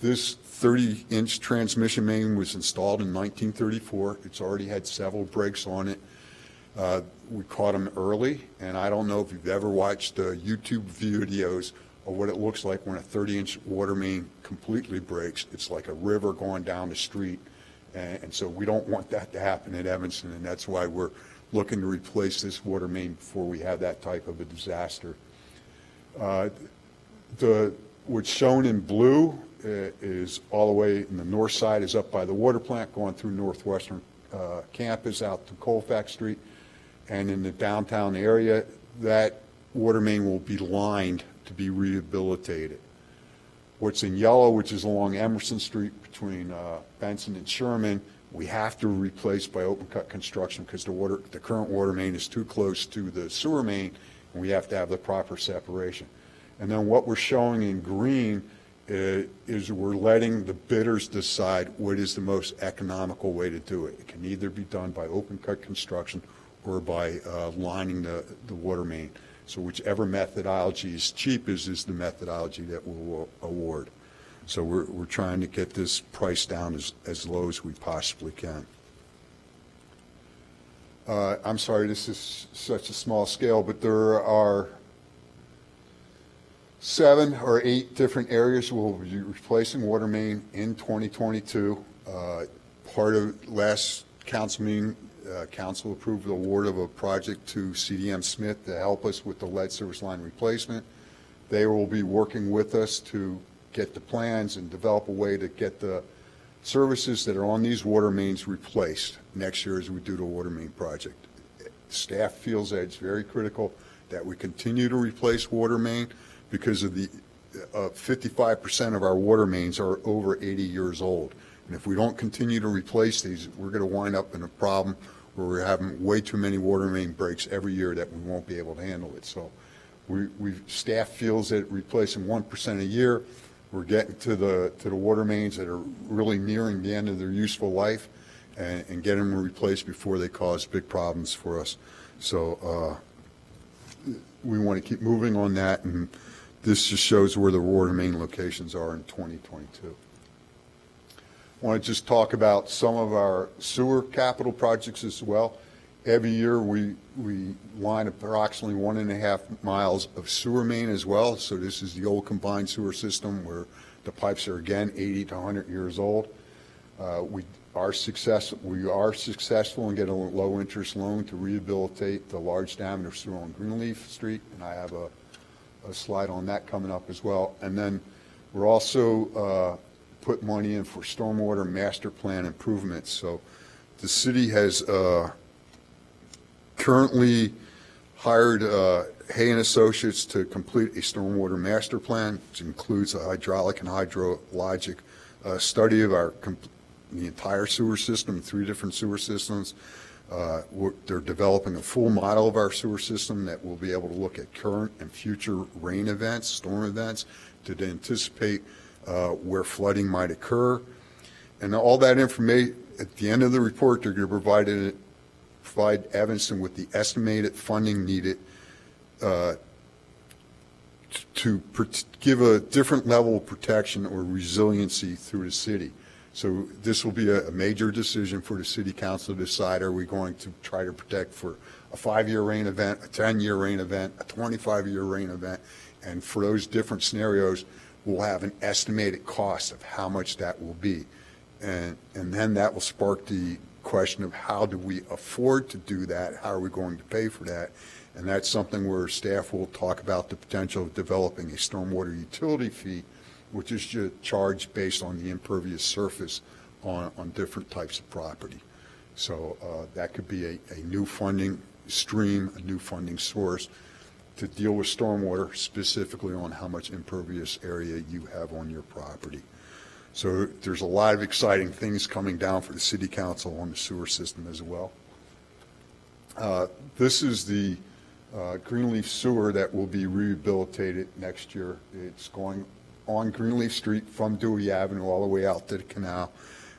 This 30-inch transmission main was installed in 1934. It's already had several breaks on it. We caught them early, and I don't know if you've ever watched YouTube videos of what it looks like when a 30-inch water main completely breaks. It's like a river going down the street, and so we don't want that to happen at Evanston, and that's why we're looking to replace this water main before we have that type of a disaster. What's shown in blue is all the way in the north side is up by the water plant going through Northwestern campus out to Colfax Street. And in the downtown area, that water main will be lined to be rehabilitated. What's in yellow, which is along Emerson Street between Benson and Sherman, we have to replace by open cut construction because the current water main is too close to the sewer main, and we have to have the proper separation. And then what we're showing in green is we're letting the bidders decide what is the most economical way to do it. It can either be done by open cut construction or by lining the water main. So whichever methodology is cheapest is the methodology that we'll award. So we're trying to get this price down as low as we possibly can. I'm sorry, this is such a small scale, but there are 7 or 8 different areas we'll be replacing water main in 2022. Part of last council meeting, council approved the award of a project to CDM Smith to help us with the lead service line replacement. They will be working with us to get the plans and develop a way to get the services that are on these water mains replaced next year as we do the water main project. Staff feels that it's very critical that we continue to replace water main because of the 55% of our water mains are over 80 years old. And if we don't continue to replace these, we're going to wind up in a problem where we're having way too many water main breaks every year that we won't be able to handle it. So staff feels that replacing 1% a year, we're getting to the water mains that are really nearing the end of their useful life and getting them replaced before they cause big problems for us. So we want to keep moving on that, and this just shows where the water main locations are in 2022. I want to just talk about some of our sewer capital projects as well. Every year we line approximately 1.5 miles of sewer main as well. So this is the old combined sewer system where the pipes are again 80 to 100 years old. We are successful in getting a low interest loan to rehabilitate the large diameter sewer on Greenleaf Street, and I have a slide on that coming up as well. And then we're also put money in for stormwater master plan improvements. So the city has currently hired Hay and Associates to complete a stormwater master plan, which includes a hydraulic and hydrologic study of the entire sewer system, 3 different sewer systems. They're developing a full model of our sewer system that will be able to look at current and future rain events, storm events, to anticipate where flooding might occur. And all that information, at the end of the report, they're going to provide Evanston with the estimated funding needed to give a different level of protection or resiliency through the city. So this will be a major decision for the city council to decide, are we going to try to protect for a 5-year rain event, a 10-year rain event, a 25-year rain event, and for those different scenarios, we'll have an estimated cost of how much that will be. And then that will spark the question of how do we afford to do that, how are we going to pay for that, and that's something where staff will talk about the potential of developing a stormwater utility fee, which is charged based on the impervious surface on different types of property. So that could be a new funding stream, a new funding source to deal with stormwater, specifically on how much impervious area you have on your property. So there's a lot of exciting things coming down for the city council on the sewer system as well. This is the Greenleaf sewer that will be rehabilitated next year. It's going on Greenleaf Street from Dewey Avenue all the way out to the canal.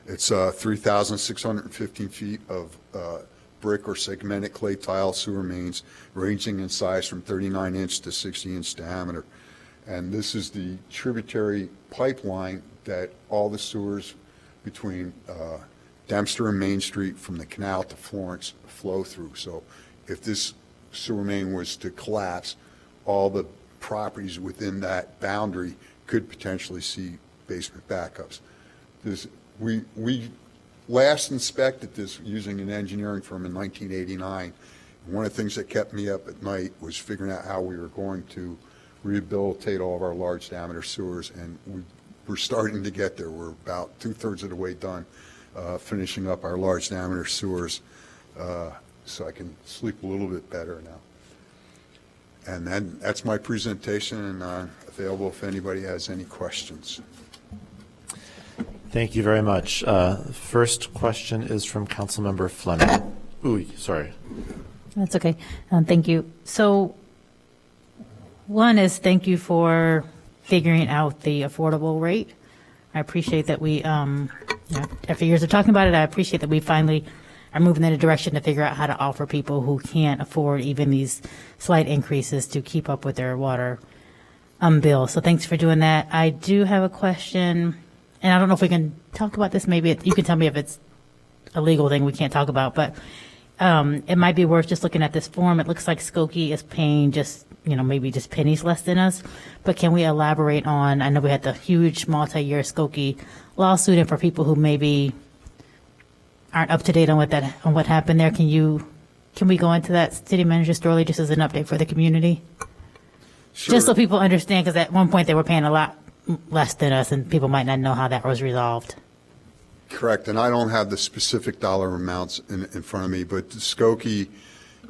It's 3,615 feet of brick or segmented clay tile sewer mains, ranging in size from 39-inch to 60-inch diameter. And this is the tributary pipeline that all the sewers between Dempster and Main Street from the canal to Florence flow through. So if this sewer main was to collapse, all the properties within that boundary could potentially see basement backups. We last inspected this using an engineering firm in 1989. One of the things that kept me up at night was figuring out how we were going to rehabilitate all of our large diameter sewers, and we're starting to get there. We're about 2/3 of the way done finishing up our large diameter sewers, so I can sleep a little bit better now. And then that's my presentation, and I'm available if anybody has any questions. Thank you very much. First question is from Councilmember Fleming. Ooh, sorry. That's okay. Thank you. So one is thank you for figuring out the affordable rate. I appreciate that we, after years of talking about it, I appreciate that we finally are moving in a direction to figure out how to offer people who can't afford even these slight increases to keep up with their water bill. So thanks for doing that. I do have a question, and I don't know if we can talk about this. Maybe you can tell me if it's a legal thing we can't talk about, but it might be worth just looking at this form. It looks like Skokie is paying just, maybe just pennies less than us. But can we elaborate on, I know we had the huge multi-year Skokie lawsuit, and for people who maybe aren't up to date on what happened there, can we go into that, city manager Storley, just as an update for the community? Sure. Just so people understand, because at one point they were paying a lot less than us, and people might not know how that was resolved. Correct, and I don't have the specific dollar amounts in front of me, but Skokie,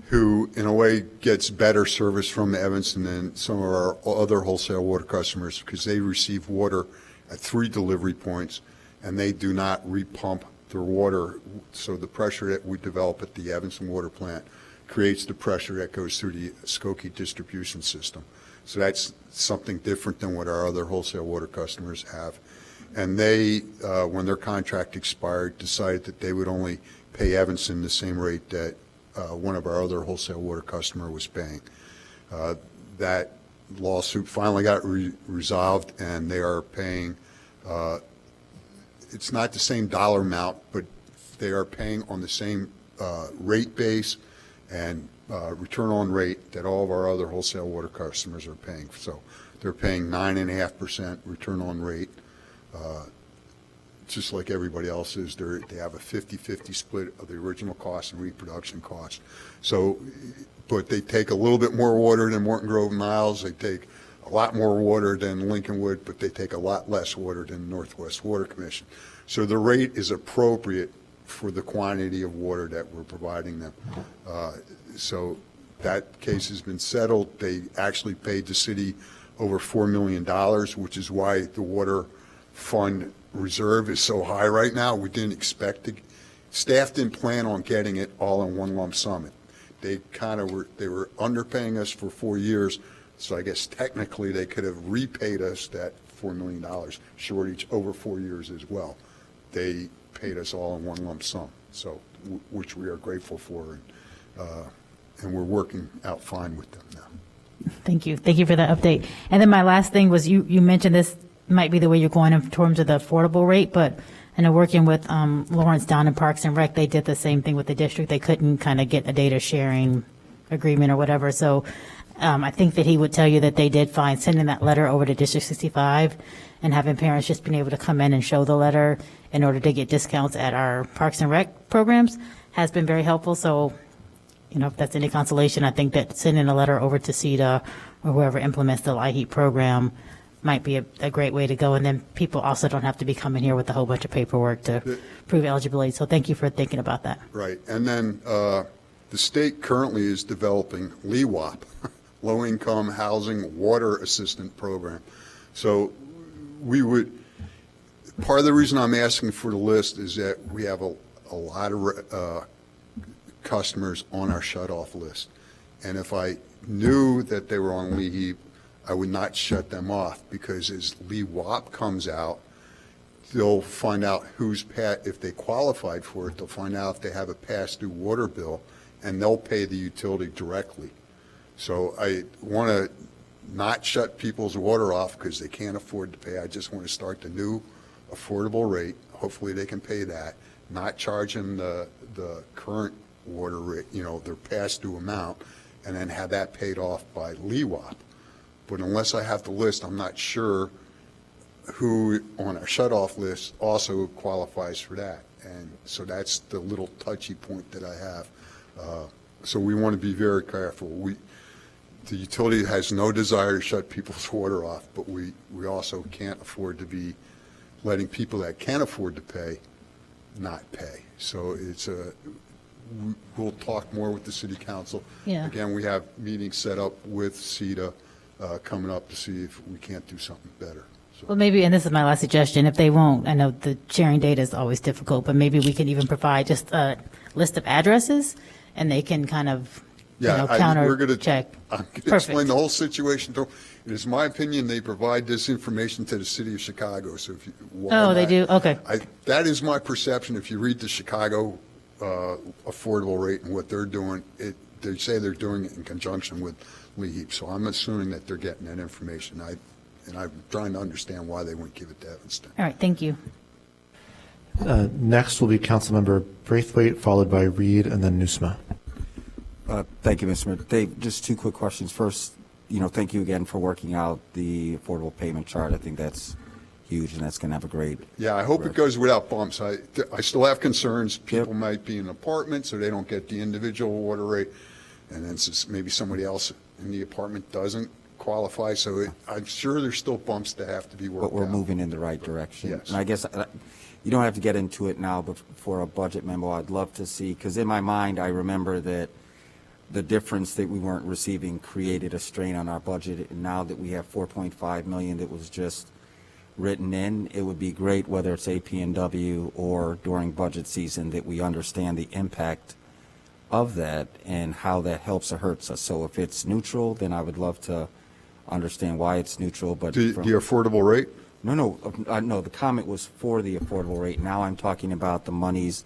who in a way gets better service from Evanston than some of our other wholesale water customers, because they receive water at 3 delivery points, and they do not repump their water. So the pressure that we develop at the Evanston water plant creates the pressure that goes through the Skokie distribution system. So that's something different than what our other wholesale water customers have. And they, when their contract expired, decided that they would only pay Evanston the same rate that one of our other wholesale water customer was paying. That lawsuit finally got resolved, and they are paying, it's not the same dollar amount, but they are paying on the same rate base and return on rate that all of our other wholesale water customers are paying. So they're paying 9.5% return on rate. Just like everybody else is, they have a 50-50 split of the original cost and reproduction cost. So, but they take a little bit more water than Morton Grove Niles. They take a lot more water than Lincolnwood, but they take a lot less water than Northwest Water Commission. So the rate is appropriate for the quantity of water that we're providing them. So that case has been settled. They actually paid the city over $4 million, which is why the water fund reserve is so high right now. We didn't expect to, staff didn't plan on getting it all in one lump sum. They were underpaying us for 4 years, so I guess technically they could have repaid us that $4 million shortage over 4 years as well. They paid us all in one lump sum, so which we are grateful for, and we're working out fine with them now. Thank you for that update. And then my last thing was you mentioned this might be the way you're going in terms of the affordable rate, but I know working with Lawrence down in Parks and Rec, they did the same thing with the district. They couldn't kind of get a data sharing agreement or whatever. So I think that he would tell you that they did find sending that letter over to District 65 and having parents just being able to come in and show the letter in order to get discounts at our Parks and Rec programs has been very helpful. So, if that's any consolation, I think that sending a letter over to CETA or whoever implements the LIHEAP program might be a great way to go. And then people also don't have to be coming here with a whole bunch of paperwork to prove eligibility. So thank you for thinking about that. Right. And then the state currently is developing LEWAP, low-income housing water assistant program. So part of the reason I'm asking for the list is that we have a lot of customers on our shut-off list. And if I knew that they were on Lee Heap, I would not shut them off, because as Lee WAP comes out, they'll find out if they qualified for it, they'll find out if they have a pass-through water bill, and they'll pay the utility directly. So I want to not shut people's water off because they can't afford to pay. I just want to start the new affordable rate. Hopefully they can pay that, not charge them the current water rate, their pass-through amount, and then have that paid off by Lee WAP. But unless I have the list, I'm not sure who on our shut-off list also qualifies for that. And so that's the little touchy point that I have. So we want to be very careful. The utility has no desire to shut people's water off, but we also can't afford to be letting people that can afford to pay not pay. So we'll talk more with the city council. Yeah. Again, we have meetings set up with CETA coming up to see if we can't do something better. Well, maybe, and this is my last suggestion, if they won't, I know the sharing data is always difficult, but maybe we can even provide just a list of addresses, and they can kind of, counter check. I'm going to explain the whole situation to them. It is my opinion they provide this information to the city of Chicago. So if you they do? Okay. That is my perception. If you read the Chicago affordable rate and what they're doing, they say they're doing it in conjunction with Lee Heap. So I'm assuming that they're getting that information. And I'm trying to understand why they wouldn't give it to Evanston. All right, thank you. Next will be Councilmember Braithwaite, followed by Reed, and then Nusma. Thank you, Mr. Mayor. Dave, just two quick questions. First, thank you again for working out the affordable payment chart. I think that's huge, and that's going to have a great. Yeah, I hope it goes without bumps. I still have concerns. People might be in an apartment, so they don't get the individual water rate, and then maybe somebody else in the apartment doesn't qualify. So I'm sure there's still bumps that have to be worked out. But we're moving in the right direction. Yes. And I guess you don't have to get into it now, but for a budget memo, I'd love to see, because in my mind, I remember that the difference that we weren't receiving created a strain on our budget. And now that we have $4.5 million that was just written in, it would be great, whether it's AP&W or during budget season, that we understand the impact of that and how that helps or hurts us. So if it's neutral, then I would love to understand why it's neutral. But the affordable rate? No, the comment was for the affordable rate. Now I'm talking about the monies,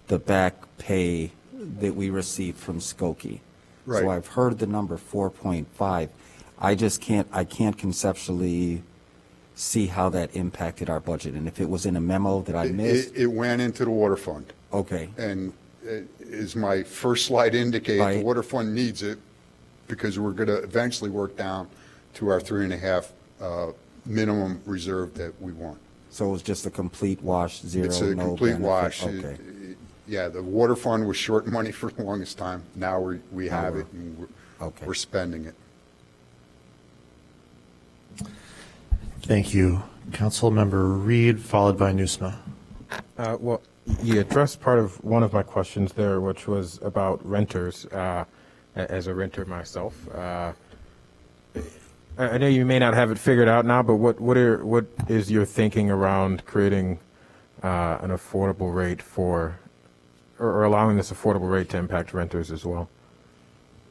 the back pay that we received from Skokie. Right. So I've heard the number 4.5. I can't conceptually see how that impacted our budget. And if it was in a memo that I missed. It went into the water fund. Okay. And as my first slide indicated, the water fund needs it because we're going to eventually work down to our 3.5 minimum reserve that we want. So it was just a complete wash, zero, It's a no complete benefit. wash. Okay. Yeah, the water fund was short money for the longest time. Now we have it, and we're spending it. Thank you. Councilmember Reed, followed by Nusma. Well, you addressed part of one of my questions there, which was about renters. As a renter myself, I know you may not have it figured out now, but what is your thinking around creating an affordable rate for, or allowing this affordable rate to impact renters as well?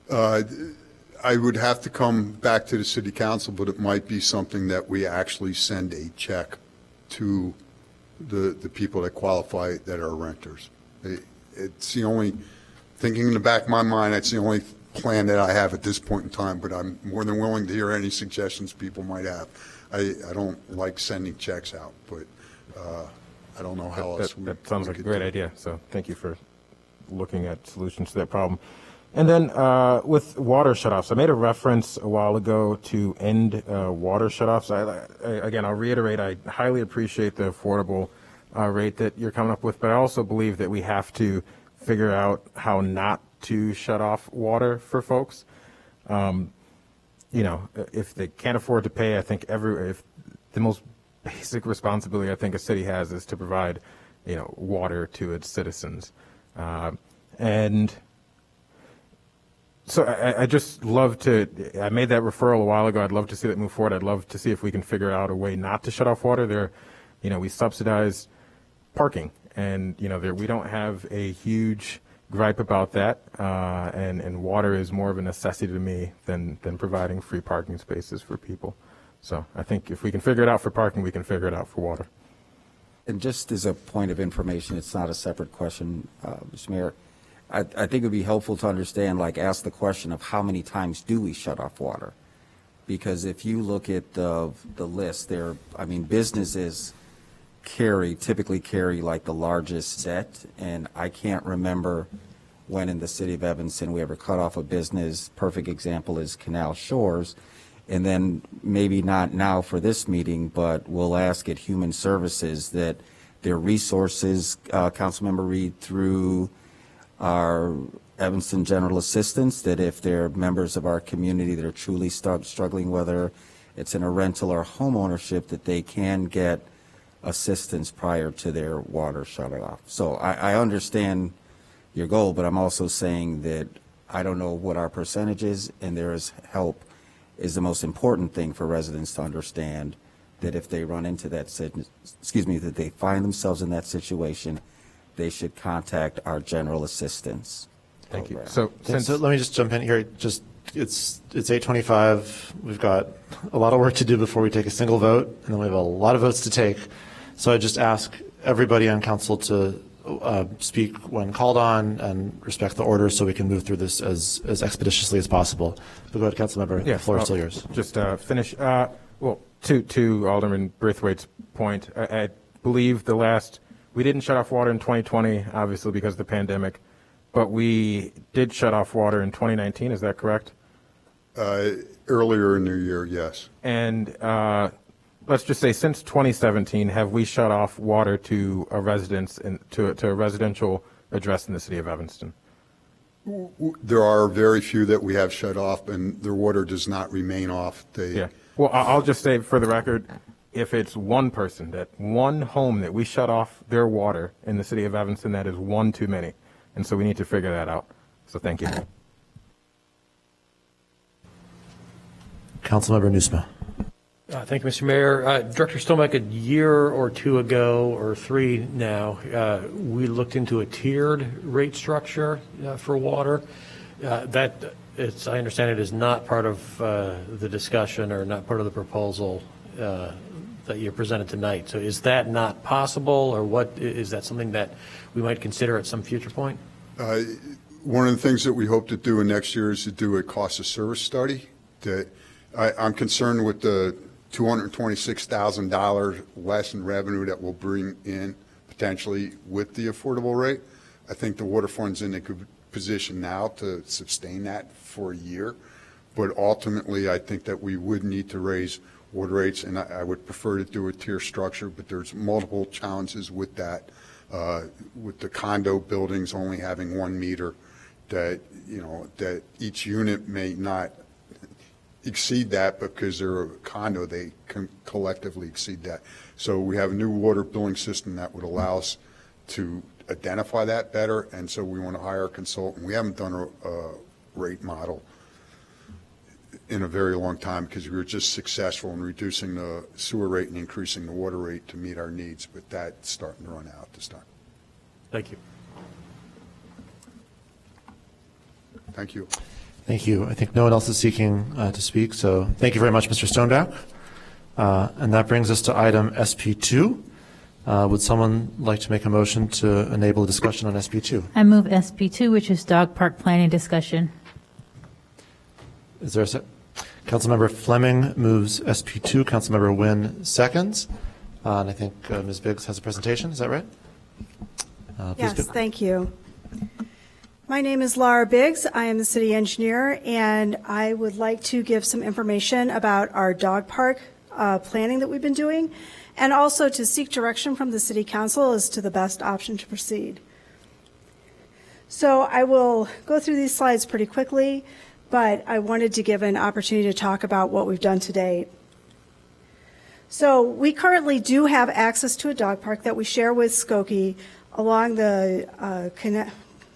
I would have to come back to the city council, but it might be something that we actually send a check to the people that qualify that are renters. It's the only, thinking in the back of my mind, it's the only plan that I have at this point in time, but I'm more than willing to hear any suggestions people might have. I don't like sending checks out, but I don't know how else that sounds like a great idea, so thank you for looking at solutions to that problem. And then with water shutoffs, I made a reference a while ago to end water shutoffs. Again, I'll reiterate, I highly appreciate the affordable rate that you're coming up with, but I also believe that we have to figure out how not to shut off water for folks. If they can't afford to pay, I think if the most basic responsibility I think a city has is to provide, water to its citizens. And So I just love to, I made that referral a while ago. I'd love to see that move forward. I'd love to see if we can figure out a way not to shut off water. There, we subsidize parking, and, we don't have a huge gripe about that. And water is more of a necessity to me than providing free parking spaces for people. So I think if we can figure it out for parking, we can figure it out for water. And just as a point of information, it's not a separate question, Mr. Mayor. I think it would be helpful to understand, ask the question of how many times do we shut off water? Because if you look at the list there, businesses typically carry the largest debt, and I can't remember when in the city of Evanston we ever cut off a business. Perfect example is Canal Shores. And then maybe not now for this meeting, but we'll ask at Human Services that their resources, Councilmember Reed, through our Evanston General Assistance, that if they're members of our community that are truly struggling, whether it's in a rental or home ownership, that they can get assistance prior to their water shut off. So I understand your goal, but I'm also saying that I don't know what our percentage is, and there is help is the most important thing for residents to understand, that if they run into that, that they find themselves in that situation, they should contact our general assistance. Thank you. So let me just jump in here. It's 8:25. We've got a lot of work to do before we take a single vote, and then we have a lot of votes to take. So I just ask everybody on council to speak when called on and respect the order so we can move through this as expeditiously as possible. But go ahead, Councilmember. Yeah, the floor is still yours. Just finish. To Alderman Braithwaite's point, I believe we didn't shut off water in 2020, obviously because of the pandemic, but we did shut off water in 2019. Is that correct? Earlier in the year, yes. And let's just say since 2017, have we shut off water to a residence to a residential address in the city of Evanston? There are very few that we have shut off, and their water does not remain off. Yeah. Well, I'll just say for the record, if it's one person, that one home that we shut off their water in the city of Evanston, that is one too many. And so we need to figure that out. So thank you. Councilmember Nusma. Thank you, Mr. Mayor. Director Stoneback, a year or two ago, or three now, we looked into a tiered rate structure for water. I understand it is not part of the discussion or not part of the proposal that you presented tonight. So is that not possible, or what is that something that we might consider at some future point? One of the things that we hope to do in next year is to do a cost of service study. I'm concerned with the $226,000 less in revenue that we'll bring in potentially with the affordable rate. I think the water fund's in a good position now to sustain that for a year, but ultimately I think that we would need to raise water rates, and I would prefer to do a tier structure, but there's multiple challenges with that, with the condo buildings only having 1 meter, that each unit may not exceed that because they're a condo, they can collectively exceed that. So we have a new water billing system that would allow us to identify that better, and so we want to hire a consultant. We haven't done a rate model in a very long time because we were just successful in reducing the sewer rate and increasing the water rate to meet our needs, but that's starting to run out this time. Thank you. Thank you. Thank you. I think no one else is seeking to speak, so thank you very much, Mr. Stoneback. And that brings us to item SP2. Would someone like to make a motion to enable a discussion on SP2? I move SP2, which is dog park planning discussion. Is there a second? Councilmember Fleming moves SP2. Councilmember Wynn seconds. And I think Ms. Biggs has a presentation. Is that right? Yes, thank you. My name is Laura Biggs. I am the city engineer, and I would like to give some information about our dog park planning that we've been doing, and also to seek direction from the city council as to the best option to proceed. So I will go through these slides pretty quickly, but I wanted to give an opportunity to talk about what we've done to date. So we currently do have access to a dog park that we share with Skokie along the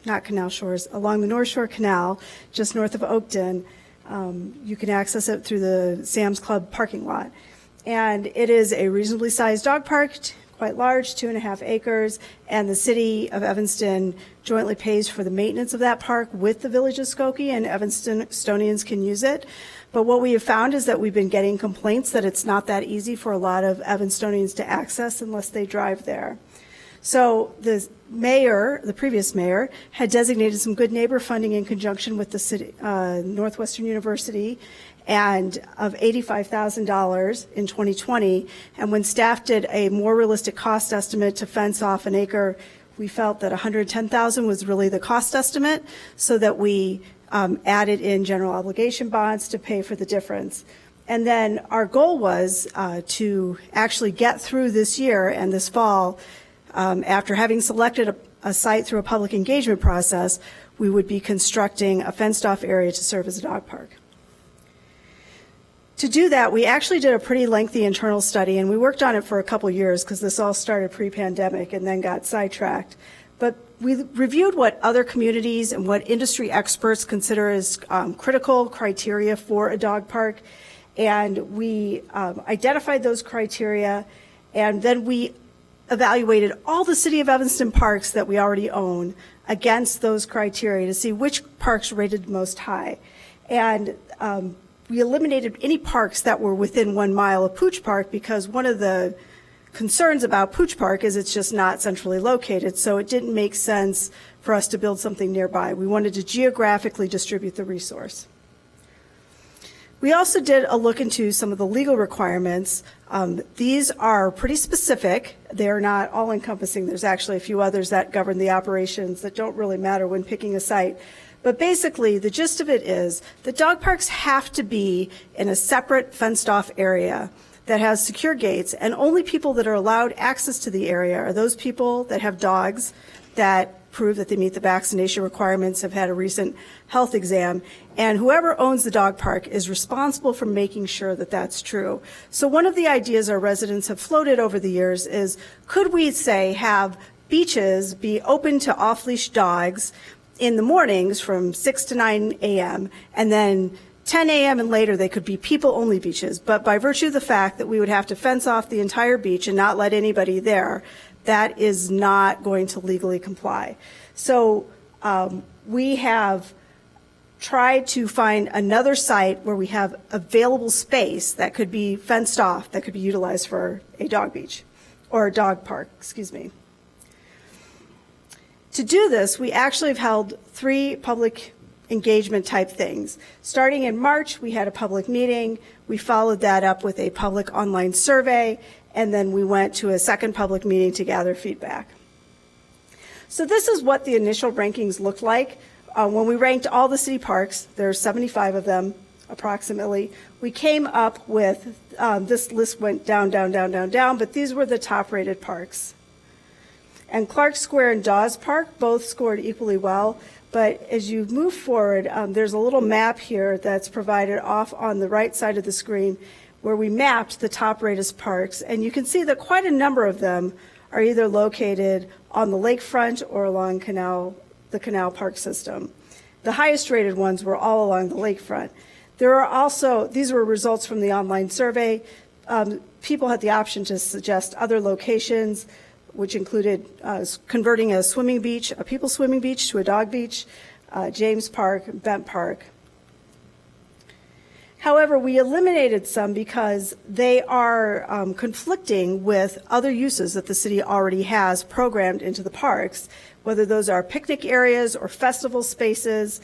not Canal Shores, along the North Shore Canal, just north of Oakton. You can access it through the Sam's Club parking lot. And it is a reasonably sized dog park, quite large, 2.5 acres, and the city of Evanston jointly pays for the maintenance of that park with the village of Skokie, and Evanstonians can use it. But what we have found is that we've been getting complaints that it's not that easy for a lot of Evanstonians to access unless they drive there. So the mayor, the previous mayor, had designated some good neighbor funding in conjunction with the city, Northwestern University, and of $85,000 in 2020. And when staff did a more realistic cost estimate to fence off an acre, we felt that $110,000 was really the cost estimate, so that we added in general obligation bonds to pay for the difference. And then our goal was to actually get through this year and this fall, after having selected a site through a public engagement process, we would be constructing a fenced-off area to serve as a dog park. To do that, we actually did a pretty lengthy internal study, and we worked on it for a couple years because this all started pre-pandemic and then got sidetracked. But we reviewed what other communities and what industry experts consider as critical criteria for a dog park, and we identified those criteria, and then we evaluated all the City of Evanston parks that we already own against those criteria to see which parks rated most high. And we eliminated any parks that were within 1 mile of Pooch Park, because one of the concerns about Pooch Park is it's just not centrally located, so it didn't make sense for us to build something nearby. We wanted to geographically distribute the resource. We also did a look into some of the legal requirements. These are pretty specific. They're not all-encompassing. There's actually a few others that govern the operations that don't really matter when picking a site. But basically, the gist of it is that dog parks have to be in a separate fenced-off area that has secure gates, and only people that are allowed access to the area are those people that have dogs that prove that they meet the vaccination requirements, have had a recent health exam, and whoever owns the dog park is responsible for making sure that that's true. So one of the ideas our residents have floated over the years is, could we say have beaches be open to off-leash dogs in the mornings from 6 to 9 a.m., and then 10 a.m. and later they could be people-only beaches, but by virtue of the fact that we would have to fence off the entire beach and not let anybody there, that is not going to legally comply. So we have tried to find another site where we have available space that could be fenced off, that could be utilized for a dog beach, or a dog park, excuse me. To do this, we actually have held 3 public engagement type things. Starting in March, we had a public meeting. We followed that up with a public online survey, and then we went to a second public meeting to gather feedback. So this is what the initial rankings looked like. When we ranked all the city parks, there are 75 of them approximately, we came up with, this list went down, but these were the top rated parks. And Clark Square and Dawes Park both scored equally well. But as you move forward, there's a little map here that's provided off on the right side of the screen where we mapped the top rated parks. And you can see that quite a number of them are either located on the lakefront or along the Canal Park system. The highest rated ones were all along the lakefront. There are also, these were results from the online survey. People had the option to suggest other locations, which included converting a swimming beach, a people swimming beach, to a dog beach, James Park, Bent Park. However, we eliminated some because they are conflicting with other uses that the city already has programmed into the parks, whether those are picnic areas or festival spaces.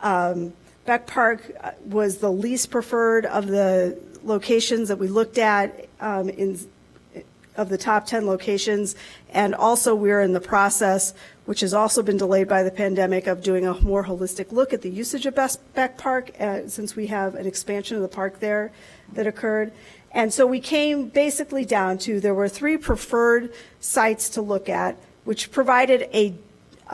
Beck Park was the least preferred of the locations that we looked at of the top 10 locations, and also we're in the process, which has also been delayed by the pandemic, of doing a more holistic look at the usage of Beck Park, since we have an expansion of the park there that occurred. And so we came basically down to, there were 3 preferred sites to look at, which provided a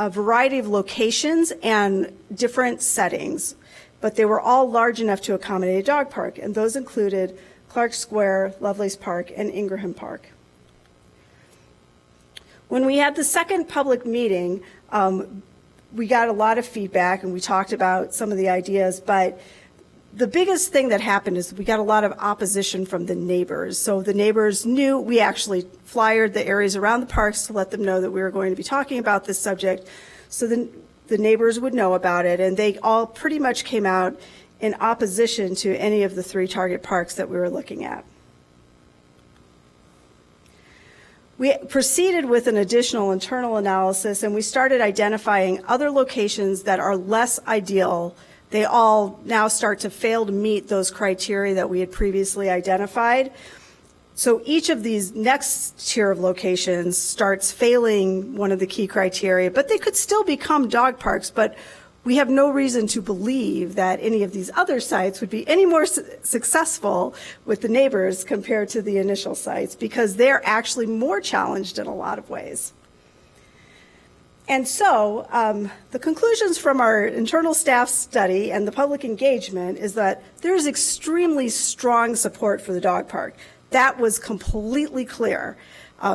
variety of locations and different settings, but they were all large enough to accommodate a dog park, and those included Clark Square, Lovelace Park, and Ingraham Park. When we had the second public meeting, we got a lot of feedback and we talked about some of the ideas, but the biggest thing that happened is we got a lot of opposition from the neighbors. So the neighbors knew, we actually flyered the areas around the parks to let them know that we were going to be talking about this subject. So the neighbors would know about it, and they all pretty much came out in opposition to any of the 3 target parks that we were looking at. We proceeded with an additional internal analysis, and we started identifying other locations that are less ideal. They all now start to fail to meet those criteria that we had previously identified. So each of these next tier of locations starts failing one of the key criteria, but they could still become dog parks, but we have no reason to believe that any of these other sites would be any more successful with the neighbors compared to the initial sites, because they're actually more challenged in a lot of ways. And so the conclusions from our internal staff study and the public engagement is that there's extremely strong support for the dog park. That was completely clear.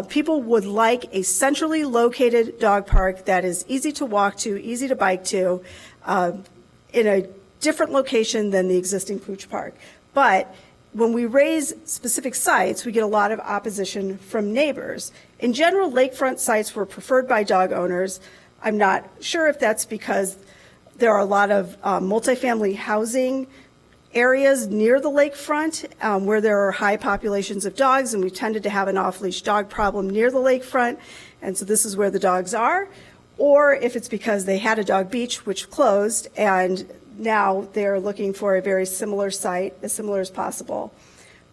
People would like a centrally located dog park that is easy to walk to, easy to bike to, in a different location than the existing Pooch Park. But when we raise specific sites, we get a lot of opposition from neighbors. In general, lakefront sites were preferred by dog owners. I'm not sure if that's because there are a lot of multifamily housing areas near the lakefront where there are high populations of dogs, and we tended to have an off-leash dog problem near the lakefront, and so this is where the dogs are, or if it's because they had a dog beach which closed, and now they're looking for a very similar site, as similar as possible.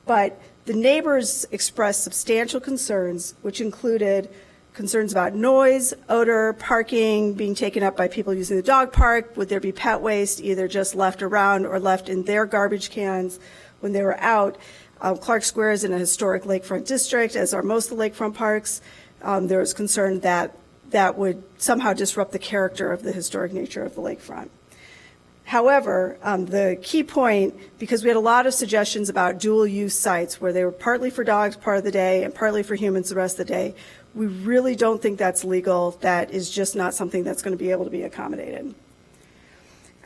But the neighbors expressed substantial concerns, which included concerns about noise, odor, parking, being taken up by people using the dog park. Would there be pet waste, either just left around or left in their garbage cans when they were out? Clark Square is in a historic lakefront district, as are most of the lakefront parks. There was concern that that would somehow disrupt the character of the historic nature of the lakefront. However, the key point, because we had a lot of suggestions about dual-use sites where they were partly for dogs part of the day and partly for humans the rest of the day, we really don't think that's legal. That is just not something that's going to be able to be accommodated.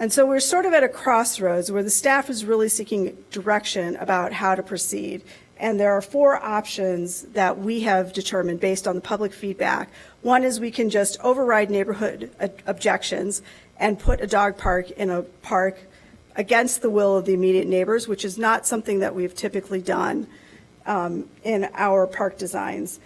And so we're sort of at a crossroads where the staff is really seeking direction about how to proceed. And there are 4 options that we have determined based on the public feedback. One is we can just override neighborhood objections and put a dog park in a park against the will of the immediate neighbors, which is not something that we've typically done in our park designs.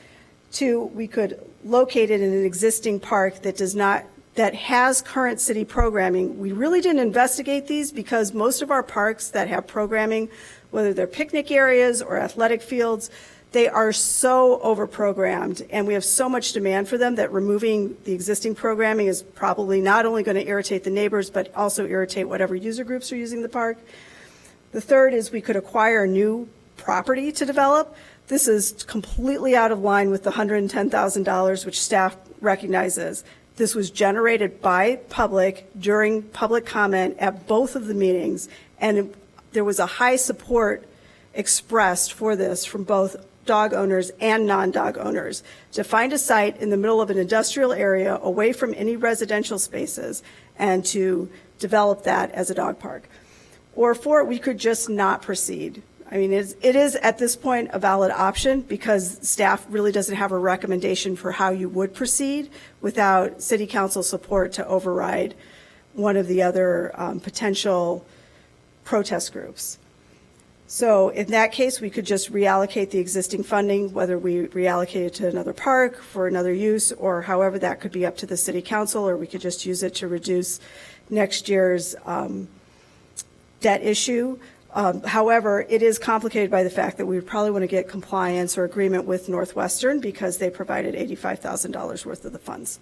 2, we could locate it in an existing park that has current city programming. We really didn't investigate these because most of our parks that have programming, whether they're picnic areas or athletic fields, they are so overprogrammed, and we have so much demand for them that removing the existing programming is probably not only going to irritate the neighbors, but also irritate whatever user groups are using the park. The 3rd is we could acquire new property to develop. This is completely out of line with the $110,000, which staff recognizes. This was generated by public during public comment at both of the meetings, and there was a high support expressed for this from both dog owners and non-dog owners to find a site in the middle of an industrial area away from any residential spaces and to develop that as a dog park. Or 4, we could just not proceed. I mean, it is at this point a valid option because staff really doesn't have a recommendation for how you would proceed without city council support to override one of the other potential protest groups. So in that case, we could just reallocate the existing funding, whether we reallocate it to another park for another use, or however that could be up to the city council, or we could just use it to reduce next year's debt issue. However, it is complicated by the fact that we would probably want to get compliance or agreement with Northwestern because they provided $85,000 worth of the funds.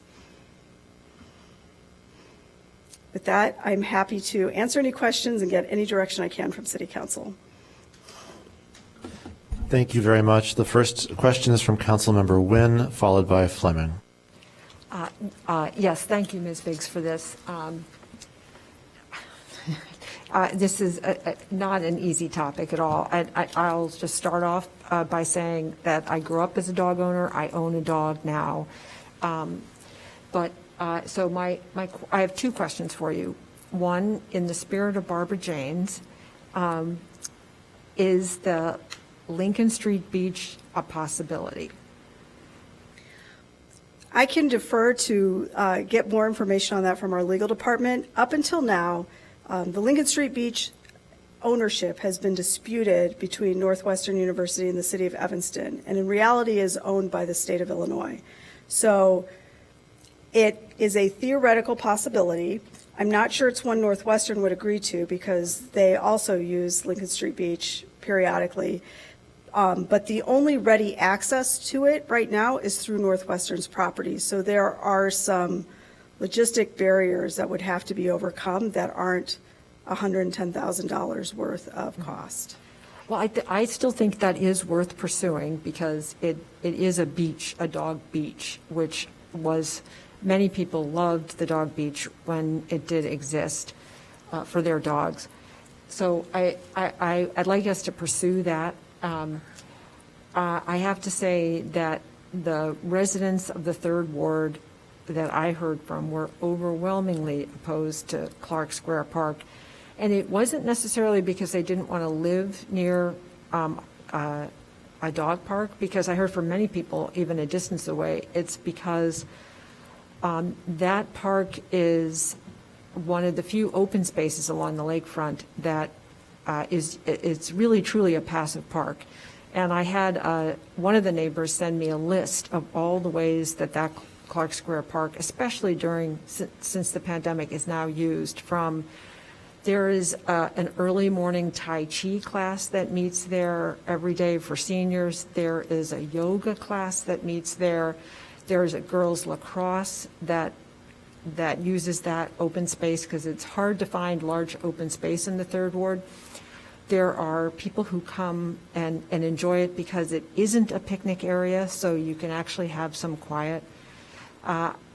With that, I'm happy to answer any questions and get any direction I can from City Council. Thank you very much. The first question is from Councilmember Wynn, followed by Fleming. Yes, thank you, Ms. Biggs, for this. This is not an easy topic at all. I'll just start off by saying that I grew up as a dog owner. I own a dog now. But, so I have two questions for you. One, in the spirit of Barbara James, is the Lincoln Street Beach a possibility? I can defer to get more information on that from our legal department. Up until now, the Lincoln Street Beach ownership has been disputed between Northwestern University and the city of Evanston, and in reality is owned by the state of Illinois. So it is a theoretical possibility. I'm not sure it's one Northwestern would agree to because they also use Lincoln Street Beach periodically. But the only ready access to it right now is through Northwestern's property. So there are some logistic barriers that would have to be overcome that aren't $110,000 worth of cost. Well, I still think that is worth pursuing because it is a beach, a dog beach, which was, many people loved the dog beach when it did exist for their dogs. So I'd like us to pursue that. I have to say that the residents of the Third Ward that I heard from were overwhelmingly opposed to Clark Square Park. And it wasn't necessarily because they didn't want to live near a dog park, because I heard from many people, even a distance away, it's because that park is one of the few open spaces along the lakefront that it's really truly a passive park. And I had one of the neighbors send me a list of all the ways that Clark Square Park, especially since the pandemic, is now used. There is an early morning Tai Chi class that meets there every day for seniors. There is a yoga class that meets there. There's a girls lacrosse that uses that open space because it's hard to find large open space in the Third Ward. There are people who come and enjoy it because it isn't a picnic area, so you can actually have some quiet.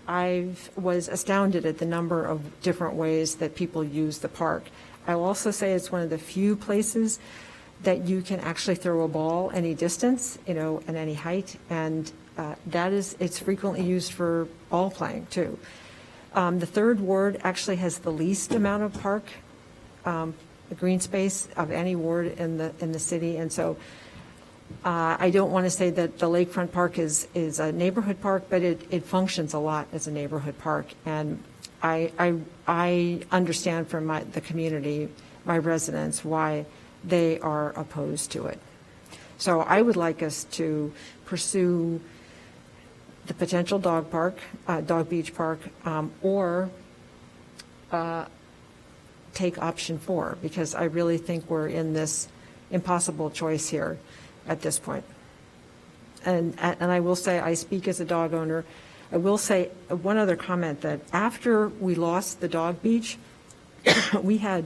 I was astounded at the number of different ways that people use the park. I'll also say it's one of the few places that you can actually throw a ball any distance, at any height, and it's frequently used for ball playing too. The Third Ward actually has the least amount of park, green space of any ward in the city, and so I don't want to say that the Lakefront Park is a neighborhood park, but it functions a lot as a neighborhood park. And I understand from the community, my residents, why they are opposed to it. So I would like us to pursue the potential dog beach park, or take option 4, because I really think we're in this impossible choice here at this point. And I will say, I speak as a dog owner. I will say one other comment, that after we lost the dog beach, we had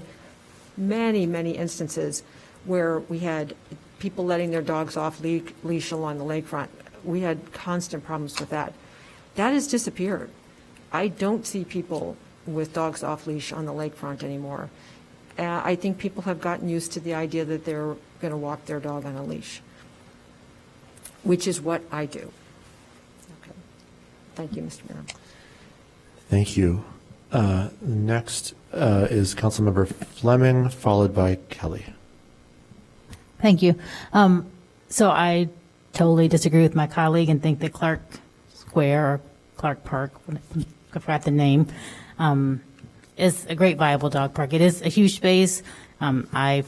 many, many instances where we had people letting their dogs off leash along the lakefront. We had constant problems with that. That has disappeared. I don't see people with dogs off leash on the lakefront anymore. I think people have gotten used to the idea that they're going to walk their dog on a leash, which is what I do. Okay. Thank you, Mr. Mayor. Thank you. Next is Councilmember Fleming, followed by Kelly. Thank you. So I totally disagree with my colleague and think that Clark Square or Clark Park, I forgot the name, is a great viable dog park. It is a huge space. I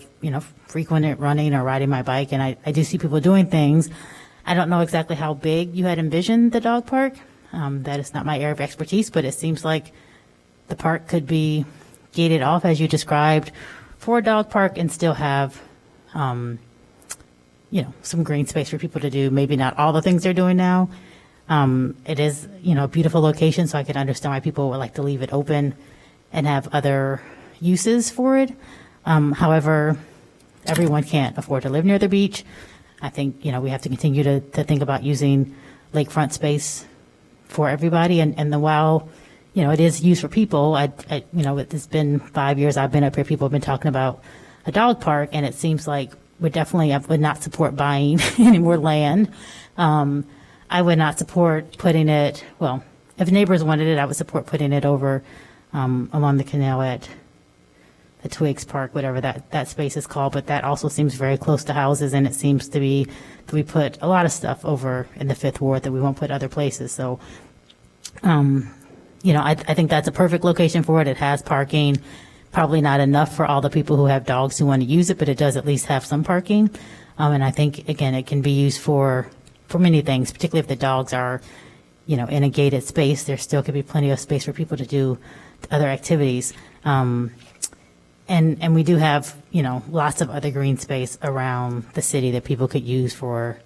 frequent it running or riding my bike, and I do see people doing things. I don't know exactly how big you had envisioned the dog park. That is not my area of expertise, but it seems like the park could be gated off as you described for a dog park and still have, some green space for people to do. Maybe not all the things they're doing now. It is, a beautiful location, so I can understand why people would like to leave it open and have other uses for it. However, everyone can't afford to live near the beach. I think, we have to continue to think about using lakefront space for everybody. And while, it is used for people, it's been 5 years I've been up here, people have been talking about a dog park, and it seems like I would not support buying any more land. I would not support putting it, if neighbors wanted it, I would support putting it over along the canal at the Twigs Park, whatever that space is called. But that also seems very close to houses, and it seems to be that we put a lot of stuff over in the Fifth Ward that we won't put other places. So, I think that's a perfect location for it. It has parking, probably not enough for all the people who have dogs who want to use it, but it does at least have some parking. And I think, again, it can be used for many things, particularly if the dogs are, in a gated space. There still could be plenty of space for people to do other activities. And we do have, lots of other green space around the city that people could use for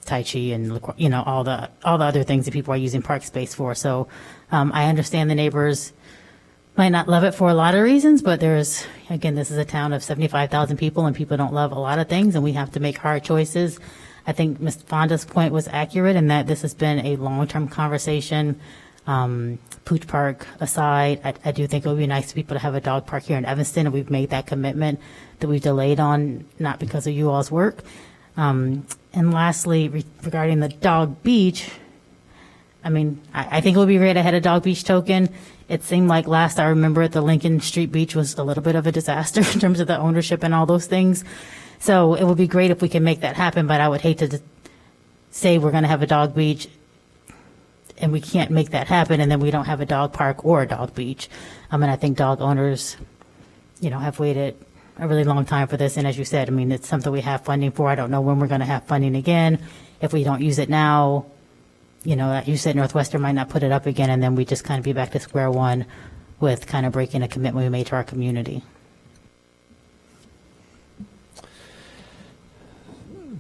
Tai Chi and, all the other things that people are using park space for. So I understand the neighbors might not love it for a lot of reasons, but this is a town of 75,000 people, and people don't love a lot of things, and we have to make hard choices. I think Ms. Fonda's point was accurate in that this has been a long-term conversation. Pooch Park aside, I do think it would be nice for people to have a dog park here in Evanston, and we've made that commitment that we've delayed on, not because of you all's work. And lastly, regarding the dog beach, I think it would be great to have a dog beach token. It seemed like last I remember the Lincoln Street Beach was a little bit of a disaster in terms of the ownership and all those things. So it would be great if we can make that happen, but I would hate to say we're going to have a dog beach and we can't make that happen, and then we don't have a dog park or a dog beach. And I think dog owners, have waited a really long time for this. And as you said, it's something we have funding for. I don't know when we're going to have funding again. If we don't use it now, you said Northwestern might not put it up again, and then we just kind of be back to square one with kind of breaking a commitment we made to our community.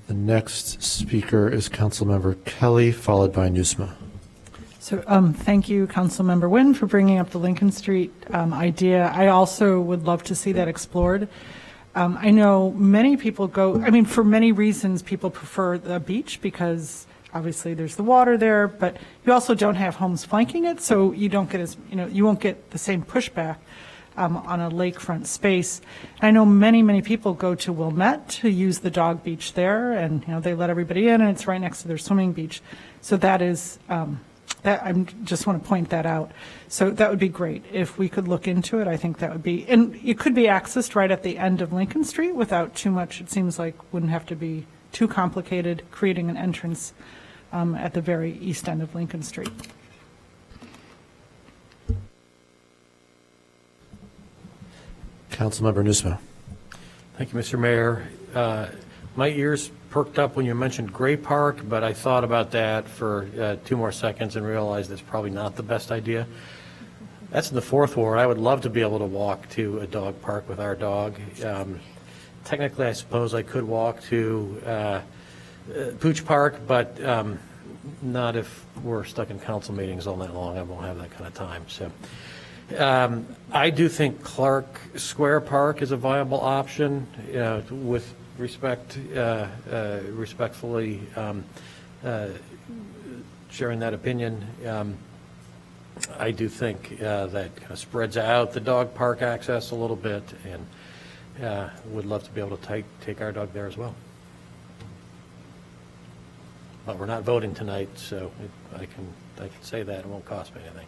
The next speaker is Councilmember Kelly, followed by Nusma. So thank you, Councilmember Nguyen, for bringing up the Lincoln Street idea. I also would love to see that explored. I know many people for many reasons, people prefer the beach because obviously there's the water there, but you also don't have homes flanking it, so you don't get you won't get the same pushback on a lakefront space. I know many people go to Wilmette to use the dog beach there, and they let everybody in, and it's right next to their swimming beach. So that is that I just want to point that out. So that would be great if we could look into it. I think that would be, and it could be accessed right at the end of Lincoln Street without too much. It seems like wouldn't have to be too complicated creating an entrance at the very east end of Lincoln Street. Councilmember Nusma. Thank you, Mr. Mayor. My ears perked up when you mentioned Gray Park, but I thought about that for 2 more seconds and realized that's probably not the best idea. That's in the Fourth Ward. I would love to be able to walk to a dog park with our dog. Technically, I suppose I could walk to Pooch Park, but not if we're stuck in council meetings all night long. I won't have that kind of time. So I do think Clark Square Park is a viable option with respectfully sharing that opinion. I do think that kind of spreads out the dog park access a little bit, and would love to be able to take our dog there as well. But we're not voting tonight, so I can say that. It won't cost me anything.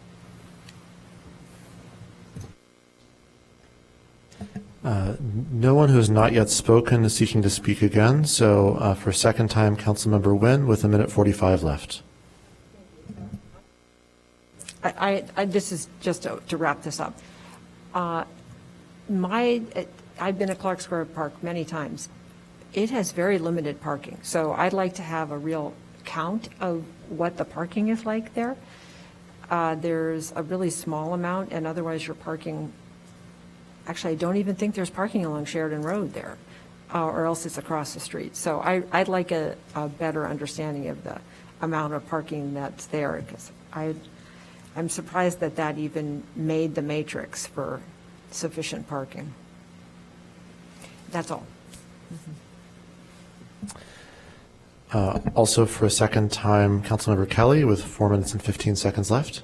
No one who has not yet spoken is seeking to speak again. So for a second time, Councilmember Nguyen with 1:45 left. This is just to wrap this up. I've been at Clark Square Park many times. It has very limited parking, so I'd like to have a real count of what the parking is like there. There's a really small amount, and otherwise you're parking. Actually, I don't even think there's parking along Sheridan Road there, or else it's across the street. So I'd like a better understanding of the amount of parking that's there, because I'm surprised that even made the matrix for sufficient parking. That's all. Also for a second time, Councilmember Kelly with 4 minutes and 15 seconds left.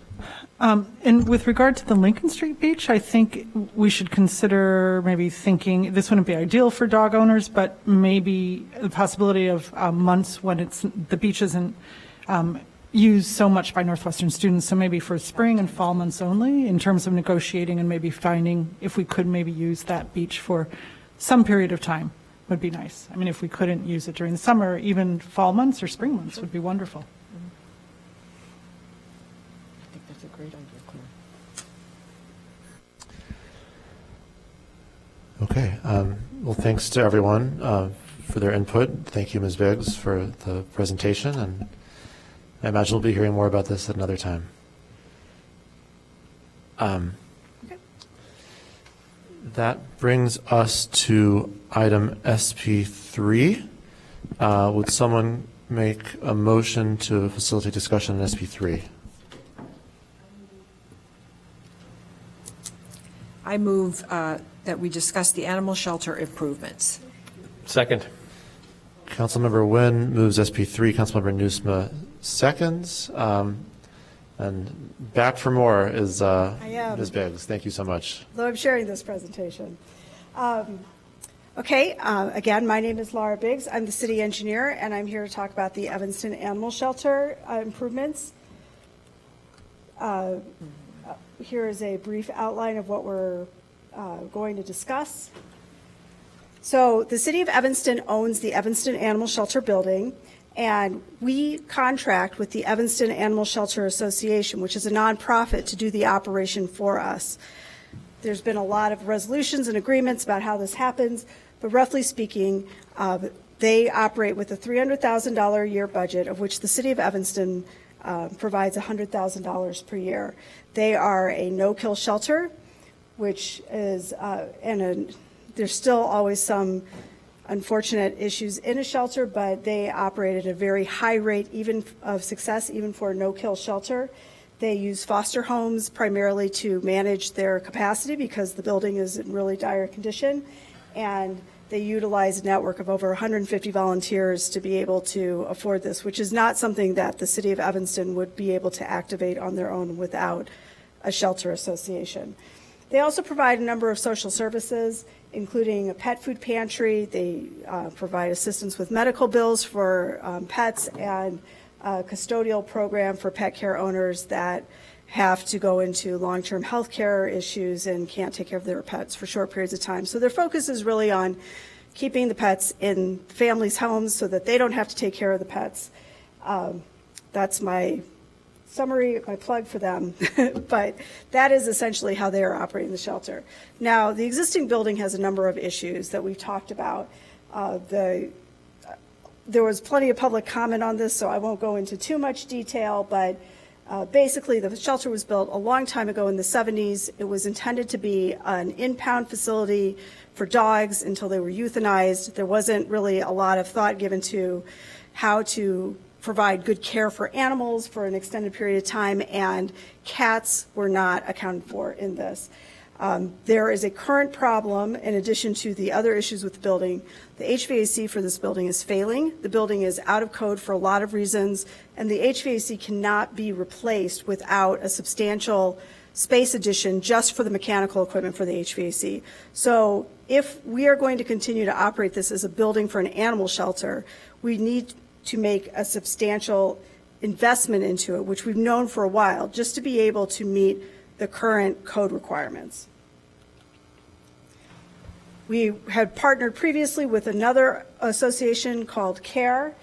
And with regard to the Lincoln Street Beach, I think we should consider maybe thinking, this wouldn't be ideal for dog owners, but maybe the possibility of months when the beach isn't used so much by Northwestern students, so maybe for spring and fall months only, in terms of negotiating and maybe finding if we could maybe use that beach for some period of time would be nice. I mean, if we couldn't use it during the summer, even fall months or spring months would be wonderful. I think that's a great idea, Claire. Okay. Well, thanks to everyone for their input. Thank you, Ms. Biggs, for the presentation, and I imagine we'll be hearing more about this at another time. That brings us to item SP3. Would someone make a motion to facilitate discussion on SP3? I move that we discuss the animal shelter improvements. Second. Councilmember Nguyen moves SP3. Councilmember Nusma seconds. And back for more is Ms. Biggs. Thank you so much. Though I'm sharing this presentation. Again, my name is Laura Biggs. I'm the city engineer, and I'm here to talk about the Evanston Animal Shelter improvements. Here is a brief outline of what we're going to discuss. So the city of Evanston owns the Evanston Animal Shelter building, and we contract with the Evanston Animal Shelter Association, which is a nonprofit, to do the operation for us. There's been a lot of resolutions and agreements about how this happens, but roughly speaking, they operate with a $300,000 a year budget, of which the city of Evanston provides $100,000 per year. They are a no-kill shelter, which is, there's still always some unfortunate issues in a shelter, but they operate at a very high rate even of success, even for a no-kill shelter. They use foster homes primarily to manage their capacity because the building is in really dire condition, and they utilize a network of over 150 volunteers to be able to afford this, which is not something that the city of Evanston would be able to activate on their own without a shelter association. They also provide a number of social services, including a pet food pantry. They provide assistance with medical bills for pets and a custodial program for pet care owners that have to go into long-term health care issues and can't take care of their pets for short periods of time. So their focus is really on keeping the pets in families' homes so that they don't have to take care of the pets. That's my summary, my plug for them, but that is essentially how they are operating the shelter. Now, the existing building has a number of issues that we've talked about. There was plenty of public comment on this, so I won't go into too much detail, but basically the shelter was built a long time ago in the 70s. It was intended to be an impound facility for dogs until they were euthanized. There wasn't really a lot of thought given to how to provide good care for animals for an extended period of time, and cats were not accounted for in this. There is a current problem in addition to the other issues with the building. The HVAC for this building is failing. The building is out of code for a lot of reasons, and the HVAC cannot be replaced without a substantial space addition just for the mechanical equipment for the HVAC. So if we are going to continue to operate this as a building for an animal shelter, we need to make a substantial investment into it, which we've known for a while, just to be able to meet the current code requirements. We had partnered previously with another association called CARE.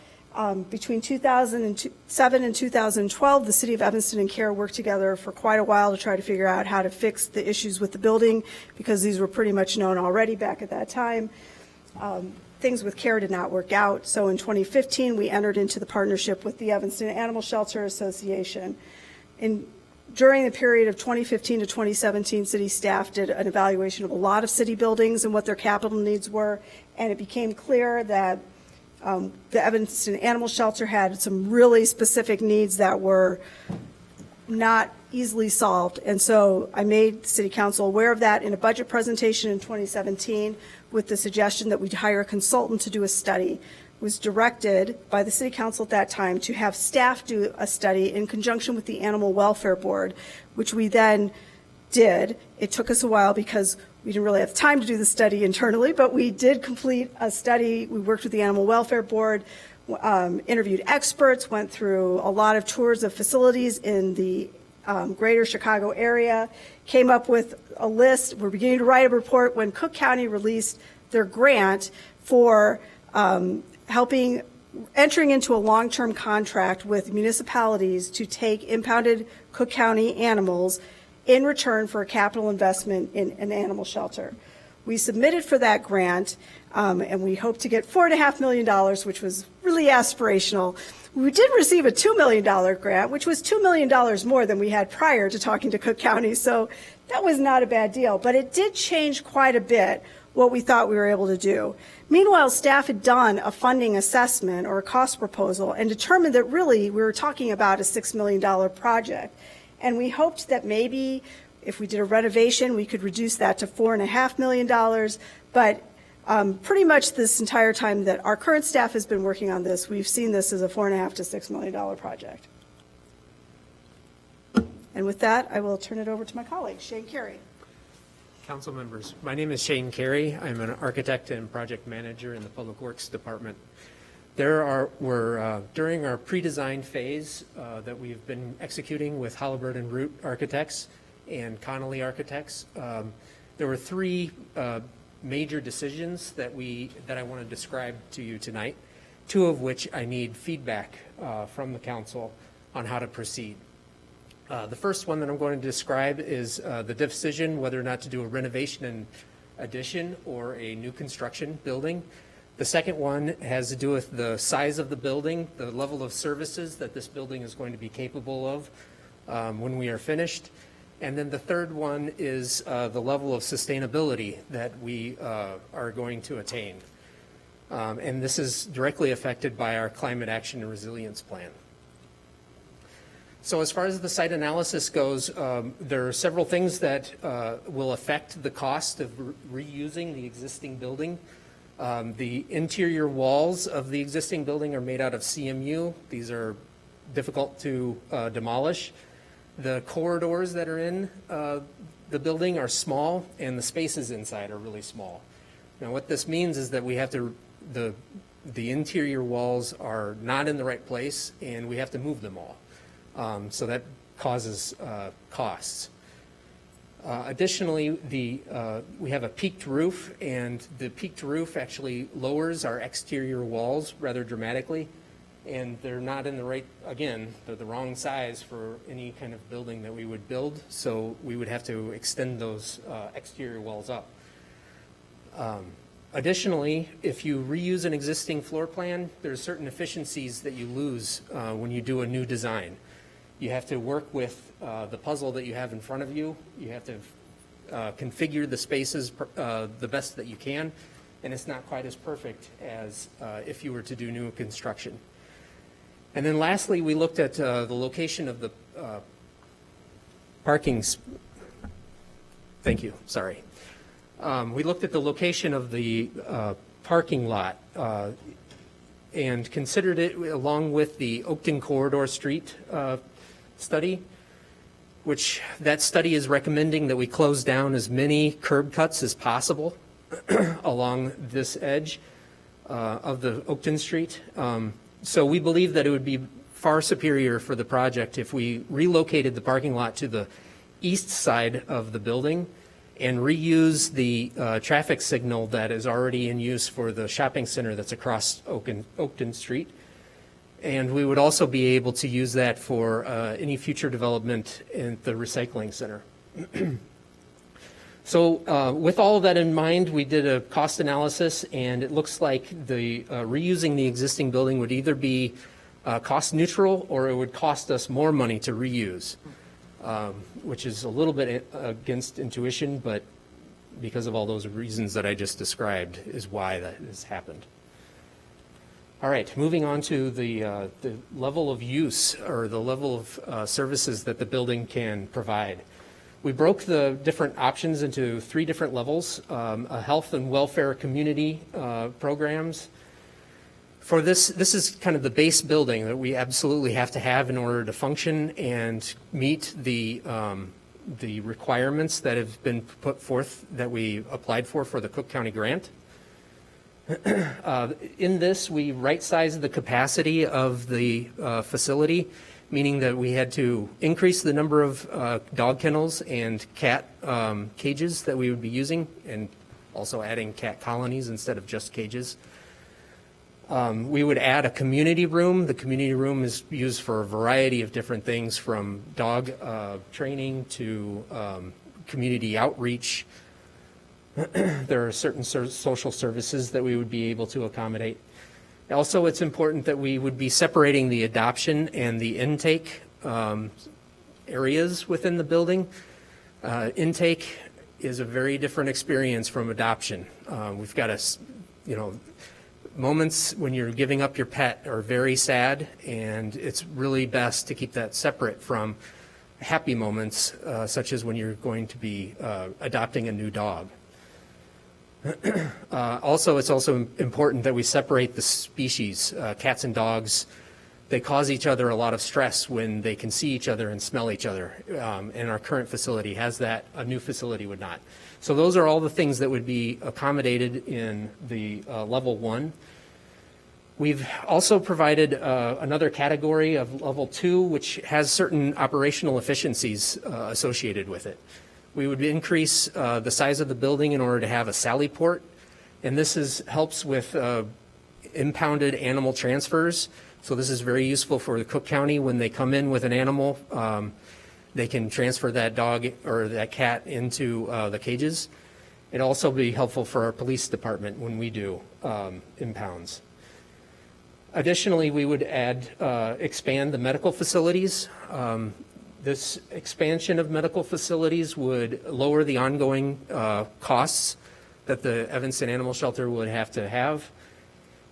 Between 2007 and 2012, the City of Evanston and CARE worked together for quite a while to try to figure out how to fix the issues with the building, because these were pretty much known already back at that time. Things with CARE did not work out, so in 2015 we entered into the partnership with the Evanston Animal Shelter Association. During the period of 2015 to 2017, city staff did an evaluation of a lot of city buildings and what their capital needs were, and it became clear that the Evanston Animal Shelter had some really specific needs that were not easily solved. And so I made City Council aware of that in a budget presentation in 2017 with the suggestion that we'd hire a consultant to do a study. It was directed by the City Council at that time to have staff do a study in conjunction with the Animal Welfare Board, which we then did. It took us a while because we didn't really have time to do the study internally, but we did complete a study. We worked with the Animal Welfare Board. interviewed experts, went through a lot of tours of facilities in the greater Chicago area, came up with a list. We're beginning to write a report when Cook County released their grant for entering into a long-term contract with municipalities to take impounded Cook County animals in return for a capital investment in an animal shelter. We submitted for that grant, and we hope to get $4.5 million, which was really aspirational. We did receive a $2 million grant, which was $2 million more than we had prior to talking to Cook County, so that was not a bad deal. But it did change quite a bit what we thought we were able to do. Meanwhile, staff had done a funding assessment or a cost proposal and determined that really we were talking about a $6 million project. And we hoped that maybe if we did a renovation, we could reduce that to $4.5 million. But pretty much this entire time that our current staff has been working on this, we've seen this as a $4.5 to $6 million project. And with that, I will turn it over to my colleague, Shane Carey. Council members, my name is Shane Carey. I'm an architect and project manager in the Public Works Department. During our pre-design phase that we've been executing with Halliburton Root Architects and Connolly Architects, there were three major decisions that I want to describe to you tonight, two of which I need feedback from the council on how to proceed. The first one that I'm going to describe is the decision whether or not to do a renovation and addition or a new construction building. The second one has to do with the size of the building, the level of services that this building is going to be capable of when we are finished. And then the third one is the level of sustainability that we are going to attain. And this is directly affected by our climate action and resilience plan. So as far as the site analysis goes, there are several things that will affect the cost of reusing the existing building. The interior walls of the existing building are made out of CMU. These are difficult to demolish. The corridors that are in the building are small, and the spaces inside are really small. Now what this means is that we have to, the interior walls are not in the right place, and we have to move them all. So that causes costs. Additionally, we have a peaked roof, and the peaked roof actually lowers our exterior walls rather dramatically, and they're not in the right, again, they're the wrong size for any kind of building that we would build, so we would have to extend those exterior walls up. Additionally, if you reuse an existing floor plan, there's certain efficiencies that you lose when you do a new design. You have to work with the puzzle that you have in front of you. You have to configure the spaces the best that you can, and it's not quite as perfect as if you were to do new construction. And then lastly, we looked at the location of the thank you, sorry. We looked at the location of the parking lot and considered it along with the Oakton Corridor Street study, which that study is recommending that we close down as many curb cuts as possible along this edge of the Oakton Street. So we believe that it would be far superior for the project if we relocated the parking lot to the east side of the building and reuse the traffic signal that is already in use for the shopping center that's across Oakton Street. And we would also be able to use that for any future development in the recycling center. So with all of that in mind, we did a cost analysis, and it looks like the reusing the existing building would either be cost neutral or it would cost us more money to reuse, which is a little bit against intuition, but because of all those reasons that I just described is why that has happened. All right, moving on to the level of use or the level of services that the building can provide. We broke the different options into three different levels, a health and welfare community programs. For this is kind of the base building that we absolutely have to have in order to function and meet the requirements that have been put forth that we applied for the Cook County grant. In this, we right-sized the capacity of the facility, meaning that we had to increase the number of dog kennels and cat cages that we would be using, and also adding cat colonies instead of just cages. We would add a community room. The community room is used for a variety of different things, from dog training to community outreach. There are certain social services that we would be able to accommodate. Also, it's important that we would be separating the adoption and the intake areas within the building. Intake is a very different experience from adoption. We've got moments when you're giving up your pet are very sad, and it's really best to keep that separate from happy moments, such as when you're going to be adopting a new dog. Also, it's also important that we separate the species. Cats and dogs, they cause each other a lot of stress when they can see each other and smell each other. And our current facility has that, a new facility would not. So those are all the things that would be accommodated in the level 1. We've also provided another category of level 2, which has certain operational efficiencies associated with it. We would increase the size of the building in order to have a sally port, and this helps with impounded animal transfers. So this is very useful for the Cook County when they come in with an animal. They can transfer that dog or that cat into the cages. It'd also be helpful for our police department when we do impounds. Additionally, we would expand the medical facilities. This expansion of medical facilities would lower the ongoing costs that the Evanston Animal Shelter would have to have.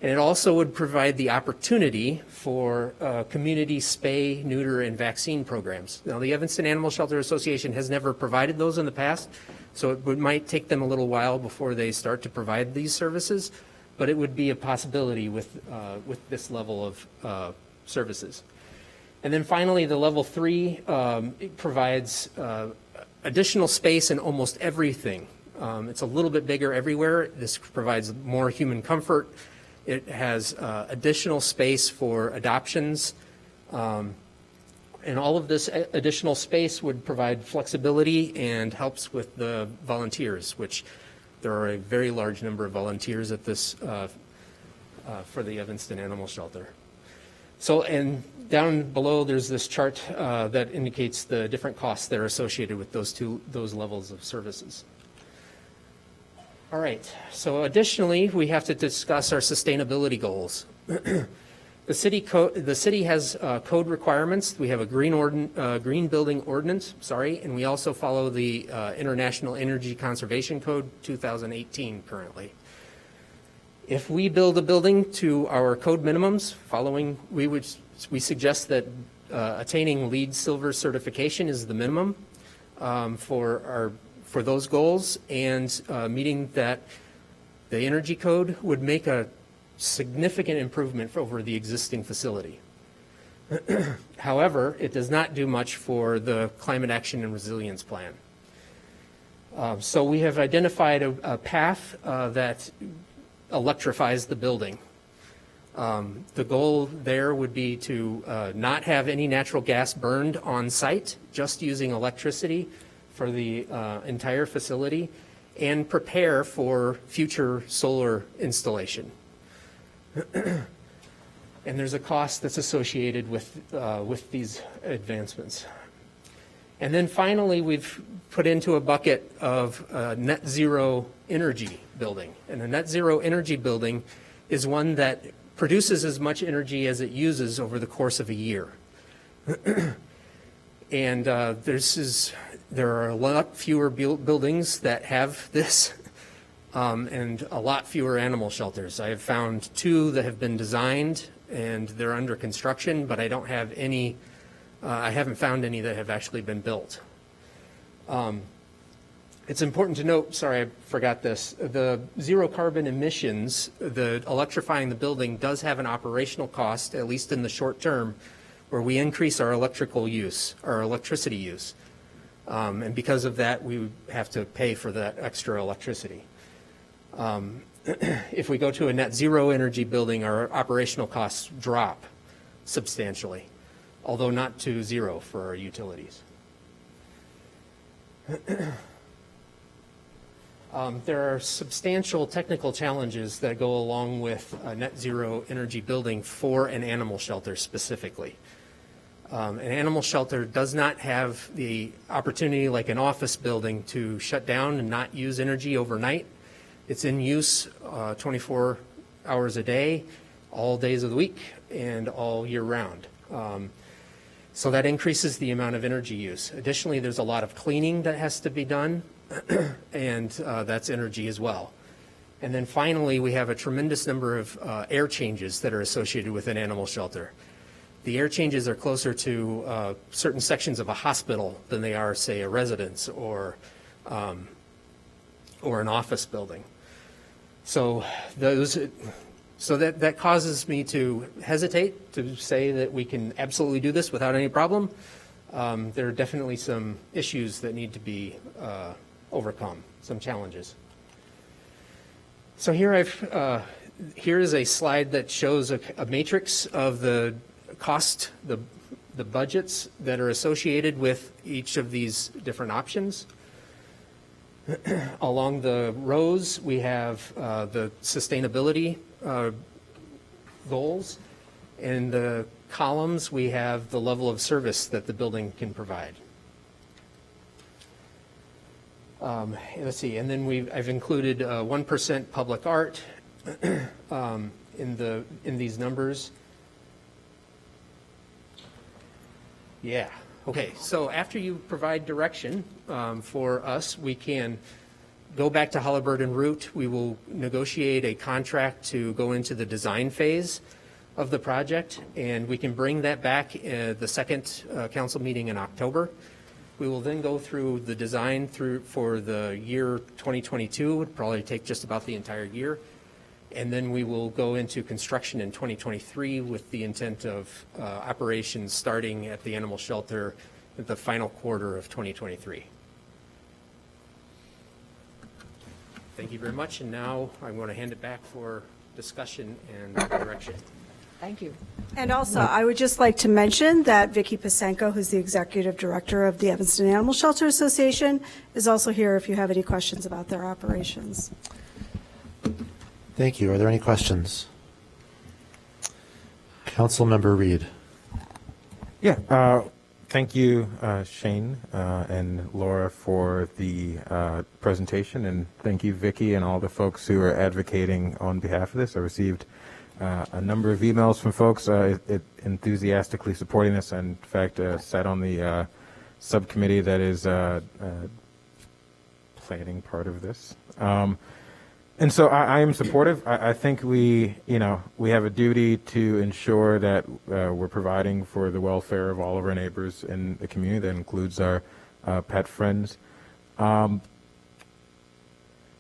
And it also would provide the opportunity for community spay, neuter, and vaccine programs. Now, the Evanston Animal Shelter Association has never provided those in the past, so it might take them a little while before they start to provide these services, but it would be a possibility with this level of services. And then finally, the level 3 it provides additional space in almost everything. It's a little bit bigger everywhere. This provides more human comfort. It has additional space for adoptions. And all of this additional space would provide flexibility and helps with the volunteers, which there are a very large number of volunteers at this for the Evanston Animal Shelter. So, and down below, there's this chart that indicates the different costs that are associated with those levels of services. All right, so additionally, we have to discuss our sustainability goals. The city has code requirements. We have a green building ordinance, and we also follow the International Energy Conservation Code 2018 currently. If we build a building to our code minimums, we suggest that attaining LEED Silver certification is the minimum for those goals, and meeting that the energy code would make a significant improvement over the existing facility. However, it does not do much for the Climate Action and Resilience Plan. So we have identified a path that electrifies the building. The goal there would be to not have any natural gas burned on site, just using electricity for the entire facility, and prepare for future solar installation. And there's a cost that's associated with these advancements. And then finally, we've put into a bucket of net zero energy building. And a net zero energy building is one that produces as much energy as it uses over the course of a year. And there are a lot fewer buildings that have this, and a lot fewer animal shelters. I have found 2 that have been designed and they're under construction, but I don't have any. I haven't found any that have actually been built. It's important to note, sorry, I forgot this, the zero carbon emissions, the electrifying the building does have an operational cost, at least in the short term, where we increase our electricity use. And because of that, we would have to pay for that extra electricity. if we go to a net zero energy building, our operational costs drop substantially, although not to zero for our utilities. There are substantial technical challenges that go along with a net zero energy building for an animal shelter specifically. An animal shelter does not have the opportunity like an office building to shut down and not use energy overnight. It's in use 24 hours a day, all days of the week, and all year round. So that increases the amount of energy use. Additionally, there's a lot of cleaning that has to be done, and that's energy as well. And then finally, we have a tremendous number of air changes that are associated with an animal shelter. The air changes are closer to certain sections of a hospital than they are, say, a residence or an office building. So that causes me to hesitate to say that we can absolutely do this without any problem. There are definitely some issues that need to be overcome, some challenges. So here is a slide that shows a matrix of the cost, the budgets that are associated with each of these different options. Along the rows, we have the sustainability goals. In the columns, we have the level of service that the building can provide. Let's see, and then I've included 1% public art in these numbers. Yeah. Okay, so after you provide direction for us, we can go back to Halliburton Root. We will negotiate a contract to go into the design phase of the project, and we can bring that back the second council meeting in October. We will then go through the design for the year 2022. It would probably take just about the entire year. And then we will go into construction in 2023 with the intent of operations starting at the animal shelter at the final quarter of 2023. Thank you very much. And now I'm going to hand it back for discussion and direction. Thank you. And also, I would just like to mention that Vicki Pasenko, who's the Executive Director of the Evanston Animal Shelter Association, is also here if you have any questions about their operations. Thank you. Are there any questions? Councilmember Reed. Yeah. Thank you, Shane and Laura, for the presentation, and thank you, Vicki, and all the folks who are advocating on behalf of this. I received a number of emails from folks enthusiastically supporting this. And in fact, sat on the subcommittee that is planning part of this. And so I am supportive. I think we have a duty to ensure that we're providing for the welfare of all of our neighbors in the community. That includes our pet friends. I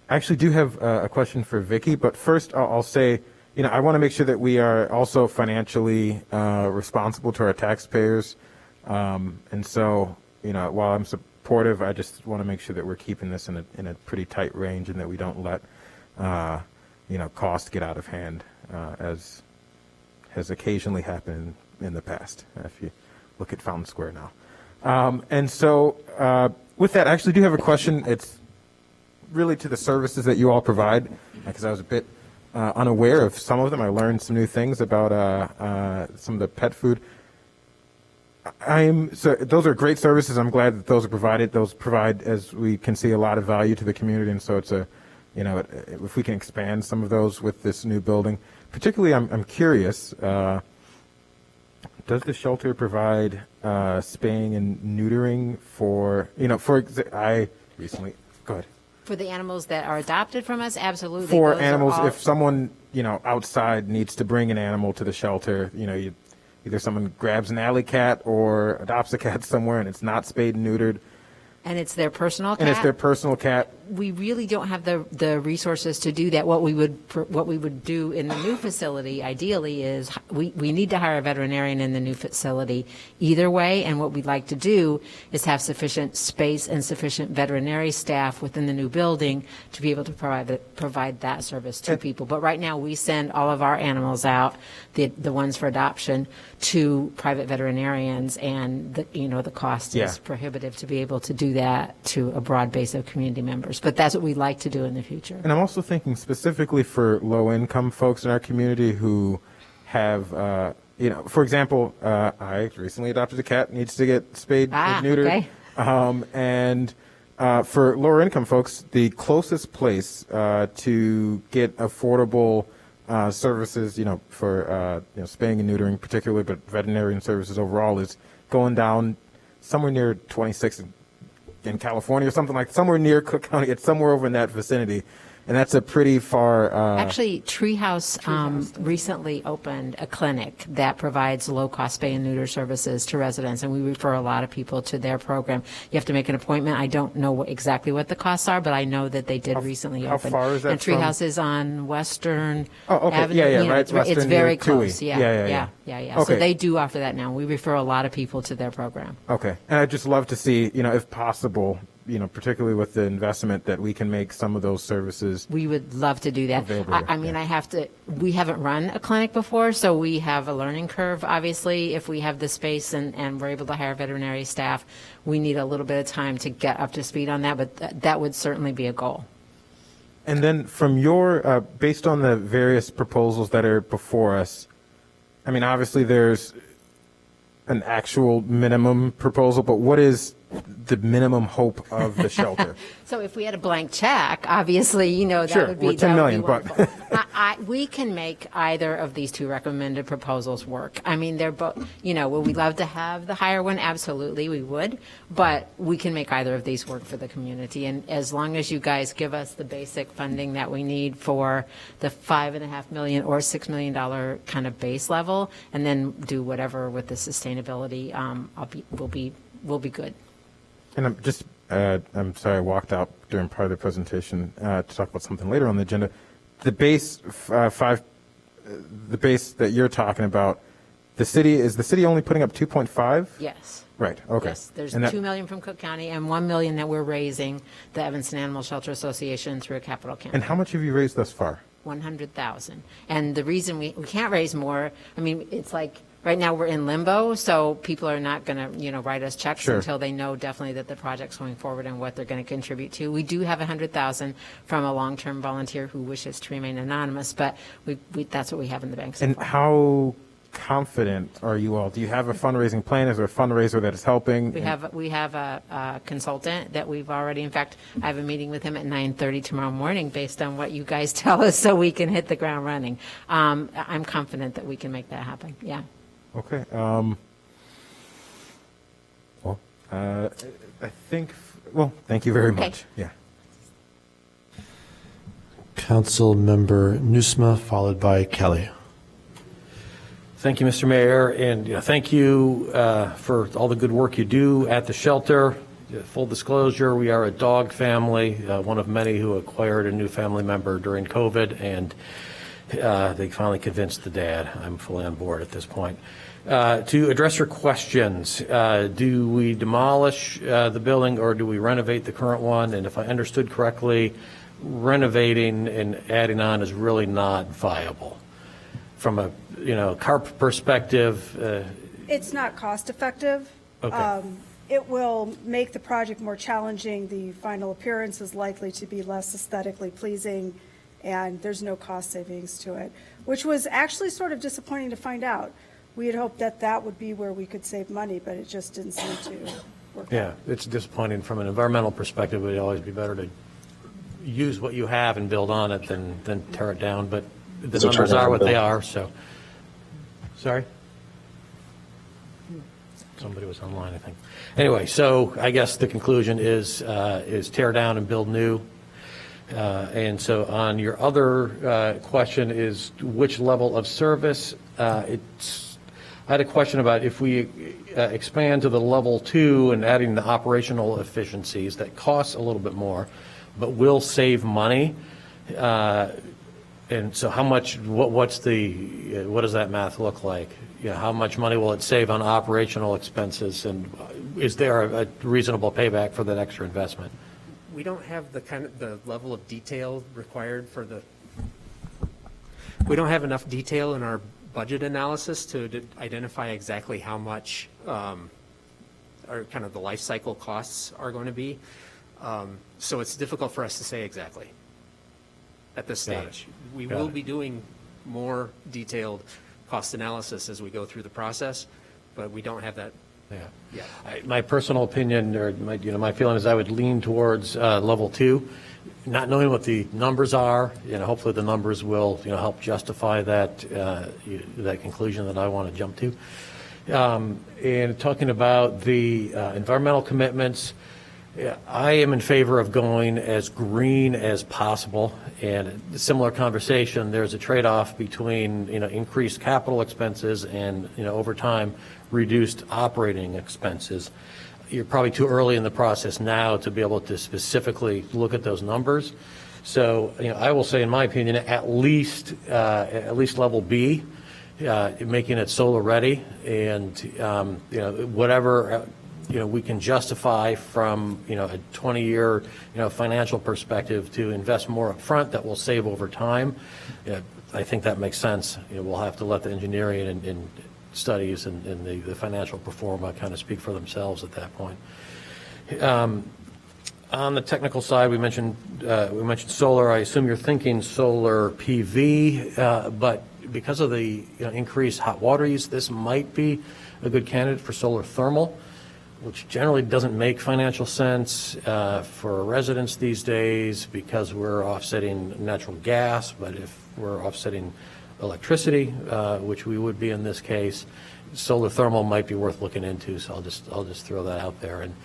actually do have a question for Vicki, but first I'll say, I want to make sure that we are also financially responsible to our taxpayers. And so, while I'm supportive, I just want to make sure that we're keeping this in a pretty tight range and that we don't let cost get out of hand, as has occasionally happened in the past, if you look at Fountain Square now. And so with that, I actually do have a question. It's really to the services that you all provide, because I was a bit unaware of some of them. I learned some new things about some of the pet food. So those are great services. I'm glad that those are provided. Those provide, as we can see, a lot of value to the community, and so it's if we can expand some of those with this new building. Particularly, I'm curious, does the shelter provide spaying and neutering for, I recently, go ahead. For the animals that are adopted from us, absolutely. For Those animals, are all, if someone, outside needs to bring an animal to the shelter, either someone grabs an alley cat or adopts a cat somewhere and it's not spayed and neutered, And it's their personal cat. And it's their personal cat. We really don't have the resources to do that. What we would do in the new facility, ideally, is we need to hire a veterinarian in the new facility either way. And what we'd like to do is have sufficient space and sufficient veterinary staff within the new building to be able to provide that service to people. But right now, we send all of our animals out, the ones for adoption, to private veterinarians, and the cost is prohibitive to be able to do that to a broad base of community members. But that's what we'd like to do in the future. And I'm also thinking specifically for low-income folks in our community who have, for example, I recently adopted a cat, needs to get spayed and neutered. Okay. And for lower-income folks, the closest place to get affordable services, for spaying and neutering particularly, but veterinarian services overall, is going down somewhere near 26th in California or something, like somewhere near Cook County. It's somewhere over in that vicinity. And that's a pretty far... Actually, Treehouse recently opened a clinic that provides low-cost spay and neuter services to residents, and we refer a lot of people to their program. You have to make an appointment. I don't know exactly what the costs are, but I know that they did recently open. How far is that And Treehouse is on Western Avenue. Right. It's very close. Tui. Yeah. Okay. So they do offer that now. We refer a lot of people to their program. Okay. And I'd just love to see, if possible, particularly with the investment, that we can make some of those services. We would love to do that. We haven't run a clinic before, so we have a learning curve. Obviously, if we have the space and we're able to hire veterinary staff, we need a little bit of time to get up to speed on that, but that would certainly be a goal. And then from your, based on the various proposals that are before us, obviously there's an actual minimum proposal, but what is the minimum hope of the shelter? So if we had a blank check, obviously, that would be $10 million, but we can make either of these two recommended proposals work. They're both, would we love to have the higher one? Absolutely, we would, but we can make either of these work for the community. And as long as you guys give us the basic funding that we need for the $5.5 million or $6 million kind of base level, and then do whatever with the sustainability, we'll be good. And I'm sorry, I walked out during part of the presentation to talk about something later on the agenda. The base the base that you're talking about, is the city only putting up 2.5? Yes. Right. Okay. Yes, there's $2 million from Cook County and $1 million that we're raising the Evanston Animal Shelter Association through a capital campaign. And how much have you raised thus far? 100,000. And the reason we can't raise more, it's like right now we're in limbo, so people are not going to, write us checks until they know definitely that the project's going forward and what they're going to contribute to. We do have 100,000 from a long-term volunteer who wishes to remain anonymous, but that's what we have in the bank. And how confident are you all? Do you have a fundraising plan? Is there a fundraiser that is helping? We have a consultant that we've already, in fact, I have a meeting with him at 9:30 tomorrow morning based on what you guys tell us so we can hit the ground running. I'm confident that we can make that happen. Yeah. Okay. Thank you very much. Yeah. Council Member Nusma, followed by Kelly. Thank you, Mr. Mayor, and thank you for all the good work you do at the shelter. Full disclosure, we are a dog family, one of many who acquired a new family member during COVID, and they finally convinced the dad. I'm fully on board at this point. To address your questions, do we demolish the building or do we renovate the current one? And if I understood correctly, renovating and adding on is really not viable. From a CARP perspective, it's not cost effective. Okay. It will make the project more challenging. The final appearance is likely to be less aesthetically pleasing, and there's no cost savings to it, which was actually sort of disappointing to find out. We had hoped that would be where we could save money, but it just didn't seem to work out. Yeah, it's disappointing from an environmental perspective. It would always be better to use what you have and build on it than tear it down, but the numbers are what they are, so. Sorry? Somebody was online, I think. Anyway, so I guess the conclusion is tear down and build new. And so on your other question is which level of service, I had a question about if we expand to the level 2 and adding the operational efficiencies, that costs a little bit more, but will save money. And so how much, what does that math look like? How much money will it save on operational expenses, and is there a reasonable payback for that extra investment? We don't have the level of detail required for we don't have enough detail in our budget analysis to identify exactly how much or kind of the life cycle costs are going to be. So it's difficult for us to say exactly at this stage. We will be doing more detailed cost analysis as we go through the process, but we don't have that yet. My personal opinion, or my feeling is I would lean towards level 2, not knowing what the numbers are. Hopefully the numbers will help justify that conclusion that I want to jump to. And talking about the environmental commitments, I am in favor of going as green as possible. And a similar conversation, there's a trade-off between increased capital expenses and over time reduced operating expenses. You're probably too early in the process now to be able to specifically look at those numbers. So I will say, in my opinion, at least level B, making it solar ready, and whatever we can justify from a 20-year financial perspective to invest more up front that will save over time. I think that makes sense. We'll have to let the engineering and studies and the financial performance kind of speak for themselves at that point. On the technical side, we mentioned solar. I assume you're thinking solar PV, but because of the increased hot water use, this might be a good candidate for solar thermal, which generally doesn't make financial sense for residents these days because we're offsetting natural gas. But if we're offsetting electricity, which we would be in this case, solar thermal might be worth looking into. So I'll just throw that out there. And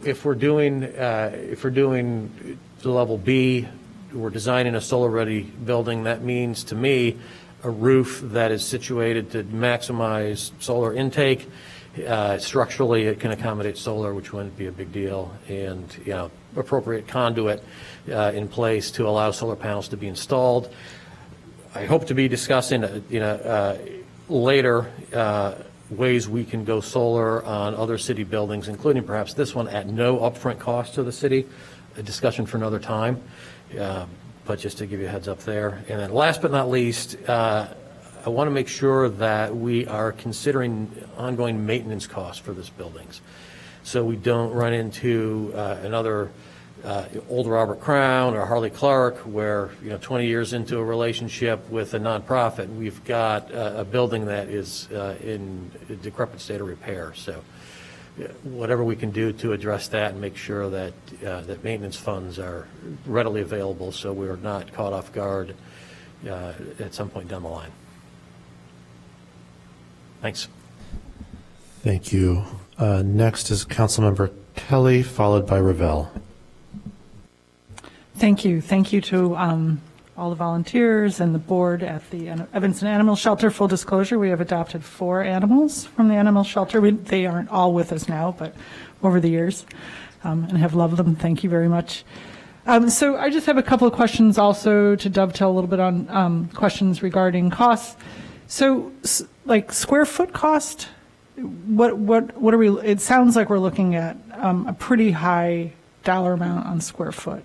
if we're doing the level B, we're designing a solar ready building. That means to me a roof that is situated to maximize solar intake. Structurally, it can accommodate solar, which wouldn't be a big deal, and appropriate conduit in place to allow solar panels to be installed. I hope to be discussing later ways we can go solar on other city buildings, including perhaps this one at no upfront cost to the city. A discussion for another time, but just to give you a heads up there. And then last but not least, I want to make sure that we are considering ongoing maintenance costs for this buildings, so we don't run into another old Robert Crown or Harley Clark, where 20 years into a relationship with a nonprofit, we've got a building that is in a decrepit state of repair. So whatever we can do to address that and make sure that that maintenance funds are readily available, so we are not caught off guard at some point down the line. Thanks. Thank you. Next is Councilmember Kelly, followed by Ravel. Thank you. Thank you to all the volunteers and the board at the Evanston Animal Shelter. Full disclosure, we have adopted 4 animals from the animal shelter. They aren't all with us now, but over the years, and have loved them. Thank you very much. So I just have a couple of questions also to dovetail a little bit on questions regarding costs. So like square foot cost, what are we, it sounds like we're looking at a pretty high dollar amount on square foot.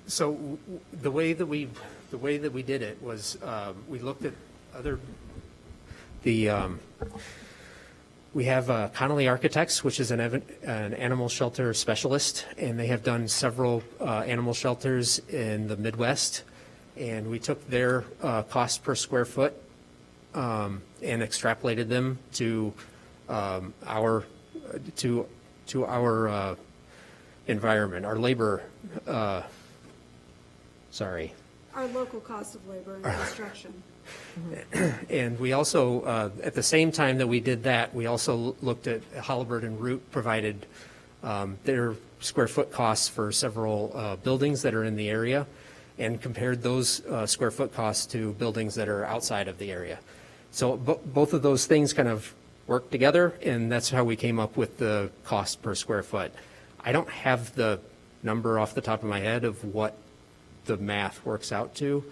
So the way that we did it was we looked at we have Connolly Architects, which is an animal shelter specialist, and they have done several animal shelters in the Midwest, and we took their cost per square foot and extrapolated them to our environment, our labor. Our local cost of labor and construction. And we also, at the same time that we did that, we also looked at Halliburton Root provided their square foot costs for several buildings that are in the area, and compared those square foot costs to buildings that are outside of the area. So both of those things kind of work together, and that's how we came up with the cost per square foot. I don't have the number off the top of my head of what the math works out to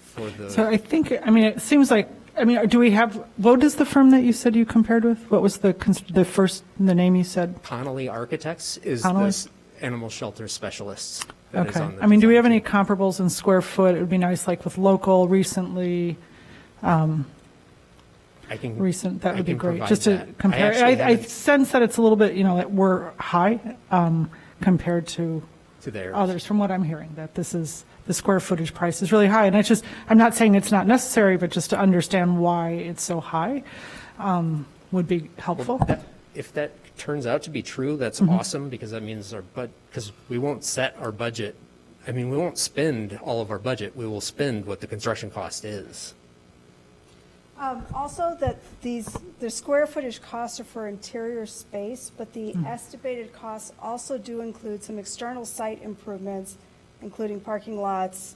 for the. So I think, I mean, it seems like, I mean, do we have, what is the firm that you said you compared with? What was the name you said? Connolly Architects is Connolly? the animal shelter specialists. That is Okay. on the I mean, do we have design any comparables in square foot? It would be nice, like with local recently, recent, that I would be can great. provide Just to that. compare. actually I haven't- sense that it's a little bit, that we're high compared to theirs. others, from what I'm hearing, that the square footage price is really high. And I'm not saying it's not necessary, but just to understand why it's so high would be helpful. If that turns out to be true, that's Mhm. awesome, because that means because we won't set our budget. I mean, we won't spend all of our budget. We will spend what the construction cost is. Also, that the square footage costs are for interior space, but the estimated costs also do include some external site improvements, including parking lots,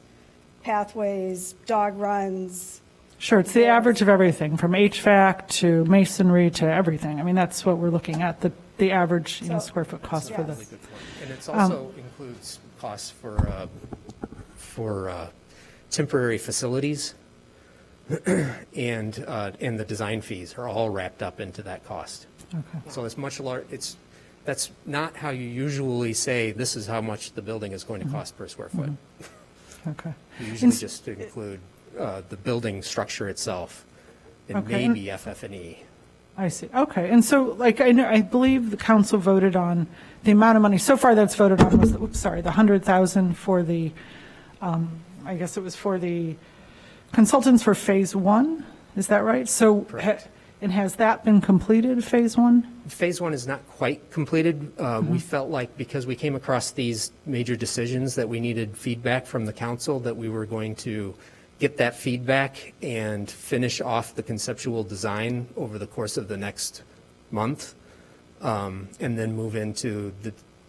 pathways, dog runs. Sure, it's the average of everything, from HVAC to masonry to everything. I mean, that's what we're looking at, the average, square foot cost for this. And it also includes costs for temporary facilities, and the design fees are all wrapped up into that cost. Okay. So it's much larger. That's not how you usually say this is how much the building is going to cost per square foot. Okay. You usually just include the building structure itself, and Okay. maybe FF&E. I see. Okay. And so, I believe the council voted on the amount of money so far that's voted on was, the 100,000 for the, I guess it was for the consultants for phase 1. Is that right? So, and has that been completed, phase 1? Phase 1 is not quite completed. We felt like because we came across these major decisions that we needed feedback from the council, that we were going to get that feedback and finish off the conceptual design over the course of the next month, and then move into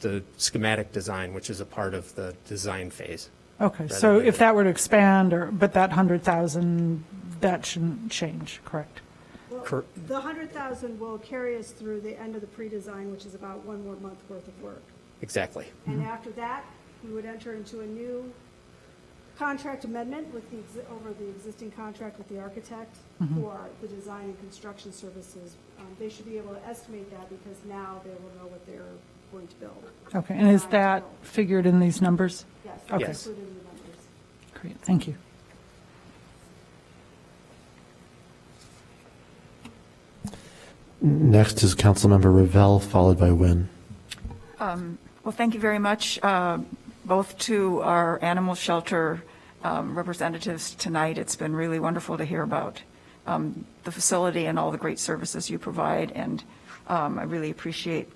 the schematic design, which is a part of the design phase. Okay. So if that were to expand, but that 100,000, that shouldn't change, correct? Well, the 100,000 will carry us through the end of the pre-design, which is about one more month worth of work. Exactly. And after that, we would enter into a new contract amendment over the existing contract with the architect for the design and construction services. They should be able to estimate that, because now they will know what they're going to build. Okay. And is that figured in these numbers? Yes. Okay. That's included in the numbers. Great. Thank you. Next is Councilmember Revelle, followed by Wynn. Well, thank you very much, both to our animal shelter representatives tonight. It's been really wonderful to hear about the facility and all the great services you provide, and I really appreciate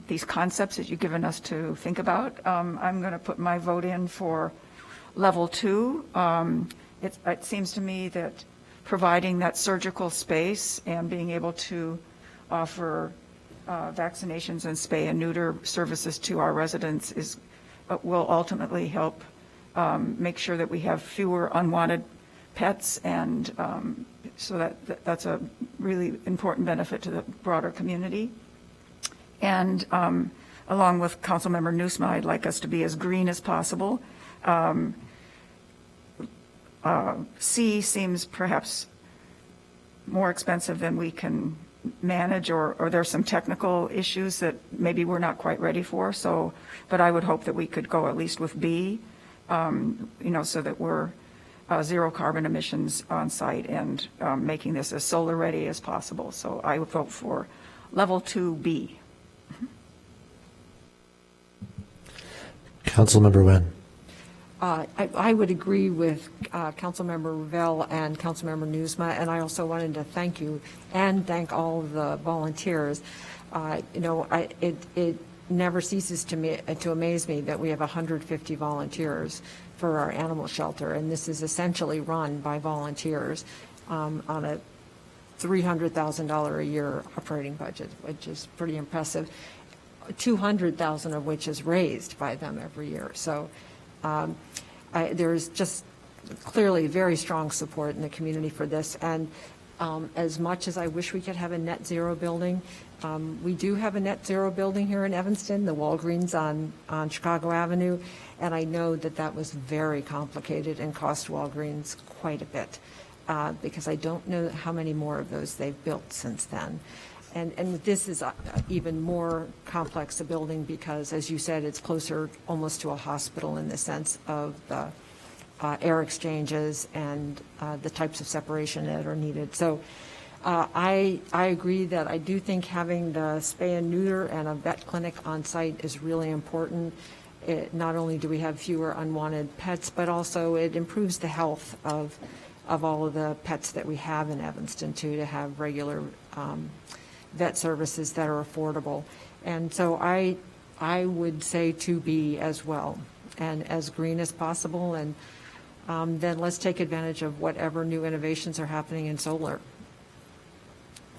these concepts that you've given us to think about. I'm going to put my vote in for level 2. It seems to me that providing that surgical space and being able to offer vaccinations and spay and neuter services to our residents will ultimately help make sure that we have fewer unwanted pets, and so that's a really important benefit to the broader community. And along with Councilmember Nusma, I'd like us to be as green as possible. C seems perhaps more expensive than we can manage, or there's some technical issues that maybe we're not quite ready for. So, but I would hope that we could go at least with B, so that we're zero carbon emissions on site and making this as solar ready as possible. So I would vote for level 2B. Councilmember Wynn. I would agree with Councilmember Revelle and Councilmember Nusma, and I also wanted to thank you and thank all of the volunteers. It never ceases to amaze me that we have 150 volunteers for our animal shelter, and this is essentially run by volunteers on a $300,000 a year operating budget, which is pretty impressive. 200,000 of which is raised by them every year. So there's just clearly very strong support in the community for this. And as much as I wish we could have a net zero building, we do have a net zero building here in Evanston, the Walgreens on Chicago Avenue, and I know that that was very complicated and cost Walgreens quite a bit, because I don't know how many more of those they've built since then. And this is even more complex a building because, as you said, it's closer almost to a hospital in the sense of the air exchanges and the types of separation that are needed. So I agree that I do think having the spay and neuter and a vet clinic on site is really important. Not only do we have fewer unwanted pets, but also it improves the health of all of the pets that we have in Evanston too, to have regular vet services that are affordable. And so I would say to be as well, and as green as possible, and then let's take advantage of whatever new innovations are happening in solar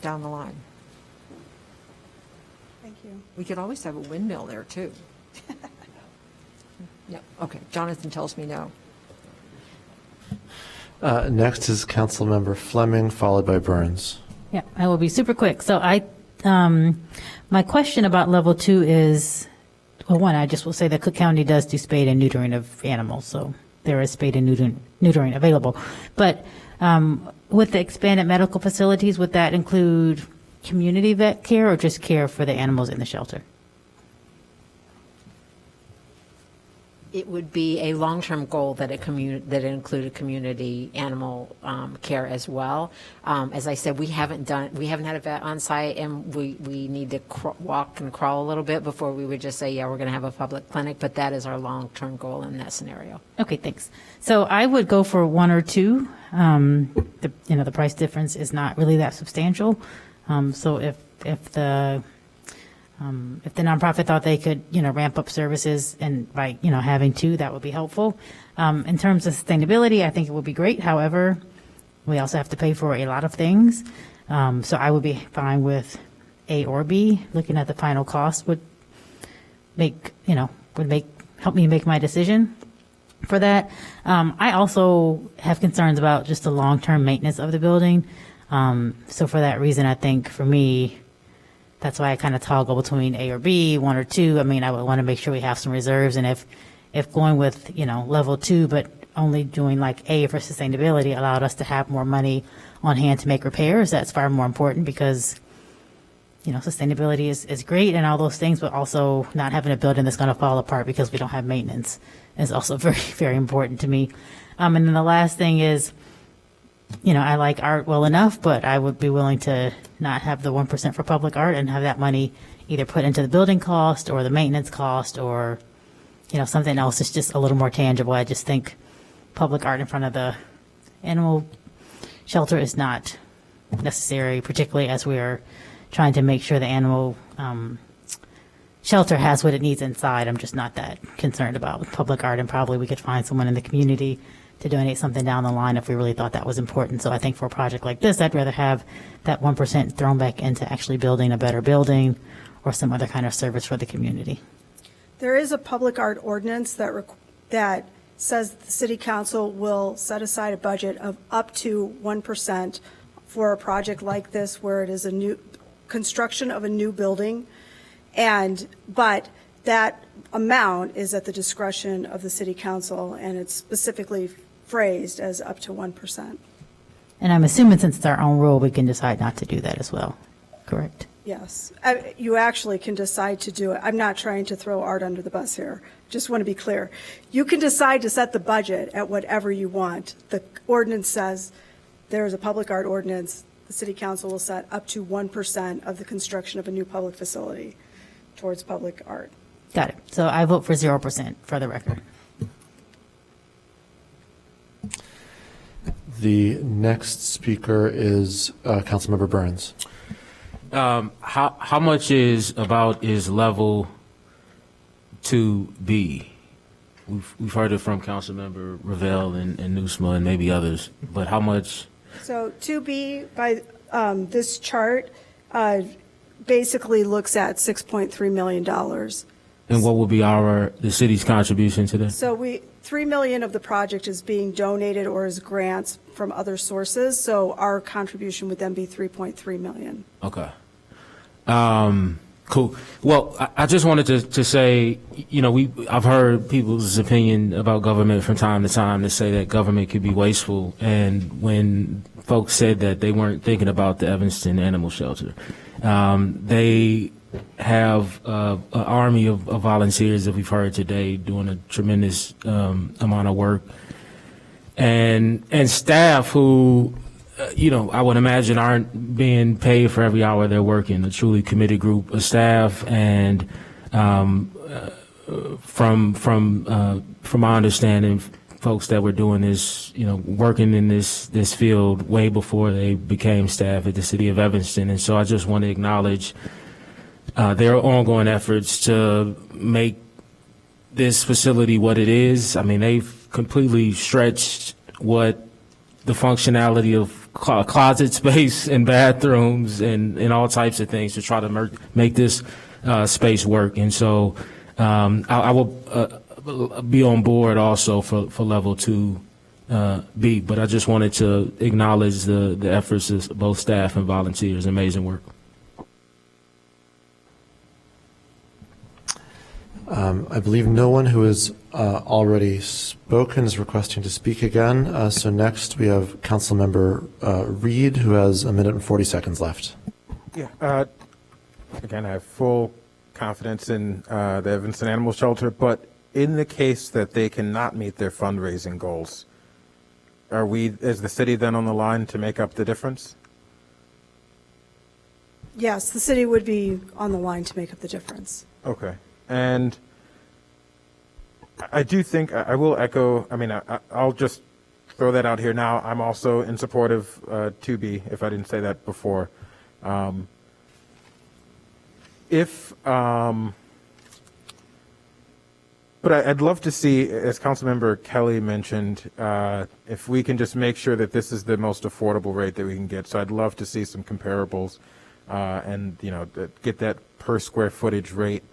down the line. Thank you. We could always have a windmill there too. Yeah, okay, Jonathan tells me no. Next is Councilmember Fleming, followed by Burns. Yeah, I will be super quick. So my question about level 2 is, well, one, I just will say that Cook County does do spade and neutering of animals, so there is spade and neutering available. But with the expanded medical facilities, would that include community vet care or just care for the animals in the shelter? It would be a long-term goal that it included community animal care as well. As I said, we haven't had a vet on site, and we need to walk and crawl a little bit before we would just say, yeah, we're going to have a public clinic. But that is our long-term goal in that scenario. Okay, thanks. So I would go for 1 or 2. The price difference is not really that substantial. So if the nonprofit thought they could, ramp up services and by, having 2, that would be helpful. In terms of sustainability, I think it would be great. However, we also have to pay for a lot of things. So I would be fine with A or B. Looking at the final cost would help me make my decision for that. I also have concerns about just the long-term maintenance of the building. So for that reason, I think for me, that's why I kind of toggle between A or B, 1 or 2. I mean, I would want to make sure we have some reserves. And if going with, level 2, but only doing like A for sustainability allowed us to have more money on hand to make repairs, that's far more important because, sustainability is great and all those things, but also not having a building that's going to fall apart because we don't have maintenance is also very, very important to me. And then the last thing is, I like art well enough, but I would be willing to not have the 1% for public art and have that money either put into the building cost or the maintenance cost or, something else that's just a little more tangible. I just think public art in front of the animal shelter is not necessary, particularly as we are trying to make sure the animal shelter has what it needs inside. I'm just not that concerned about public art, and probably we could find someone in the community to donate something down the line if we really thought that was important. So I think for a project like this, I'd rather have that 1% thrown back into actually building a better building or some other kind of service for the community. There is a public art ordinance that says the city council will set aside a budget of up to 1% for a project like this where it is a new construction of a new building. But that amount is at the discretion of the city council, and it's specifically phrased as up to 1%. And I'm assuming since it's our own rule, we can decide not to do that as well, correct? Yes. You actually can decide to do it. I'm not trying to throw art under the bus here. Just want to be clear. You can decide to set the budget at whatever you want. The ordinance says there is a public art ordinance. The city council will set up to 1% of the construction of a new public facility towards public art. Got it. So I vote for 0% for the record. The next speaker is Councilmember Burns. How much is level 2B? We've heard it from Councilmember Ravel and Newsma and maybe others, but how much? So 2B by this chart basically looks at $6.3 million. And what will be the city's contribution to that? So $3 million of the project is being donated or is grants from other sources, so our contribution would then be $3.3 million. Okay. Cool. Well, I just wanted to say, I've heard people's opinion about government from time to time to say that government could be wasteful. And when folks said that they weren't thinking about the Evanston Animal Shelter, they have an army of volunteers that we've heard today doing a tremendous amount of work, and staff who, I would imagine aren't being paid for every hour they're working. A truly committed group of staff, and from my understanding, folks that were doing this, working in this field way before they became staff at the City of Evanston. And so I just want to acknowledge their ongoing efforts to make this facility what it is. I mean, they've completely stretched what the functionality of closet space and bathrooms and all types of things to try to make this space work. And so I will be on board also for level 2B, but I just wanted to acknowledge the efforts of both staff and volunteers. Amazing work. I believe no one who has already spoken is requesting to speak again. So next we have Councilmember Reed, who has 1 minute and 40 seconds left. Yeah. Again, I have full confidence in the Evanston Animal Shelter, but in the case that they cannot meet their fundraising goals, are we, as the city, then on the line to make up the difference? Yes, the city would be on the line to make up the difference. Okay. And I do think I will echo, I'll just throw that out here now. I'm also in support of 2B, if I didn't say that before. But I'd love to see, as Councilmember Kelly mentioned, if we can just make sure that this is the most affordable rate that we can get. So I'd love to see some comparables and, get that per square footage rate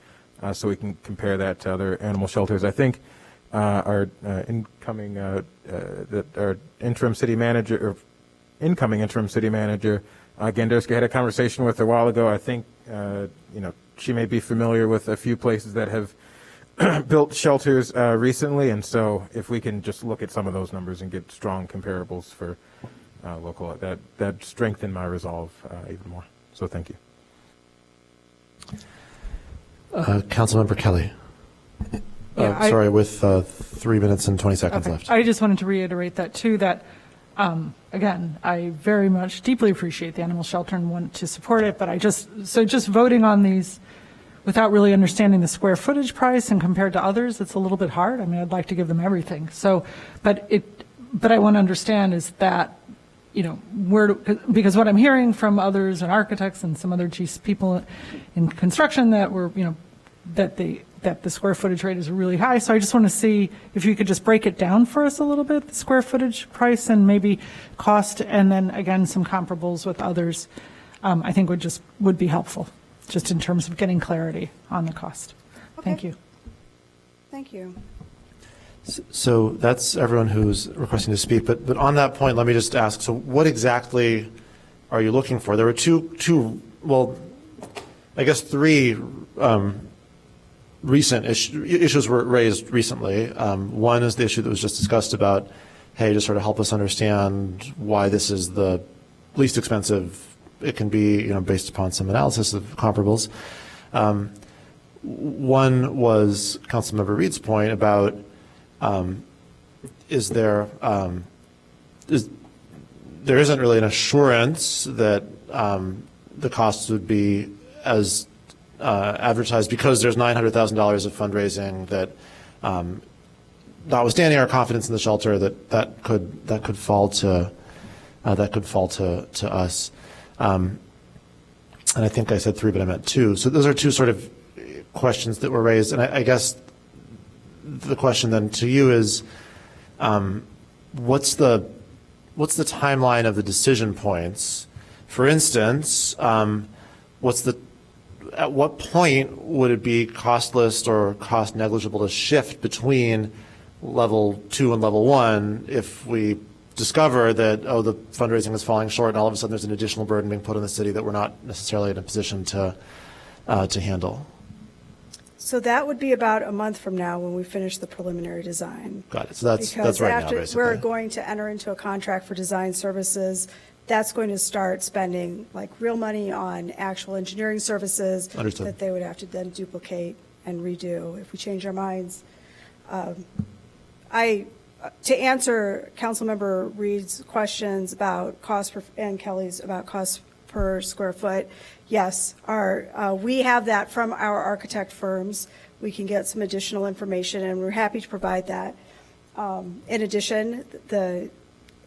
so we can compare that to other animal shelters. I think our incoming interim city manager, Ganderska, had a conversation with a while ago. I think, she may be familiar with a few places that have built shelters recently, and so if we can just look at some of those numbers and get strong comparables for local, that strengthen my resolve even more. So thank you. Councilmember Kelly. With 3 minutes and 20 seconds left. I just wanted to reiterate that too, that again, I very much deeply appreciate the animal shelter and want to support it, but just voting on these without really understanding the square footage price and compared to others, it's a little bit hard. I'd like to give them everything. So, but I want to understand is that, because what I'm hearing from others and architects and some other people in construction that were, that the square footage rate is really high. So I just want to see if you could just break it down for us a little bit, the square footage price and maybe cost, and then again, some comparables with others, I think would be helpful, just in terms of getting clarity on the cost. Okay. Thank you. Thank you. So that's everyone who's requesting to speak. But on that point, let me just ask, so what exactly are you looking for? There were three recent issues were raised recently. One is the issue that was just discussed about, hey, just sort of help us understand why this is the least expensive it can be, based upon some analysis of comparables. One was Councilmember Reed's point about there isn't really an assurance that the costs would be as advertised because there's $900,000 of fundraising that, notwithstanding our confidence in the shelter, that could fall to us. And I think I said 3, but I meant 2. So those are 2 sort of questions that were raised. And I guess the question then to you is, what's the timeline of the decision points? For instance, at what point would it be costless or cost negligible to shift between level 2 and level 1 if we discover that, oh, the fundraising is falling short and all of a sudden there's an additional burden being put on the city that we're not necessarily in a position to handle. So that would be about a month from now when we finish the preliminary design. Got it. So that's right now, basically. We're going to enter into a contract for design services. That's going to start spending like real money on actual engineering services. Understood. That they would have to then duplicate and redo if we change our minds. To answer Councilmember Reed's questions about cost per, and Kelly's about cost per square foot, yes, we have that from our architect firms. We can get some additional information, and we're happy to provide that. In addition, the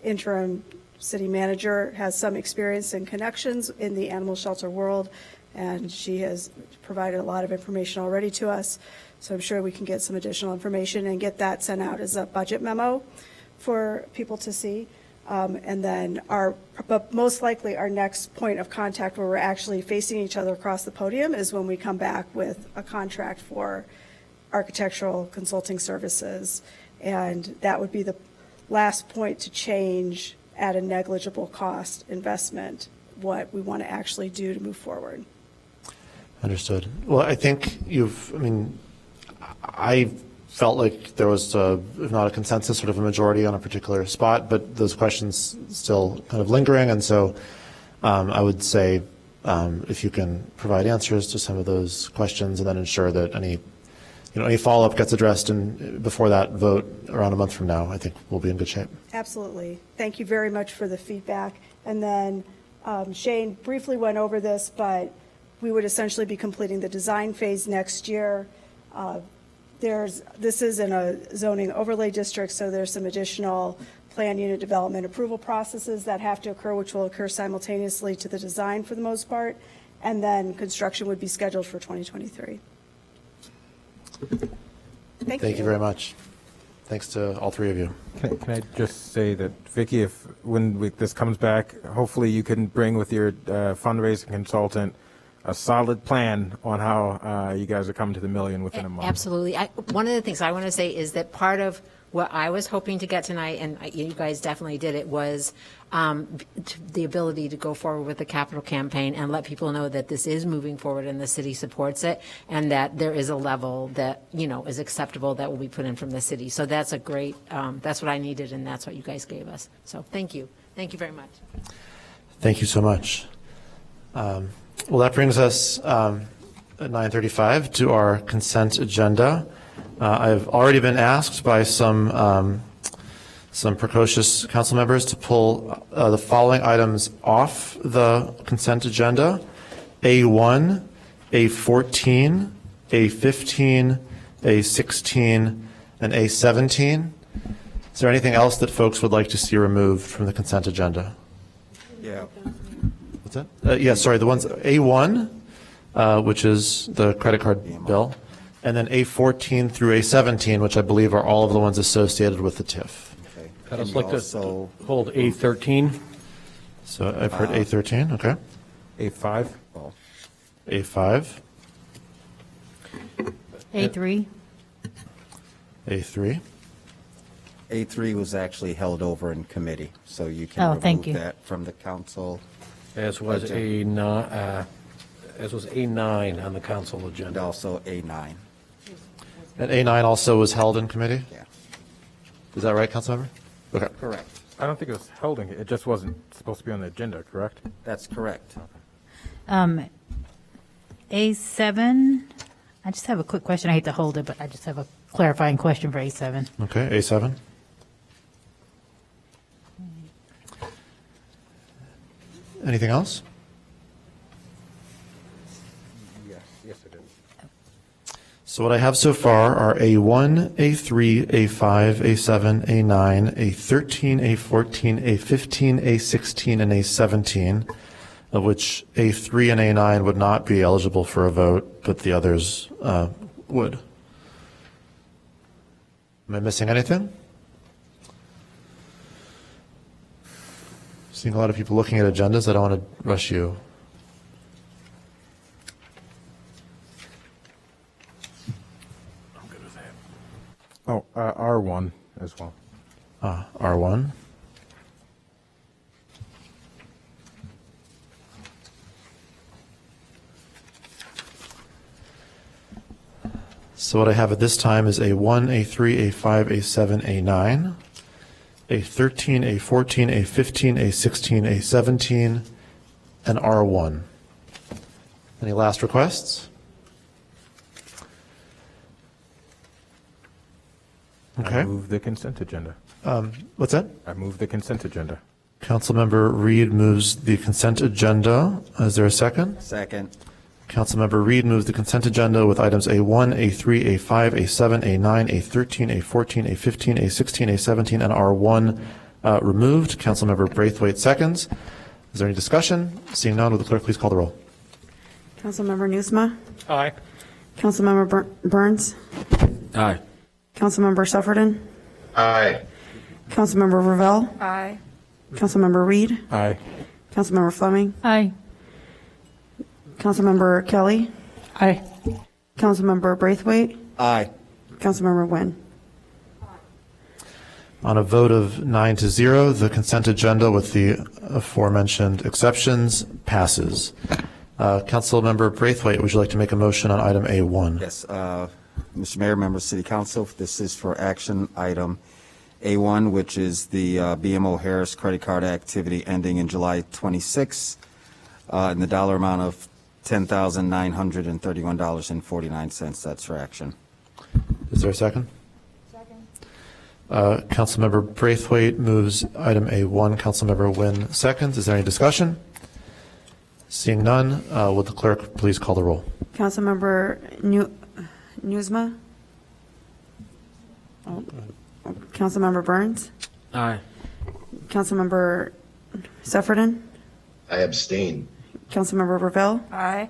interim city manager has some experience and connections in the animal shelter world, and she has provided a lot of information already to us. So I'm sure we can get some additional information and get that sent out as a budget memo for people to see. And then but most likely our next point of contact where we're actually facing each other across the podium is when we come back with a contract for architectural consulting services. And that would be the last point to change at a negligible cost investment, what we want to actually do to move forward. Understood. Well, I think I felt like there was, if not a consensus, sort of a majority on a particular spot, but those questions still kind of lingering. And so I would say if you can provide answers to some of those questions and then ensure that any follow-up gets addressed before that vote around a month from now, I think we'll be in good shape. Absolutely. Thank you very much for the feedback. And then Shane briefly went over this, but we would essentially be completing the design phase next year. This is in a zoning overlay district, so there's some additional plan unit development approval processes that have to occur, which will occur simultaneously to the design for the most part, and then construction would be scheduled for 2023. Thank you very much. Thanks to all three of you. Can I just say that, Vicki, when this comes back, hopefully you can bring with your fundraising consultant a solid plan on how you guys are coming to the million within a month. Absolutely. One of the things I want to say is that part of what I was hoping to get tonight, and you guys definitely did it, was the ability to go forward with the capital campaign and let people know that this is moving forward and the city supports it, and that there is a level that, is acceptable that will be put in from the city. So that's a great, that's what I needed, and that's what you guys gave us. So thank you. Thank you very much. Thank you so much. Well, that brings us at 9:35 to our consent agenda. I've already been asked by some precocious council members to pull the following items off the consent agenda: A1, A14, A15, A16, and A17. Is there anything else that folks would like to see removed from the consent agenda? Yeah. What's that? Sorry, the ones A1, which is the credit card bill, and then A14 through A17, which I believe are all of the ones associated with the TIF. Okay. I'd also like to hold A13. So I've heard A13, okay. A5. A5. A3. A3. A3 was actually held over in committee, so you can thank remove you. that from the council. As was A9 on the council And agenda. also A9. And A9 also was held in committee? Yeah. Is that right, Councilmember? Okay. Correct. I don't think it was holding it. It just wasn't supposed to be on the agenda, correct? That's correct. A7, I just have a quick question. I hate to hold it, but I just have a clarifying question for A7. Okay, A7. Anything else? Yes, it is. So what I have so far are A1, A3, A5, A7, A9, A13, A14, A15, A16, and A17, of which A3 and A9 would not be eligible for a vote, but the others would. Am I missing anything? Seeing a lot of people looking at agendas. I don't want to rush you. I'm good with that. Oh, R1 as well. R1. So what I have at this time is A1, A3, A5, A7, A9, A13, A14, A15, A16, A17, and R1. Any last requests? Okay. I move the consent agenda. What's that? I move the consent agenda. Councilmember Reed moves the consent agenda. Is there a second? Second. Councilmember Reed moves the consent agenda with items A1, A3, A5, A7, A9, A13, A14, A15, A16, A17, and R1 removed. Councilmember Braithwaite seconds. Is there any discussion? Seeing none, will the clerk please call the roll? Councilmember Newsma. Aye. Councilmember Burns. Aye. Councilmember Sufferton. Aye. Councilmember Ravel. Aye. Councilmember Reed. Aye. Councilmember Fleming. Aye. Councilmember Kelly. Aye. Councilmember Braithwaite. Aye. Councilmember Nguyen. On a vote of 9-0, the consent agenda with the aforementioned exceptions passes. Councilmember Braithwaite, would you like to make a motion on item A1? Yes, Mr. Mayor, members of City Council, this is for action item A1, which is the BMO Harris credit card activity ending in July 26, in the dollar amount of $10,931.49. That's for action. Is there a second? Second. Councilmember Braithwaite moves item A1. Councilmember Nguyen seconds. Is there any discussion? Seeing none, would the clerk please call the roll? Councilmember Newsma. Councilmember Burns. Aye. Councilmember Sufferton. I abstain. Councilmember Ravel. Aye.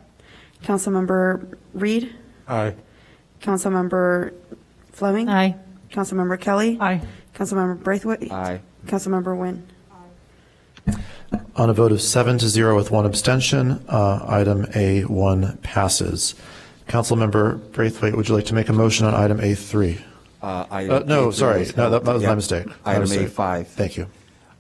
Councilmember Reed. Aye. Councilmember Fleming. Aye. Councilmember Kelly. Aye. Councilmember Braithwaite. Aye. Councilmember Nguyen. On a vote of 7-0 with one abstention, item A1 passes. Councilmember Braithwaite, would you like to make a motion on item A3? No, sorry. No, that was my mistake. Item A5. Thank you.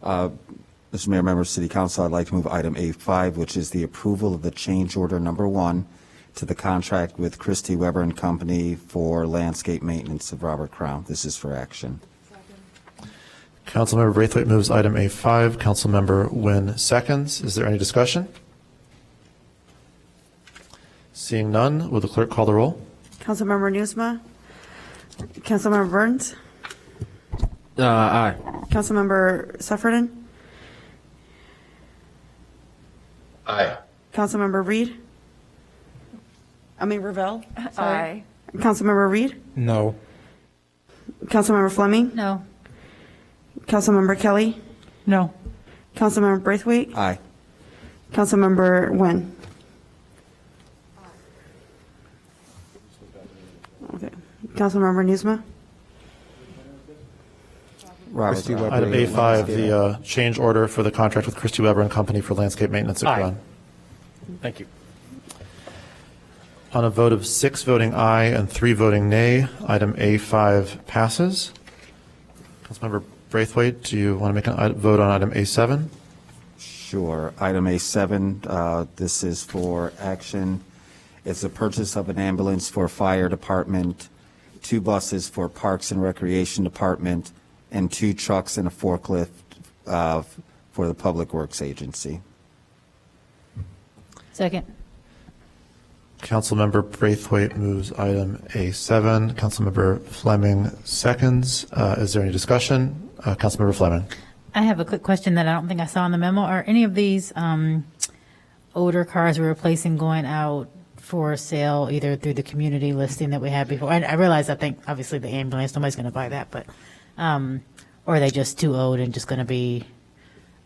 Mr. Mayor, members of City Council, I'd like to move item A5, which is the approval of the change order number 1 to the contract with Christie Weber and Company for landscape maintenance of Robert Crown. This is for action. Councilmember Braithwaite moves item A5. Councilmember Nguyen seconds. Is there any discussion? Seeing none, will the clerk call the roll? Councilmember Newsma. Councilmember Burns. Aye. Councilmember Sufferton. Aye. Councilmember Reed. Ravel. Sorry. Aye. Councilmember Reed. No. Councilmember Fleming. No. Councilmember Kelly. No. Councilmember Braithwaite. Aye. Councilmember Nguyen. Okay. Councilmember Newsma. Robert Crown. Item A5, the change order for the contract with Christie Weber and Company for landscape maintenance at Aye. Crown. Thank you. On a vote of 6 voting aye and 3 voting nay, item A5 passes. Councilmember Braithwaite, do you want to make a vote on item A7? Sure. Item A7, this is for action. It's the purchase of an ambulance for fire department, 2 buses for Parks and Recreation Department, and 2 trucks and a forklift for the Public Works Agency. Second. Councilmember Braithwaite moves item A7. Councilmember Fleming seconds. Is there any discussion? Councilmember Fleming. I have a quick question that I don't think I saw in the memo. Are any of these older cars we're replacing going out for sale either through the community listing that we had before? I realize, I think, obviously, the ambulance, nobody's going to buy that, but or are they just too old and just going to be,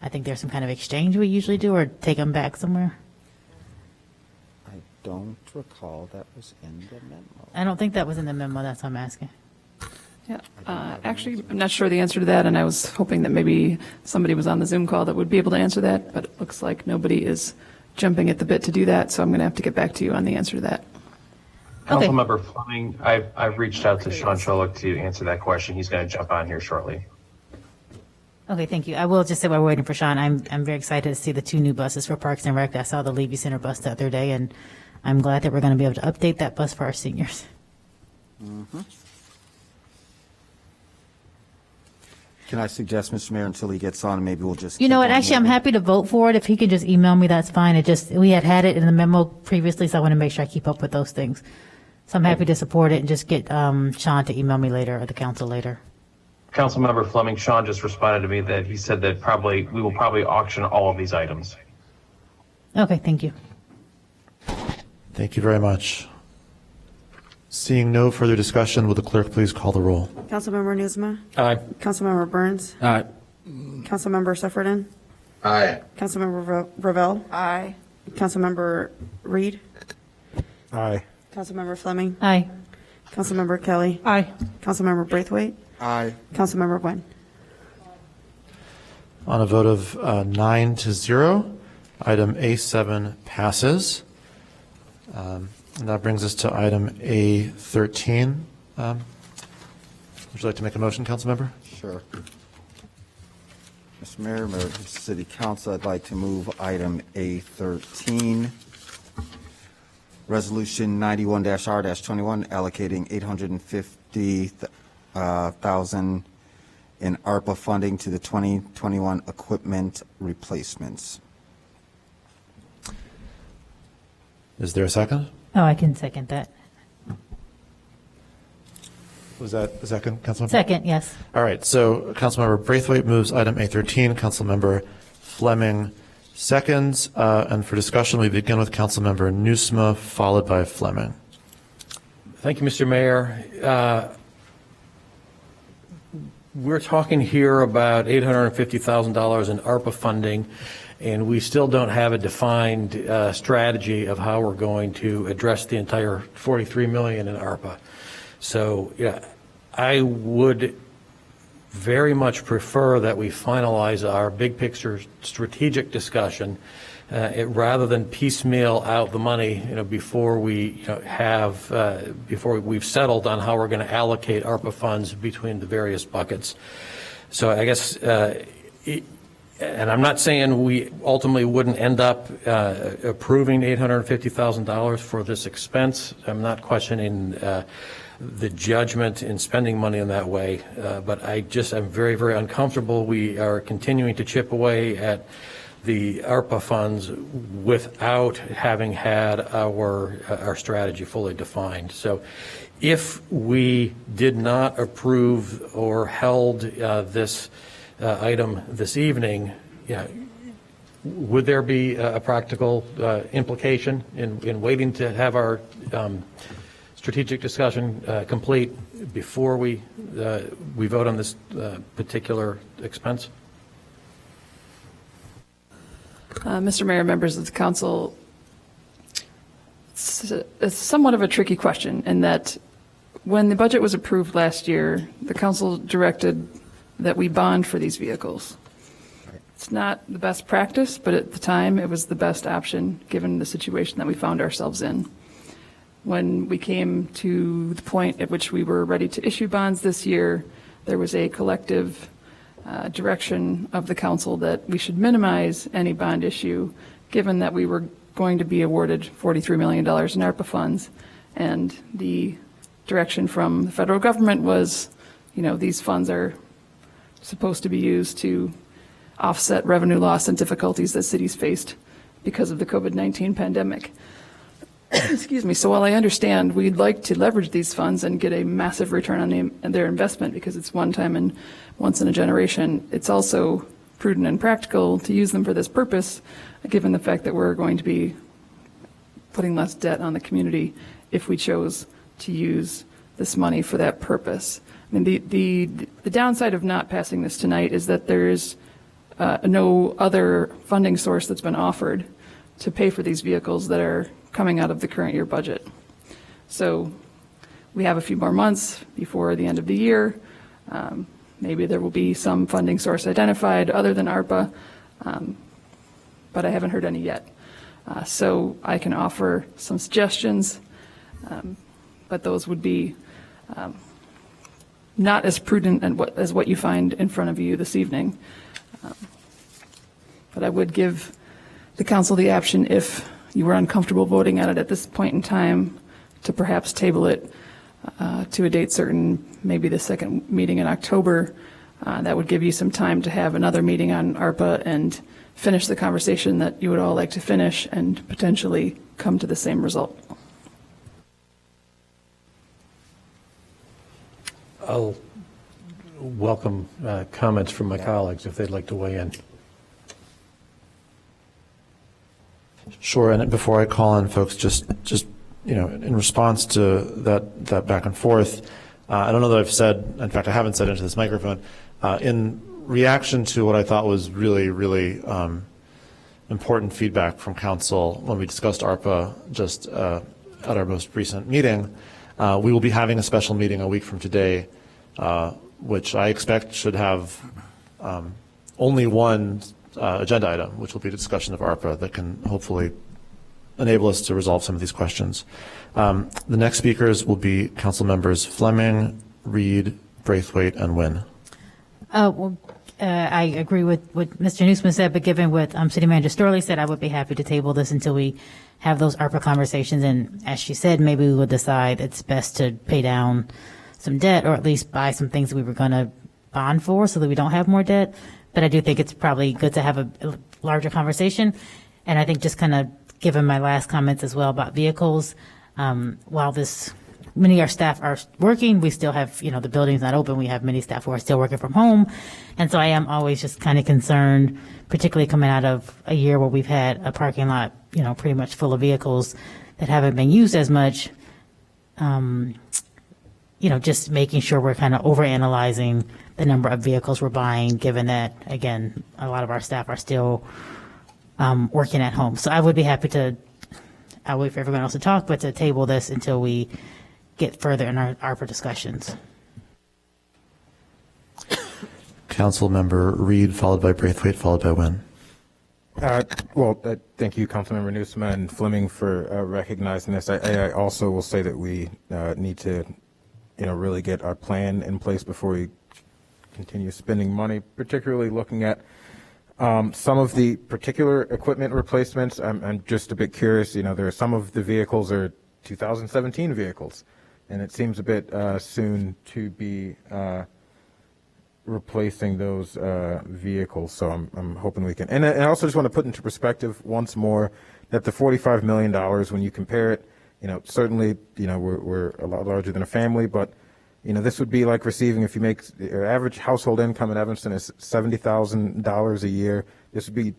I think there's some kind of exchange we usually do, or take them back somewhere? I don't recall that was in the memo. I don't think that was in the memo, that's what I'm asking. Yeah, actually, I'm not sure the answer to that, and I was hoping that maybe somebody was on the Zoom call that would be able to answer that, but it looks like nobody is jumping at the bit to do that, so I'm going to have to get back to you on the answer to that. Okay. Councilmember Fleming, I've reached out to Sean Cholock to answer that question. He's going to jump on here shortly. Okay, thank you. I will just say while we're waiting for Sean, I'm very excited to see the 2 new buses for Parks and Rec. I saw the Levy Center bus the other day, and I'm glad that we're going to be able to update that bus for our seniors. Mhm. Can I suggest, Mr. Mayor, until he gets on, maybe we'll just. You know keep what? on Actually, I'm moving? happy to vote for it. If he could just email me, that's fine. We had it in the memo previously, so I want to make sure I keep up with those things. So I'm happy to support it and just get Sean to email me later or the council later. Councilmember Fleming, Sean just responded to me that he said that we will probably auction all of these items. Okay, thank you. Thank you very much. Seeing no further discussion, will the clerk please call the roll? Councilmember Newsma. Aye. Councilmember Burns. Aye. Councilmember Sufferton. Aye. Councilmember Ravel. Aye. Councilmember Reed. Aye. Councilmember Fleming. Aye. Councilmember Kelly. Aye. Councilmember Braithwaite. Aye. Councilmember Nguyen. On a vote of 9-0, item A7 passes. And that brings us to item A13. Would you like to make a motion, Councilmember? Sure. Mr. Mayor, Mayor of the City Council, I'd like to move item A13, Resolution 91-R-21, allocating $850,000 in ARPA funding to the 2021 equipment replacements. Is there a second? Oh, I can second that. Was that the second, Councilmember? Second, yes. All right, so Councilmember Braithwaite moves item A13, Councilmember Fleming seconds, and for discussion, we begin with Councilmember Newsma, followed by Fleming. Thank you, Mr. Mayor. We're talking here about $850,000 in ARPA funding, and we still don't have a defined strategy of how we're going to address the entire $43 million in ARPA. So, yeah, I would very much prefer that we finalize our big picture strategic discussion rather than piecemeal out the money, before we before we've settled on how we're going to allocate ARPA funds between the various buckets. So I guess, and I'm not saying we ultimately wouldn't end up approving $850,000 for this expense. I'm not questioning the judgment in spending money in that way, but I'm very, very uncomfortable. We are continuing to chip away at the ARPA funds without having had our strategy fully defined. So if we did not approve or held this item this evening, would there be a practical implication in waiting to have our strategic discussion complete before we vote on this particular expense? Mr. Mayor, members of the council, it's somewhat of a tricky question in that when the budget was approved last year, the council directed that we bond for these vehicles. It's not the best practice, but at the time it was the best option given the situation that we found ourselves in. When we came to the point at which we were ready to issue bonds this year, there was a collective direction of the council that we should minimize any bond issue, given that we were going to be awarded $43 million in ARPA funds. And the direction from the federal government was, these funds are supposed to be used to offset revenue loss and difficulties that cities faced because of the COVID-19 pandemic. Excuse me. So while I understand we'd like to leverage these funds and get a massive return on their investment because it's one time and once in a generation, it's also prudent and practical to use them for this purpose, given the fact that we're going to be putting less debt on the community if we chose to use this money for that purpose. I mean, the downside of not passing this tonight is that there is no other funding source that's been offered to pay for these vehicles that are coming out of the current year budget. So we have a few more months before the end of the year. Maybe there will be some funding source identified other than ARPA, but I haven't heard any yet. So I can offer some suggestions. but those would be not as prudent as what you find in front of you this evening. But I would give the council the option, if you were uncomfortable voting on it at this point in time, to perhaps table it to a date certain, maybe the second meeting in October. That would give you some time to have another meeting on ARPA and finish the conversation that you would all like to finish and potentially come to the same result. I'll welcome comments from my colleagues if they'd like to weigh in. Sure, and before I call on folks, just in response to that back and forth, I don't know that I've said, in fact, I haven't said into this microphone, in reaction to what I thought was really, really important feedback from council when we discussed ARPA just at our most recent meeting, we will be having a special meeting a week from today, which I expect should have only one agenda item, which will be a discussion of ARPA that can hopefully enable us to resolve some of these questions. The next speakers will be council members Fleming, Reed, Braithwaite, and Nguyen. I agree with what Mr. Newsman said, but given what City Manager Storley said, I would be happy to table this until we have those ARPA conversations. And as she said, maybe we will decide it's best to pay down some debt, or at least buy some things that we were going to bond for so that we don't have more debt. But I do think it's probably good to have a larger conversation. And I think just kind of given my last comments as well about vehicles, while many of our staff are working, we still have, the building's not open. We have many staff who are still working from home. And so I am always just kind of concerned, particularly coming out of a year where we've had a parking lot, pretty much full of vehicles that haven't been used as much. Just making sure we're kind of overanalyzing the number of vehicles we're buying, given that, again, a lot of our staff are still working at home. So I would be happy I'll wait for everyone else to talk, but to table this until we get further in our ARPA discussions. Council member Reed, followed by Braithwaite, followed by Nguyen. Thank you, Councilmember Newsman and Fleming, for recognizing this. I also will say that we need to, really get our plan in place before we continue spending money, particularly looking at some of the particular equipment replacements. I'm just a bit curious. There are some of the vehicles are 2017 vehicles, and it seems a bit soon to be replacing those vehicles. So I'm hoping we can. And I also just want to put into perspective once more that the $45 million, when you compare it, certainly, we're a lot larger than a family, but this would be like receiving, if you make your average household income in Evanston is $70,000 a year. This would be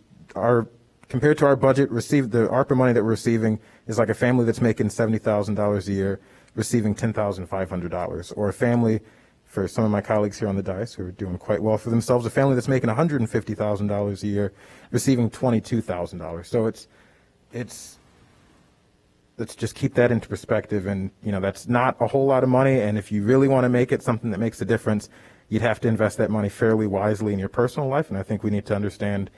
compared to our budget, the ARPA money that we're receiving is like a family that's making $70,000 a year, receiving $10,500, or a family, for some of my colleagues here on the dais who are doing quite well for themselves, a family that's making $150,000 a year, receiving $22,000. So let's just keep that into perspective. And, that's not a whole lot of money. And if you really want to make it something that makes a difference, you'd have to invest that money fairly wisely in your personal life. And I think we need to understand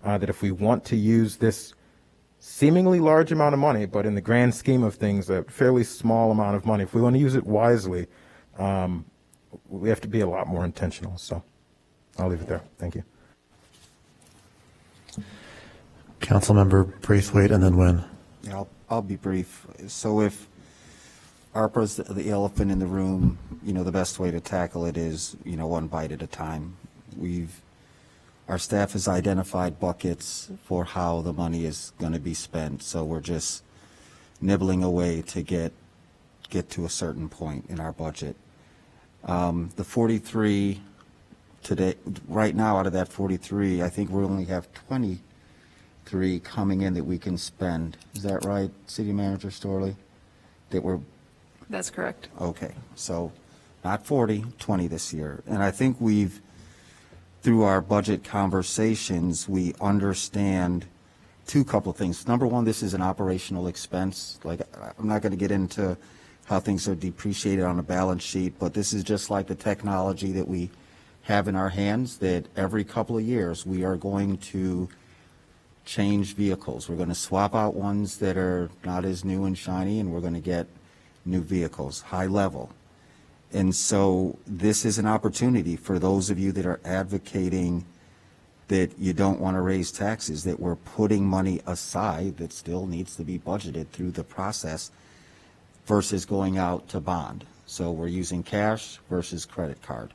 that if we want to use this seemingly large amount of money, but in the grand scheme of things, a fairly small amount of money, if we want to use it wisely, we have to be a lot more intentional. So I'll leave it there. Thank you. Councilmember Braithwaite, and then Nguyen. Yeah, I'll be brief. So if ARPA's the elephant in the room, the best way to tackle it is, one bite at a time. Our staff has identified buckets for how the money is going to be spent. So we're just nibbling away to get to a certain point in our budget. The 43 today, right now, out of that 43, I think we only have 23 coming in that we can spend. Is that right, City Manager Storley? That's correct. Okay, so not 40, 20 this year. And I think through our budget conversations, we understand couple of things. Number one, this is an operational expense. I'm not going to get into how things are depreciated on a balance sheet, but this is just like the technology that we have in our hands, that every couple of years we are going to change vehicles. We're going to swap out ones that are not as new and shiny, and we're going to get new vehicles, high level. And so this is an opportunity for those of you that are advocating that you don't want to raise taxes, that we're putting money aside that still needs to be budgeted through the process versus going out to bond. So we're using cash versus credit card.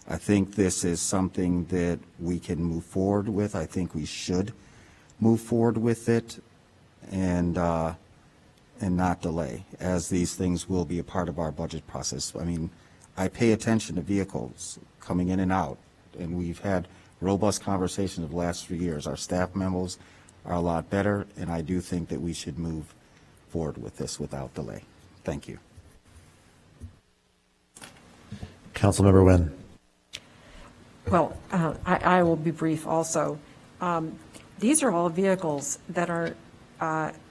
I think this is something that we can move forward with. I think we should move forward with it and not delay, as these things will be a part of our budget process. I mean, I pay attention to vehicles coming in and out, and we've had robust conversations the last 3 years. Our staff memos are a lot better, and I do think that we should move forward with this without delay. Thank you. Councilmember Nguyen. Well, I will be brief also. These are all vehicles that are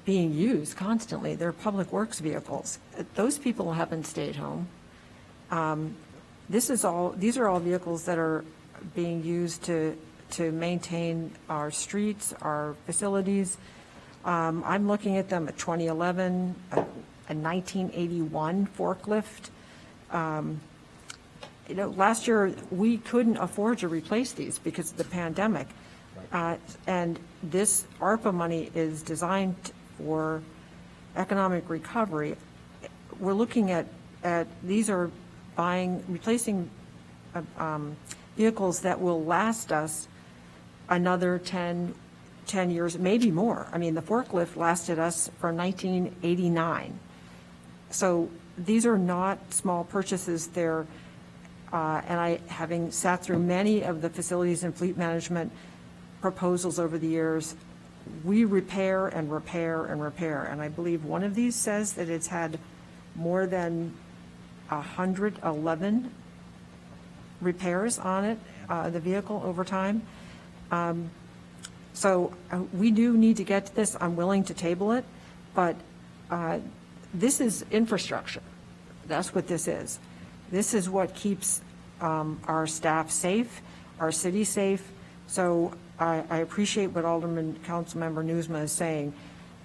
being used constantly. They're public works vehicles. Those people haven't stayed home. These are all vehicles that are being used to maintain our streets, our facilities. I'm looking at them at 2011, a 1981 forklift. Last year we couldn't afford to replace these because of the pandemic. And this ARPA money is designed for economic recovery. We're looking at these are replacing vehicles that will last us another 10 years, maybe more. I mean, the forklift lasted us from 1989. So these are not small purchases. They're, and I, having sat through many of the facilities and fleet management proposals over the years, we repair and repair and repair. And I believe one of these says that it's had more than 111 repairs on it, the vehicle, over time. So we do need to get to this. I'm willing to table it, but this is infrastructure. That's what this is. This is what keeps our staff safe, our city safe. So I appreciate what Councilmember Newsma is saying,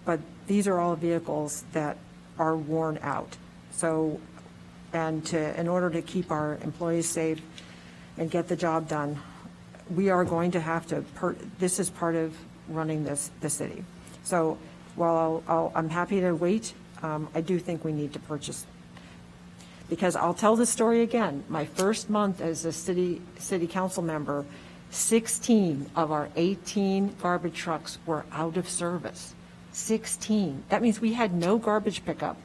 but these are all vehicles that are worn out. So, in order to keep our employees safe and get the job done, we are going to have to, this is part of running the city. So while I'm happy to wait, I do think we need to purchase. Because I'll tell the story again. My first month as a city council member, 16 of our 18 garbage trucks were out of service. 16. That means we had no garbage pickup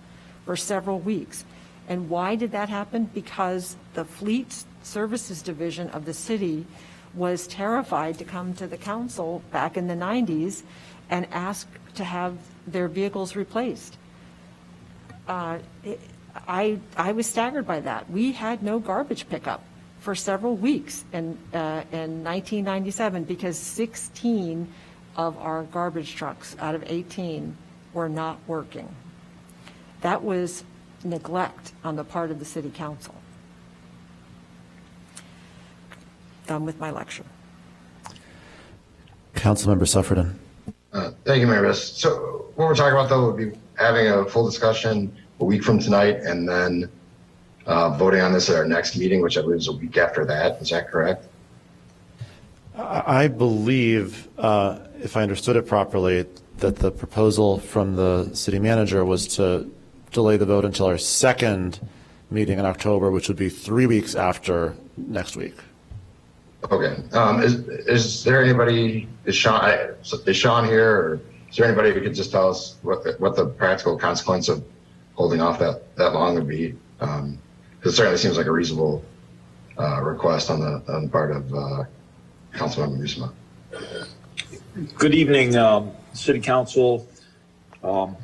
for several weeks. And why did that happen? Because the fleet services division of the city was terrified to come to the council back in the 90s and ask to have their vehicles replaced. I was staggered by that. We had no garbage pickup for several weeks in 1997 because 16 of our garbage trucks out of 18 were not working. That was neglect on the part of the city council. Done with my lecture. Councilmember Sufferton. Thank you, Mayor Biss. So what we're talking about, though, would be having a full discussion a week from tonight and then voting on this at our next meeting, which I believe is a week after that. Is that correct? I believe, if I understood it properly, that the proposal from the city manager was to delay the vote until our second meeting in October, which would be 3 weeks after next week. Okay. Is there anybody, is Sean here, or is there anybody who could just tell us what the practical consequence of holding off that long would be? Because it certainly seems like a reasonable request on the part of Councilmember Newsma. Good evening, City Council,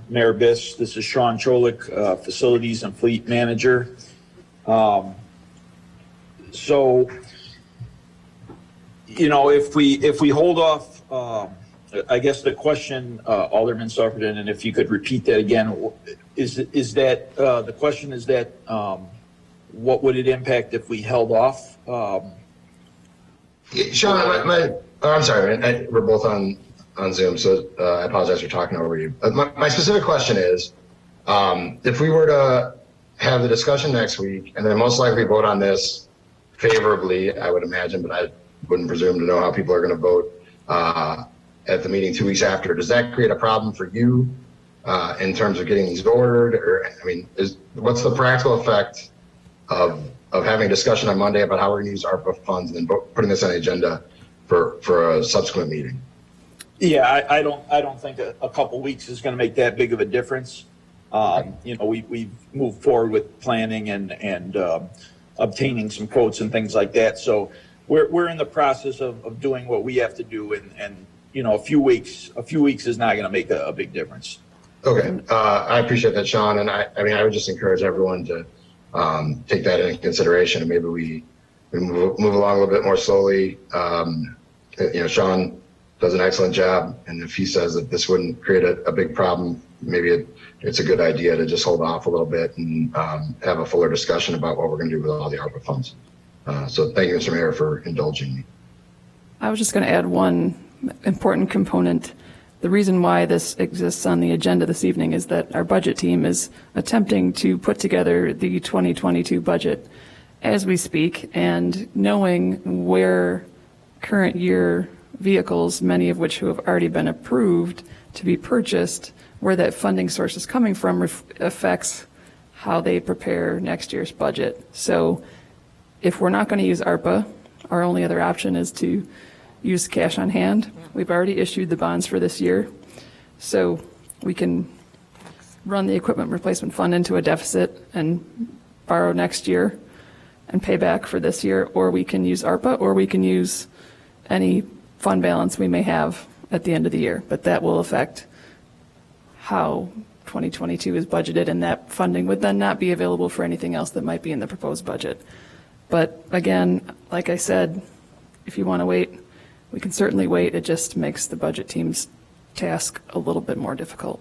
Mayor Biss. This is Sean Cholik, Facilities and Fleet Manager. So, you know, if we hold off, I guess the question, Alderman Sufferton, and if you could repeat that again, is that the question is that what would it impact if we held off? Sean, I'm sorry, we're both on Zoom, so I apologize for talking over you. My specific question is, if we were to have the discussion next week, and then most likely vote on this favorably, I would imagine, but I wouldn't presume to know how people are going to vote at the meeting 2 weeks after. Does that create a problem for you in terms of getting these ordered? Or, I mean, what's the practical effect of having a discussion on Monday about how we're going to use ARPA funds and then putting this on the agenda for a subsequent meeting? Yeah, I don't think a couple weeks is going to make that big of a difference. You know, we've moved forward with planning and obtaining some quotes and things like that. So we're in the process of doing what we have to do, and you know, a few weeks is not going to make a big difference. Okay, I appreciate that, Sean. And I mean, I would just encourage everyone to take that into consideration, and maybe we move along a little bit more slowly. You know, Sean does an excellent job, and if he says that this wouldn't create a big problem, maybe it's a good idea to just hold off a little bit and have a fuller discussion about what we're going to do with all the ARPA funds. So thank you, Mr. Mayor, for indulging me. I was just going to add one important component. The reason why this exists on the agenda this evening is that our budget team is attempting to put together the 2022 budget as we speak, and knowing where current year vehicles, many of which who have already been approved to be purchased, where that funding source is coming from affects how they prepare next year's budget. So if we're not going to use ARPA, our only other option is to use cash on hand. We've already issued the bonds for this year, so we can run the equipment replacement fund into a deficit and borrow next year and pay back for this year, or we can use ARPA, or we can use any fund balance we may have at the end of the year. But that will affect how 2022 is budgeted, and that funding would then not be available for anything else that might be in the proposed budget. But again, like I said, if you want to wait, we can certainly wait. It just makes the budget team's task a little bit more difficult.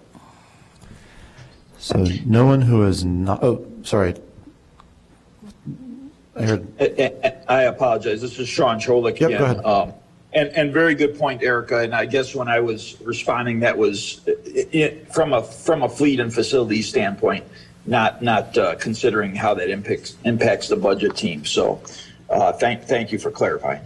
So no one who is not, oh, sorry. I heard. I apologize. This is Sean Cholik again. Yep, go ahead. And very good point, Erica. And I guess when I was responding, that was from a fleet and facility standpoint, not considering how that impacts the budget team. So thank you for clarifying.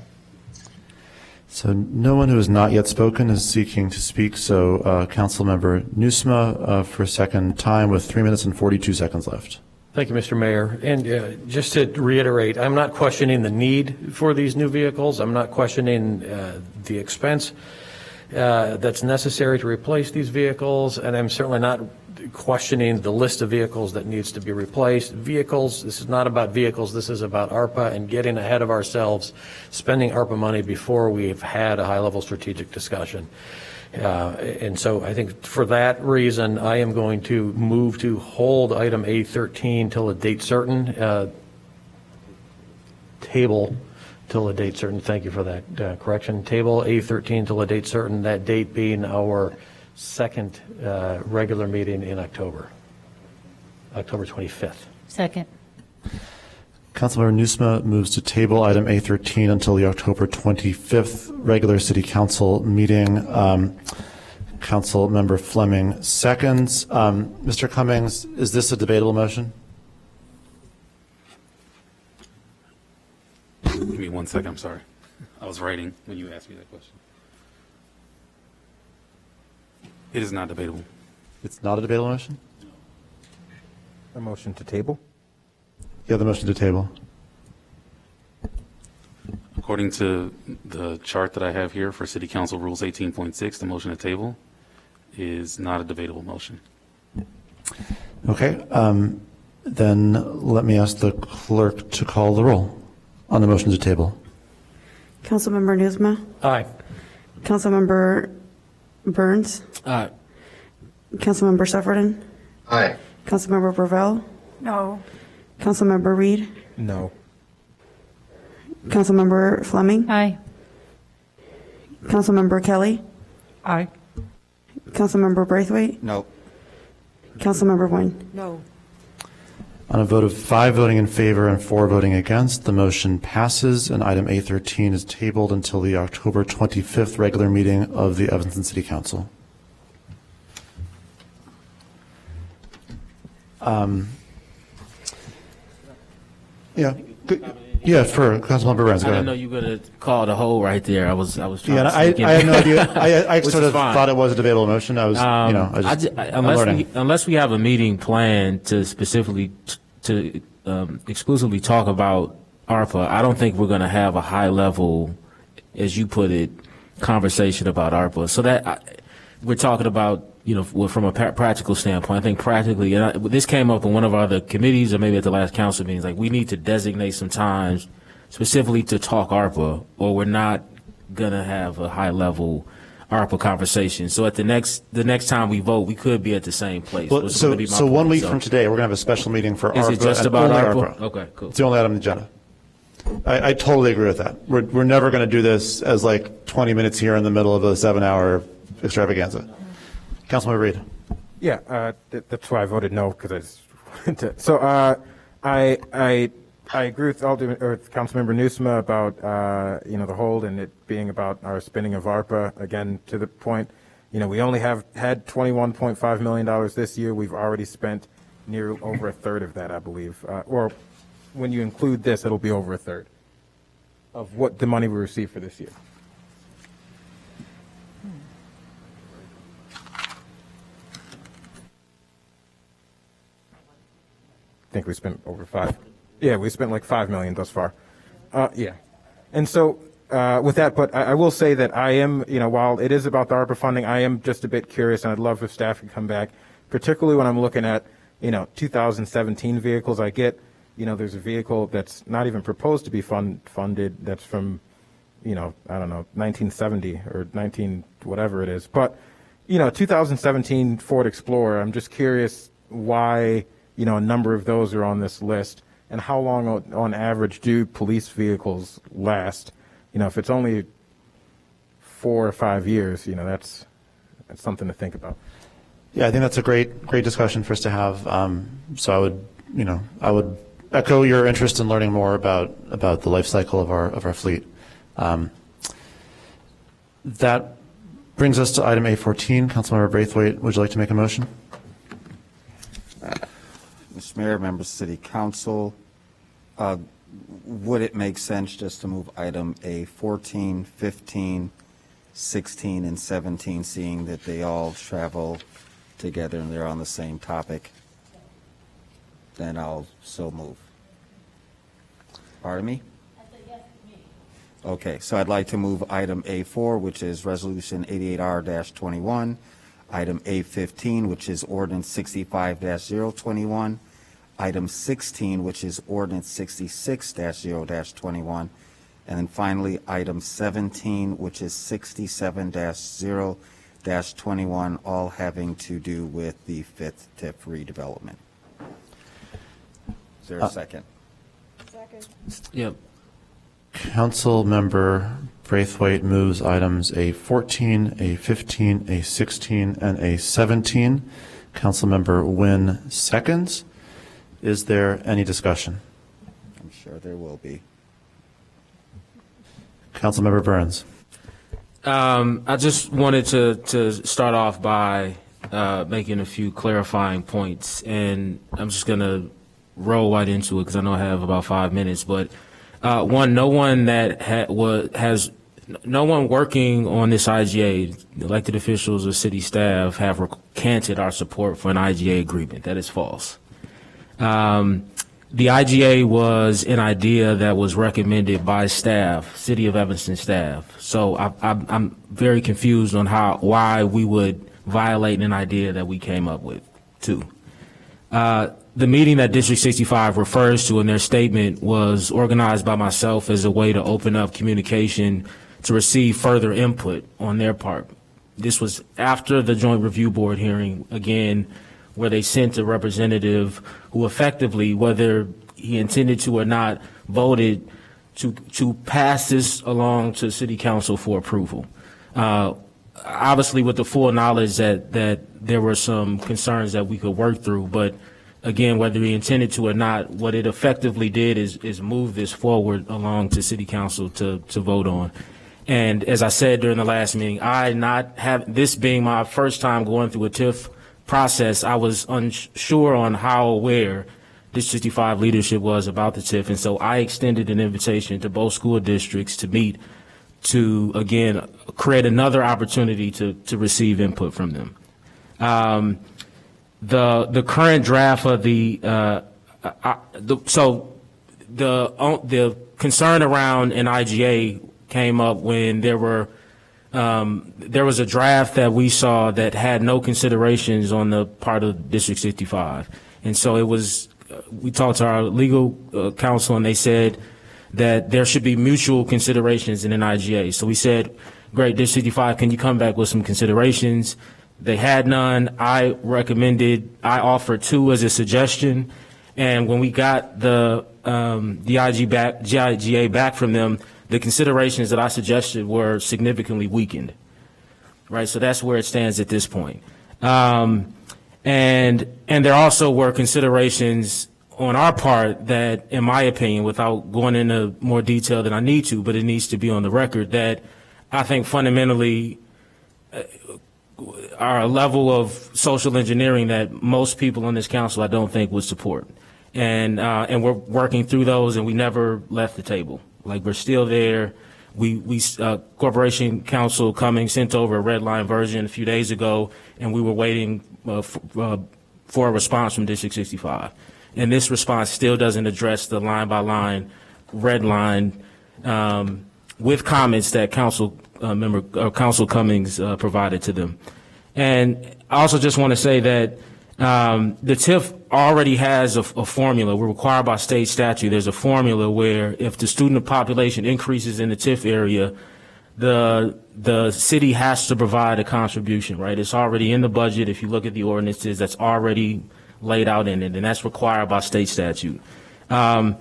So no one who has not yet spoken is seeking to speak. So Councilmember Nusma for a second time with 3 minutes and 42 seconds left. Thank you, Mr. Mayor. And just to reiterate, I'm not questioning the need for these new vehicles. I'm not questioning the expense that's necessary to replace these vehicles. And I'm certainly not questioning the list of vehicles that needs to be replaced. Vehicles, this is not about vehicles. This is about ARPA and getting ahead of ourselves, spending ARPA money before we've had a high-level strategic discussion. And so I think for that reason, I am going to move to hold item A13 till a date certain, table till a date certain. Thank you for that correction. Table A13 till a date certain, that date being our second regular meeting in October 25th. Second. Councilmember Nusma moves to table item A13 until the October 25th regular City Council meeting. Councilmember Fleming seconds. Mr. Cummings, is this a debatable motion? Give me 1 second, I'm sorry. I was writing when you asked me that question. It is not debatable. It's not a debatable motion? A motion to table? Yeah, the motion to table. According to the chart that I have here for City Council Rules 18.6, the motion to table is not a debatable motion. Okay, then let me ask the clerk to call the roll on the motion to table. Councilmember Nusma? Aye. Councilmember Burns? Aye. Councilmember Sufferton? Aye. Councilmember Gravel? No. Councilmember Reed? No. Councilmember Fleming? Aye. Councilmember Kelly? Aye. Councilmember Braithwaite? No. Councilmember Wynn? No. On a vote of 5 voting in favor and 4 voting against, the motion passes, and item A13 is tabled until the October 25th regular meeting of the Evanston City Council. Yeah, yeah, for Councilmember Burns, go I ahead. didn't know you were going to call the hole right there. I was trying Yeah, to and sneak in. I had no idea. I Which sort is of fine. thought it was a debatable motion. I was, I'm learning. Unless we have a meeting planned to specifically exclusively talk about ARPA, I don't think we're going to have a high level, as you put it, conversation about ARPA. So that we're talking about, from a practical standpoint. I think practically, and this came up in one of our other committees or maybe at the last council meetings, like we need to designate some times specifically to talk ARPA, or we're not going to have a high level ARPA conversation. So at the next time we vote, we could be at the same place. Well, so 1 week from today, we're going to have a special meeting for ARPA. Is it just and about only ARPA? Okay, cool. It's the only item on the agenda. I totally agree with that. We're never going to do this as like 20 minutes here in the middle of a 7-hour extravaganza. Councilmember Reed. Yeah, that's why I voted no, because I just wanted to. So I agree with Councilmember Nusma about the hold and it being about our spending of ARPA. Again, to the point, we only had $21.5 million this year. We've already spent over a third of that, I believe. Or when you include this, it'll be over a third of what the money we received for this year. I think we spent over $5. Yeah, we spent like $5 million thus far. Yeah. And so with that, but I will say that I am, while it is about the ARPA funding, I am just a bit curious, and I'd love if staff could come back, particularly when I'm looking at, 2017 vehicles. I get, there's a vehicle that's not even proposed to be funded that's from, I don't know, 1970 or 19 whatever it is. But, 2017 Ford Explorer, I'm just curious why, a number of those are on this list. And how long, on average, do police vehicles last? If it's only 4 or 5 years, that's something to think about. Yeah, I think that's a great discussion for us to have. So I would echo your interest in learning more about the life cycle of our fleet. That brings us to item A14. Councilmember Braithwaite, would you like to make a motion? Mr. Mayor, members of City Council, would it make sense just to move item A14, 15, 16, and 17, seeing that they all travel together and they're on the same topic? Then I'll so move. Pardon me? Okay, so I'd like to move item A4, which is Resolution 88R-21, item A15, which is Ordinance 65-021, item 16, which is Ordinance 66-0-21, and then finally, item 17, which is 67-0-21, all having to do with the 5th TIF redevelopment. Is there a second? Second. Yep. Councilmember Braithwaite moves items A14, A15, A16, and A17. Councilmember Nguyen seconds. Is there any discussion? I'm sure there will be. Councilmember Burns. I just wanted to start off by making a few clarifying points, and I'm just going to roll right into it because I know I have about 5 minutes. But one, no one that no one working on this IGA, elected officials or city staff, have recanted our support for an IGA agreement. That is false. The IGA was an idea that was recommended by staff, City of Evanston staff. So I'm very confused on why we would violate an idea that we came up with, too. The meeting that District 65 refers to in their statement was organized by myself as a way to open up communication to receive further input on their part. This was after the Joint Review Board hearing, again, where they sent a representative who effectively, whether he intended to or not, voted to pass this along to City Council for approval. Obviously, with the full knowledge that there were some concerns that we could work through, but again, whether he intended to or not, what it effectively did is move this forward along to City Council to vote on. And as I said during the last meeting, this being my first time going through a TIF process, I was unsure on how aware District 65 leadership was about the TIF. And so I extended an invitation to both school districts to meet to, again, create another opportunity to receive input from them. The current draft of the concern around an IGA came up when there was a draft that we saw that had no considerations on the part of District 65. And so it was, we talked to our legal counsel and they said that there should be mutual considerations in an IGA. So we said, great, District 65, can you come back with some considerations? They had none. I offered two as a suggestion. And when we got the IGA back from them, the considerations that I suggested were significantly weakened, right? So that's where it stands at this point. And there also were considerations on our part that, in my opinion, without going into more detail than I need to, but it needs to be on the record, that I think fundamentally are a level of social engineering that most people on this council I don't think would support. And we're working through those, and we never left the table. Like, we're still there. Corporation Counsel Cummings sent over a red line version a few days ago, and we were waiting for a response from District 65. And this response still doesn't address the line-by-line red line with comments that Council Cummings provided to them. And I also just want to say that the TIF already has a formula. We're required by state statute. There's a formula where if the student population increases in the TIF area, the city has to provide a contribution, right? It's already in the budget. If you look at the ordinances, that's already laid out in it, and that's required by state statute. I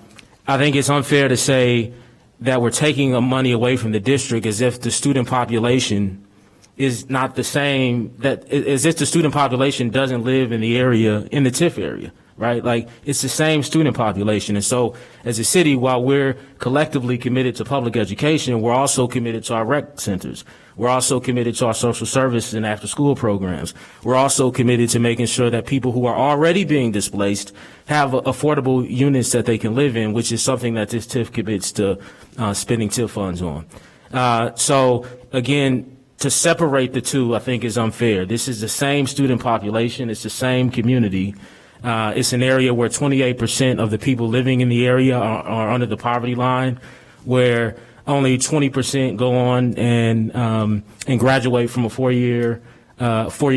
think it's unfair to say that we're taking money away from the district as if the student population is not the same, as if the student population doesn't live in the area, in the TIF area, right? Like, it's the same student population. And so as a city, while we're collectively committed to public education, we're also committed to our rec centers. We're also committed to our social services and after school programs. We're also committed to making sure that people who are already being displaced have affordable units that they can live in, which is something that this TIF commits to spending TIF funds on. So again, to separate the two, I think, is unfair. This is the same student population. It's the same community. It's an area where 28% of the people living in the area are under the poverty line, where only 20% go on and graduate from a four-year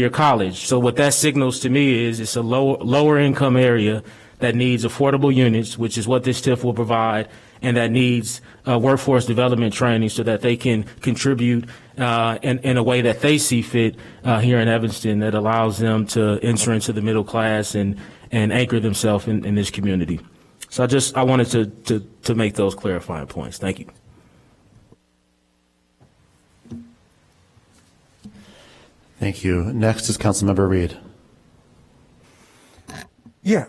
college. So what that signals to me is it's a lower income area that needs affordable units, which is what this TIF will provide, and that needs workforce development training so that they can contribute in a way that they see fit here in Evanston that allows them to enter into the middle class and anchor themselves in this community. So I wanted to make those clarifying points. Thank you. Thank you. Next is Councilmember Reed. Yeah,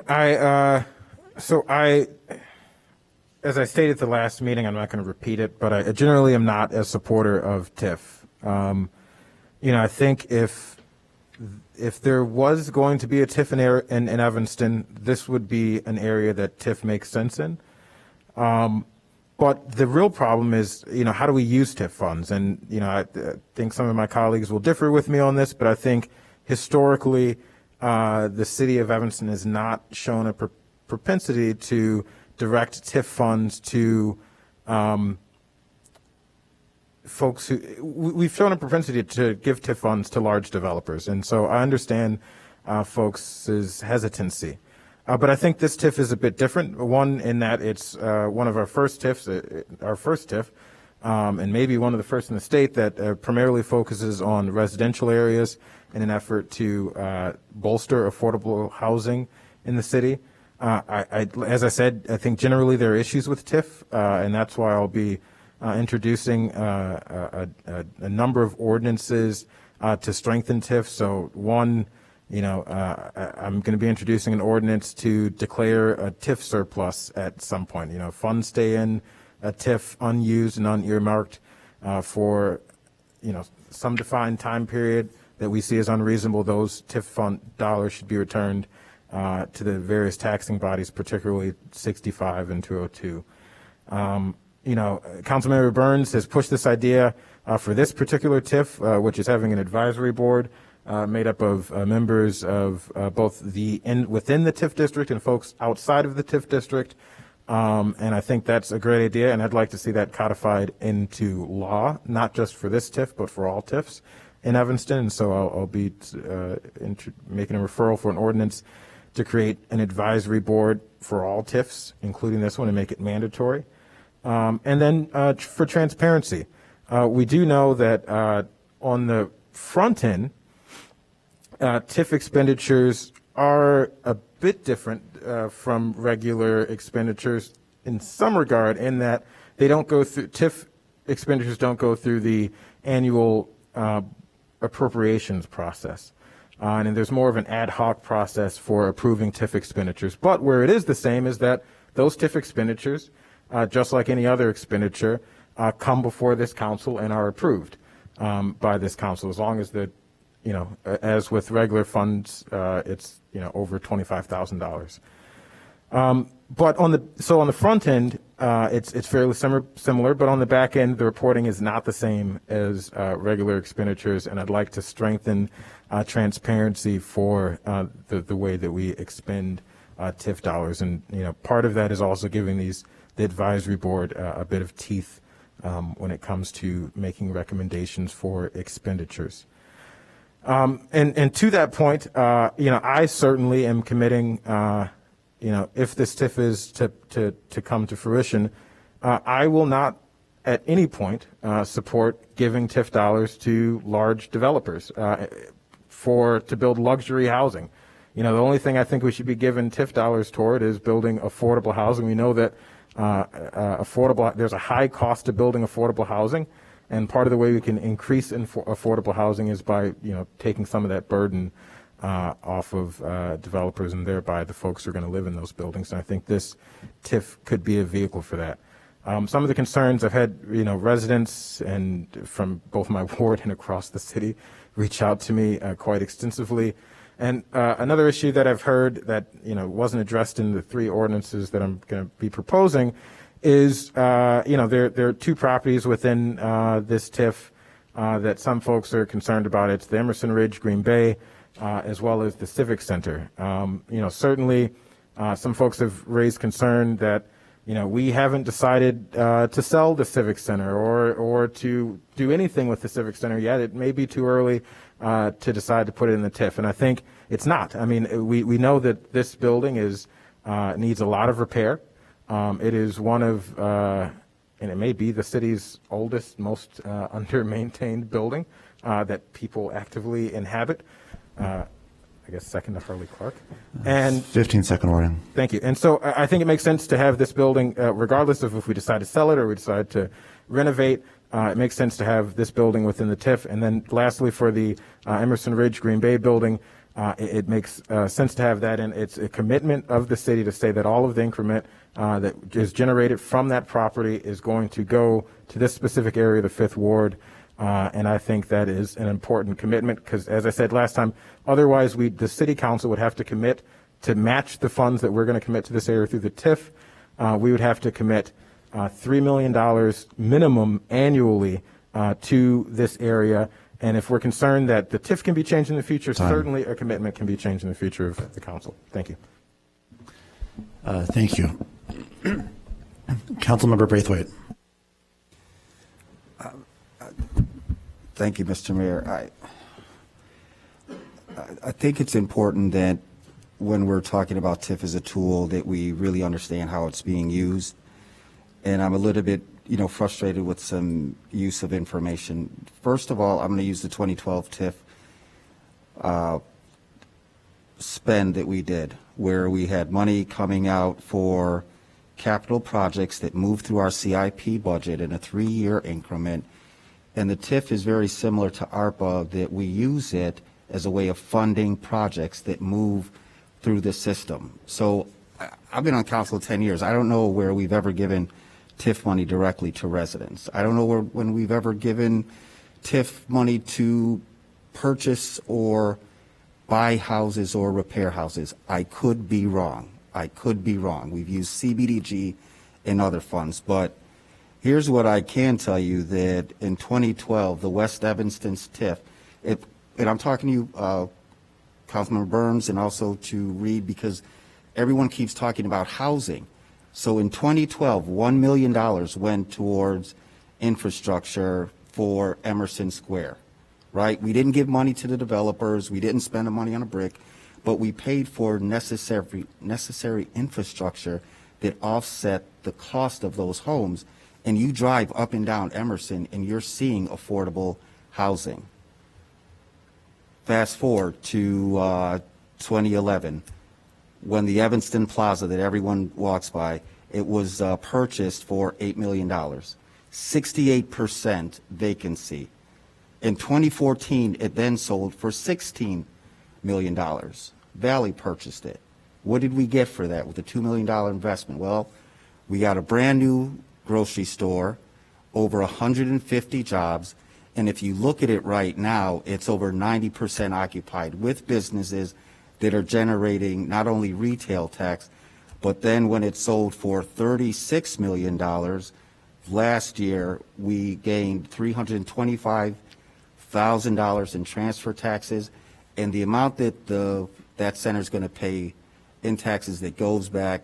as I stated at the last meeting, I'm not going to repeat it, but I generally am not a supporter of TIF. I think if there was going to be a TIF in Evanston, this would be an area that TIF makes sense in. But the real problem is, how do we use TIF funds? And, I think some of my colleagues will differ with me on this, but I think historically, the city of Evanston has not shown a propensity to direct TIF funds to folks who, we've shown a propensity to give TIF funds to large developers. And so I understand folks' hesitancy. But I think this TIF is a bit different. One, in that it's one of our first TIFs, and maybe one of the first in the state that primarily focuses on residential areas in an effort to bolster affordable housing in the city. As I said, I think generally there are issues with TIF, and that's why I'll be introducing a number of ordinances to strengthen TIF. So one, I'm going to be introducing an ordinance to declare a TIF surplus at some point. Funds stay in a TIF unused and unearmarked for, some defined time period that we see as unreasonable. Those TIF fund dollars should be returned. to the various taxing bodies, particularly 65 and 202. Councilmember Burns has pushed this idea for this particular TIF, which is having an advisory board made up of members of both within the TIF district and folks outside of the TIF district. And I think that's a great idea, and I'd like to see that codified into law, not just for this TIF, but for all TIFs in Evanston. And so I'll be making a referral for an ordinance to create an advisory board for all TIFs, including this one, and make it mandatory. And then for transparency, we do know that on the front end, TIF expenditures are a bit different from regular expenditures in some regard, in that they don't go through, TIF expenditures don't go through the annual appropriations process. And there's more of an ad hoc process for approving TIF expenditures. But where it is the same is that those TIF expenditures, just like any other expenditure, come before this council and are approved by this council, as long as as with regular funds, it's over $25,000. But on the front end, it's fairly similar, but on the back end, the reporting is not the same as regular expenditures, and I'd like to strengthen transparency for the way that we expend TIF dollars. And part of that is also giving the advisory board a bit of teeth when it comes to making recommendations for expenditures. And to that point, I certainly am committing, if this TIF is to come to fruition, I will not at any point support giving TIF dollars to large developers to build luxury housing. The only thing I think we should be giving TIF dollars toward is building affordable housing. We know that there's a high cost to building affordable housing. And part of the way we can increase affordable housing is by, taking some of that burden off of developers, and thereby the folks who are going to live in those buildings. And I think this TIF could be a vehicle for that. Some of the concerns I've had, residents and from both my ward and across the city reach out to me quite extensively. And another issue that I've heard that, wasn't addressed in the 3 ordinances that I'm going to be proposing is, there are 2 properties within this TIF that some folks are concerned about. It's the Emerson Ridge Green Bay, as well as the Civic Center. Certainly some folks have raised concern that, we haven't decided to sell the Civic Center or to do anything with the Civic Center yet. It may be too early to decide to put it in the TIF, and I think it's not. I mean, we know that this building needs a lot of repair. It is one of, and it may be the city's oldest, most under-maintained building that people actively inhabit. I guess second to Harley Clark. And 15-second warning. Thank you. And so I think it makes sense to have this building, regardless of if we decide to sell it or we decide to renovate. It makes sense to have this building within the TIF. And then lastly, for the Emerson Ridge Green Bay building, it makes sense to have that in. It's a commitment of the city to say that all of the increment that is generated from that property is going to go to this specific area, the 5th Ward. And I think that is an important commitment because, as I said last time, otherwise the city council would have to commit to match the funds that we're going to commit to this area through the TIF. We would have to commit $3 million minimum annually to this area. And if we're concerned that the TIF can be changed in the future, certainly a commitment can be changed in the future of the council. Thank you. Thank you. Councilmember Braithwaite. Thank you, Mr. Mayor. I think it's important that when we're talking about TIF as a tool that we really understand how it's being used. And I'm a little bit, frustrated with some use of information. First of all, I'm going to use the 2012 TIF spend that we did, where we had money coming out for capital projects that moved through our CIP budget in a 3-year increment. And the TIF is very similar to ARPA, that we use it as a way of funding projects that move through the system. So I've been on council 10 years. I don't know where we've ever given TIF money directly to residents. I don't know when we've ever given TIF money to purchase or buy houses or repair houses. I could be wrong. I could be wrong. We've used CBDG and other funds, but here's what I can tell you, that in 2012, the West Evanston's TIF, and I'm talking to you, Councilmember Burns, and also to Reed, because everyone keeps talking about housing. So in 2012, $1 million went towards infrastructure for Emerson Square, right? We didn't give money to the developers. We didn't spend the money on a brick, but we paid for necessary infrastructure that offset the cost of those homes. And you drive up and down Emerson and you're seeing affordable housing. Fast forward to 2011, when the Evanston Plaza that everyone walks by, it was purchased for $8 million, 68% vacancy. In 2014, it then sold for $16 million. Valley purchased it. What did we get for that with a $2 million investment? Well, we got a brand new grocery store, over 150 jobs, and if you look at it right now, it's over 90% occupied with businesses that are generating not only retail tax, but then when it sold for $36 million, last year we gained $325,000 in transfer taxes, and the amount that that center is going to pay in taxes that goes back,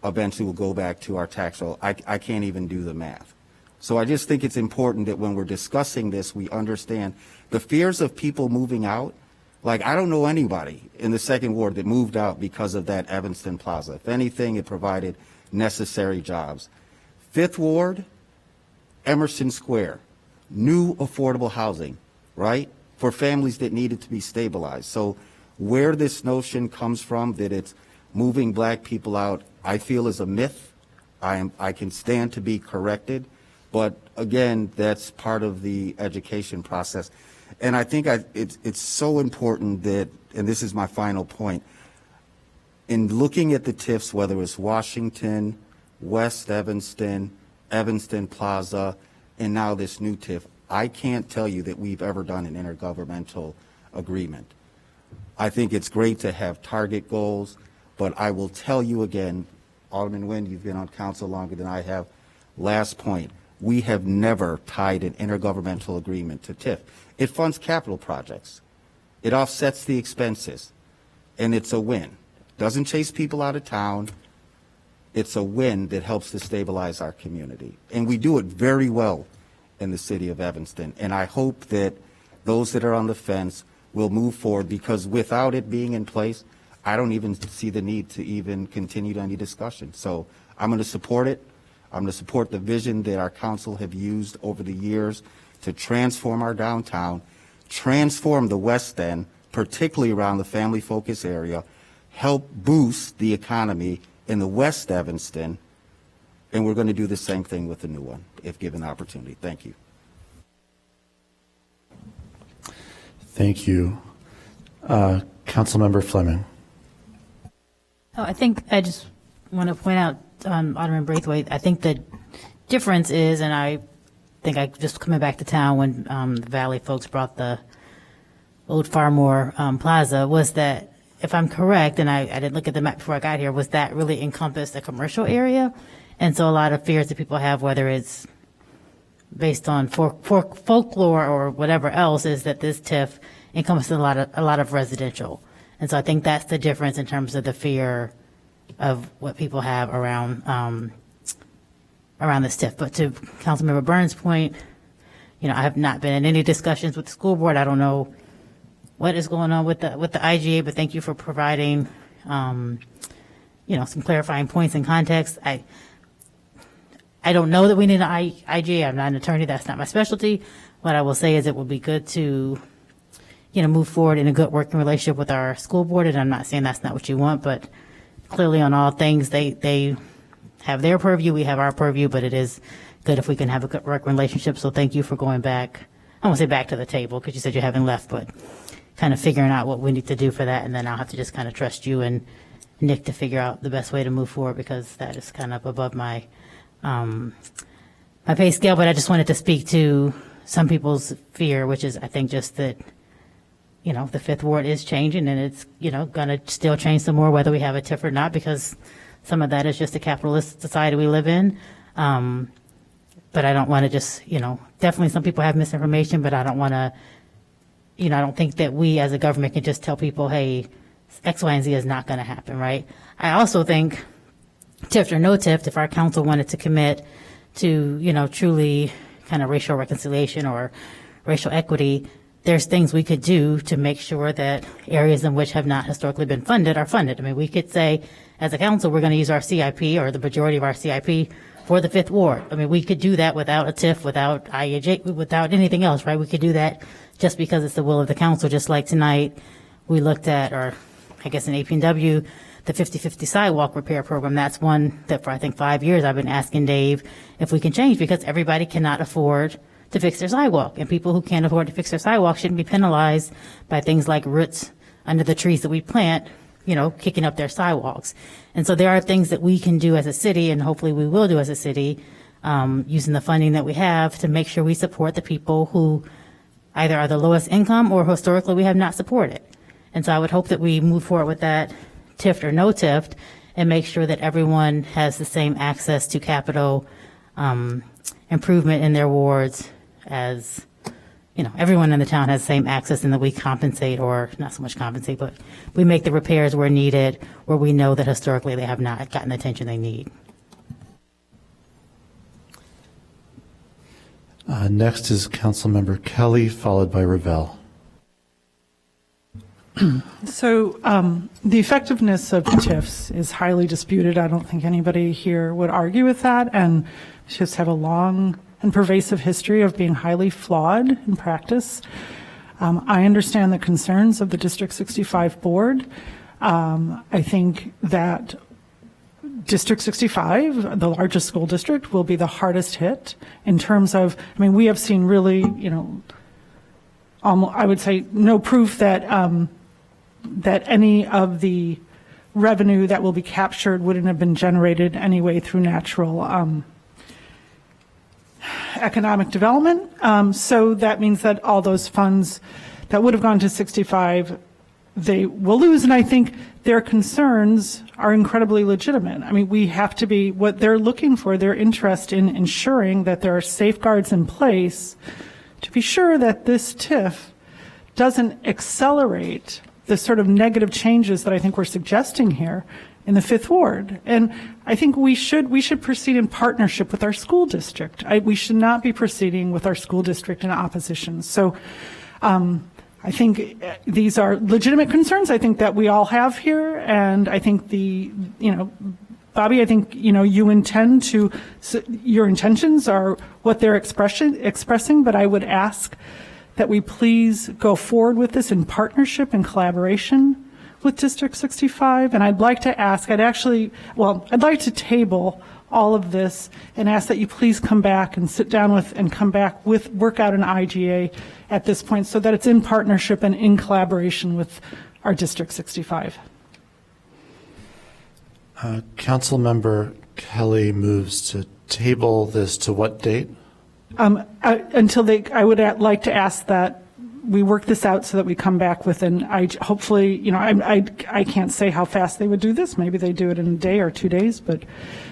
eventually will go back to our tax roll. I can't even do the math. So I just think it's important that when we're discussing this, we understand the fears of people moving out. Like, I don't know anybody in the second ward that moved out because of that Evanston Plaza. If anything, it provided necessary jobs. Fifth ward, Emerson Square, new affordable housing, right, for families that needed to be stabilized. So where this notion comes from that it's moving black people out, I feel is a myth. I can stand to be corrected. But again, that's part of the education process. And I think it's so important that, and this is my final point, in looking at the TIFs, whether it's Washington, West Evanston, Evanston Plaza, and now this new TIF, I can't tell you that we've ever done an intergovernmental agreement. I think it's great to have target goals, but I will tell you again, Alderman Nguyen, you've been on council longer than I have. Last point, we have never tied an intergovernmental agreement to TIF. It funds capital projects. It offsets the expenses, and it's a win. Doesn't chase people out of town. It's a win that helps to stabilize our community. And we do it very well in the city of Evanston. And I hope that those that are on the fence will move forward, because without it being in place, I don't even see the need to even continue any discussion. So I'm going to support it. I'm going to support the vision that our council have used over the years to transform our downtown, transform the West End, particularly around the family focus area, help boost the economy in the West Evanston, and we're going to do the same thing with the new one, if given the opportunity. Thank you. Thank you. Councilmember Fleming. Oh, I think I just want to point out, Alderman Braithwaite, I think the difference is, and I think I just coming back to town when the Valley folks brought the old Farmore Plaza, was that, if I'm correct, and I didn't look at the map before I got here, was that really encompassed a commercial area? And so a lot of fears that people have, whether it's based on folklore or whatever else, is that this TIF encompasses a lot of residential. And so I think that's the difference in terms of the fear of what people have around this TIF. But to Councilmember Burns' point, I have not been in any discussions with the school board. I don't know what is going on with the IGA, but thank you for providing, some clarifying points and context. I don't know that we need an IGA. I'm not an attorney. That's not my specialty. What I will say is it would be good to, move forward in a good working relationship with our school board. And I'm not saying that's not what you want, but clearly on all things, they have their purview. We have our purview, but it is good if we can have a good working relationship. So thank you for going back. I won't say back to the table because you said you haven't left, but kind of figuring out what we need to do for that. And then I'll have to just kind of trust you and Nick to figure out the best way to move forward, because that is kind of above my pay scale. But I just wanted to speak to some people's fear, which is, I think, just that the Fifth Ward is changing, and it's, going to still change some more whether we have a TIF or not, because some of that is just the capitalist society we live in. But I don't want to just, definitely some people have misinformation, but I don't want to, I don't think that we as a government can just tell people, hey, X, Y, and Z is not going to happen, right? I also think TIF or no TIF, if our council wanted to commit to, truly kind of racial reconciliation or racial equity, there's things we could do to make sure that areas in which have not historically been funded are funded. I mean, we could say, as a council, we're going to use our CIP or the majority of our CIP for the Fifth Ward. I mean, we could do that without a TIF, without IAJ, without anything else, right? We could do that just because it's the will of the council, just like tonight we looked at, or I guess in APW, the 50/50 sidewalk repair program. That's one that for, I think, 5 years I've been asking Dave if we can change, because everybody cannot afford to fix their sidewalk. And people who can't afford to fix their sidewalk shouldn't be penalized by things like roots under the trees that we plant, kicking up their sidewalks. And so there are things that we can do as a city, and hopefully we will do as a city, using the funding that we have to make sure we support the people who either are the lowest income or historically we have not supported. And so I would hope that we move forward with that, TIF or no TIF, and make sure that everyone has the same access to capital improvement in their wards as, everyone in the town has the same access, and that we compensate, or not so much compensate, but we make the repairs where needed, where we know that historically they have not gotten the attention they need. Next is Councilmember Kelly, followed by Ravel. So the effectiveness of TIFs is highly disputed. I don't think anybody here would argue with that, and TIFs have a long and pervasive history of being highly flawed in practice. I understand the concerns of the District 65 board. I think that District 65, the largest school district, will be the hardest hit in terms of, we have seen really, I would say no proof that that any of the revenue that will be captured wouldn't have been generated anyway through natural economic development. So that means that all those funds that would have gone to 65, they will lose. And I think their concerns are incredibly legitimate. We have to be, what they're looking for, their interest in ensuring that there are safeguards in place to be sure that this TIF doesn't accelerate the sort of negative changes that I think we're suggesting here in the Fifth Ward. And I think we should proceed in partnership with our school district. We should not be proceeding with our school district in opposition. So I think these are legitimate concerns, I think, that we all have here. And I think Bobby, I think, you intend to, your intentions are what they're expressing, but I would ask that we please go forward with this in partnership and collaboration with District 65. And I'd like to ask, I'd like to table all of this and ask that you please come back and sit down with, and come back with, work out an IGA at this point so that it's in partnership and in collaboration with our District 65. Councilmember Kelly moves to table this to what date? I would like to ask that we work this out so that we come back with hopefully, I can't say how fast they would do this. Maybe they do it in a day or 2 days, but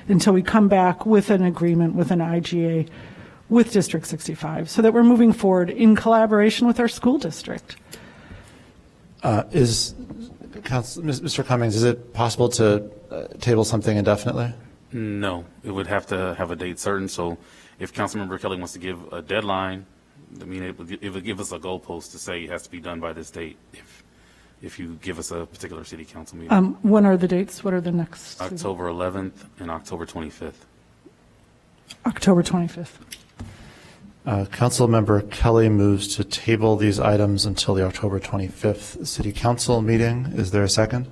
until we come back with an agreement with an IGA with District 65 so that we're moving forward in collaboration with our school district. Mr. Cummings, is it possible to table something indefinitely? No, it would have to have a date certain. So if Councilmember Kelly wants to give a deadline, it would give us a goalpost to say it has to be done by this date. If you give us a particular city council meeting. When are the dates? What are the next? October 11th and October 25th. October 25th. Councilmember Kelly moves to table these items until the October 25th City Council meeting. Is there a second?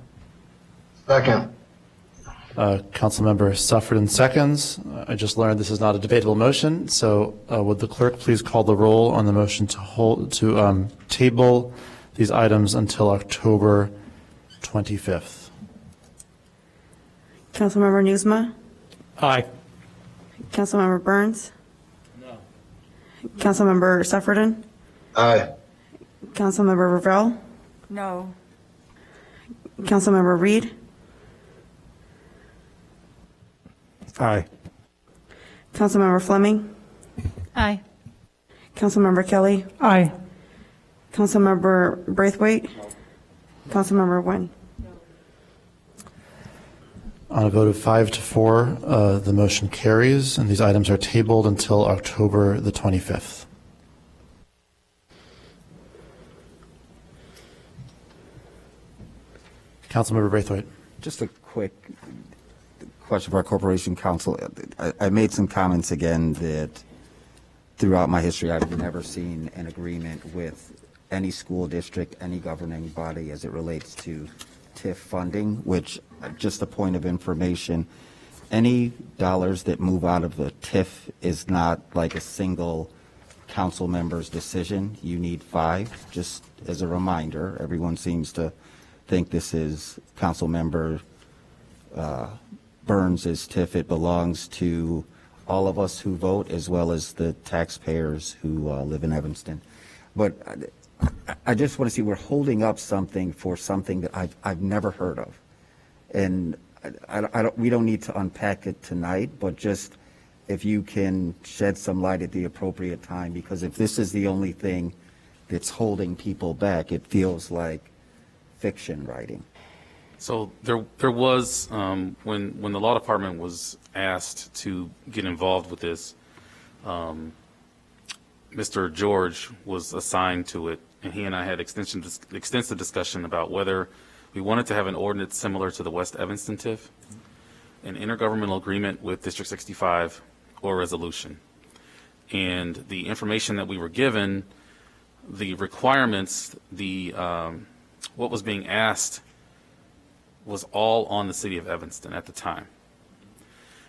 Second. Councilmember Sufferton seconds. I just learned this is not a debatable motion, so would the clerk please call the roll on the motion to table these items until October 25th? Councilmember Newsma? Aye. Councilmember Burns? Councilmember Sufferton? Aye. Councilmember Ravel? No. Councilmember Reed, Aye. Councilmember Fleming, Aye. Councilmember Kelly, Aye. Councilmember Braithwaite, Councilmember Nguyen. On a vote of 5 to 4, the motion carries, and these items are tabled until October the 25th. Councilmember Braithwaite. Just a quick question for our Corporation Council. I made some comments again that throughout my history, I've never seen an agreement with any school district, any governing body as it relates to TIF funding, which, just a point of information, any dollars that move out of the TIF is not like a single council member's decision. You need 5, just as a reminder. Everyone seems to think this is council member Burns' TIF. It belongs to all of us who vote, as well as the taxpayers who live in Evanston. But I just want to see, we're holding up something for something that I've never heard of. And we don't need to unpack it tonight, but just if you can shed some light at the appropriate time, because if this is the only thing that's holding people back, it feels like fiction writing. So there was, when the law department was asked to get involved with this, Mr. George was assigned to it, and he and I had extensive discussion about whether we wanted to have an ordinance similar to the West Evanston TIF, an intergovernmental agreement with District 65, or resolution. And the information that we were given, the requirements, what was being asked was all on the city of Evanston at the time.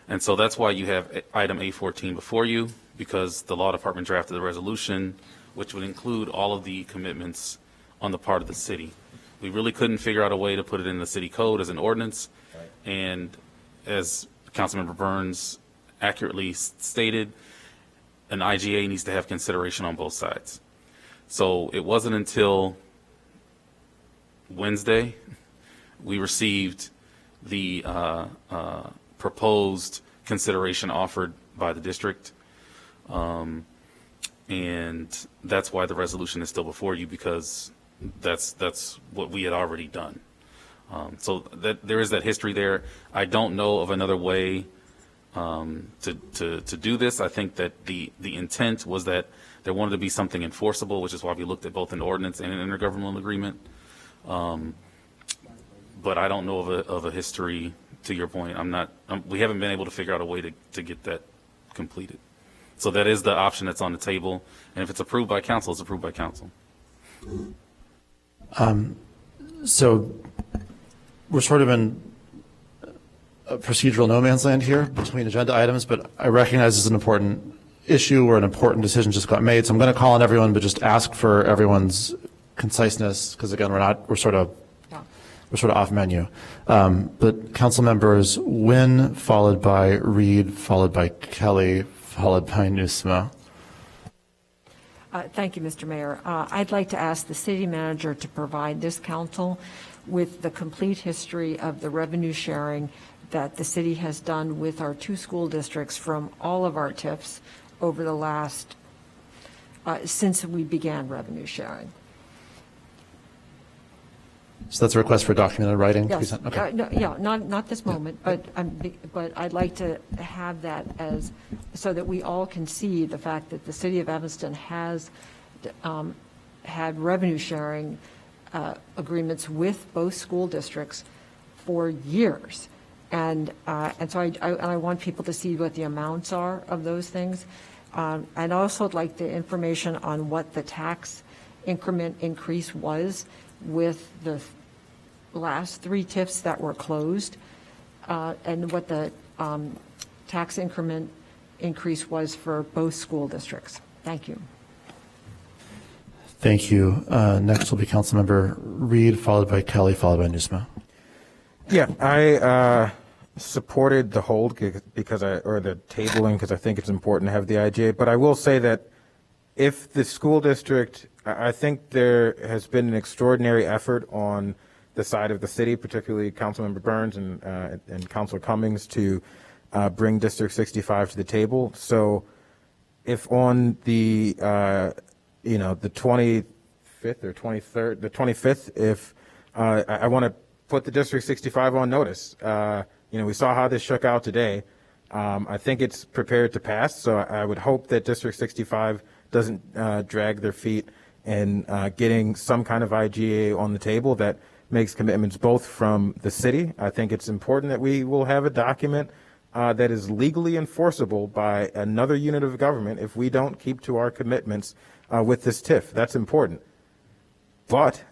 And so that's why you have item A14 before you, because the law department drafted the resolution, which would include all of the commitments on the part of the city. We really couldn't figure out a way to put it in the city code as an ordinance. Right. And as Councilmember Burns accurately stated, an IGA needs to have consideration on both sides. So it wasn't until Wednesday we received the proposed consideration offered by the district. And that's why the resolution is still before you, because that's what we had already done. So that there is that history there. I don't know of another way to do this. I think that the intent was that there wanted to be something enforceable, which is why we looked at both an ordinance and an intergovernmental agreement. But I don't know of a history, to your point. We haven't been able to figure out a way to get that completed. So that is the option that's on the table. And if it's approved by council, it's approved by council. So we're sort of in a procedural no man's land here between agenda items, but I recognize it's an important issue or an important decision just got made. So I'm going to call on everyone, but just ask for everyone's conciseness, because again, we're sort of off menu. But council members Nguyen, followed by Reed, followed by Kelly, followed by Nusma. Thank you, Mr. Mayor. I'd like to ask the city manager to provide this council with the complete history of the revenue sharing that the city has done with our 2 school districts from all of our TIFs over the last, since we began revenue sharing. So that's a request for documented writing? Yes. Okay. Not this moment, but I'd like to have that as, so that we all can see the fact that the city of Evanston has had revenue sharing agreements with both school districts for years. And so I want people to see what the amounts are of those things. I'd also like the information on what the tax increment increase was with the last 3 TIFs that were closed, and what the tax increment increase was for both school districts. Thank you. Thank you. Next will be Councilmember Reed, followed by Kelly, followed by Nusma. Yeah, I supported the hold or the tabling, because I think it's important to have the IGA. But I will say that if the school district, I think there has been an extraordinary effort on the side of the city, particularly Councilmember Burns and Councilor Cummings, to bring District 65 to the table. So if on the, the 25th or 23rd, the 25th, if I want to put the District 65 on notice, we saw how this shook out today. I think it's prepared to pass, so I would hope that District 65 doesn't drag their feet in getting some kind of IGA on the table that makes commitments both from the city. I think it's important that we will have a document that is legally enforceable by another unit of government if we don't keep to our commitments with this TIF. That's important. But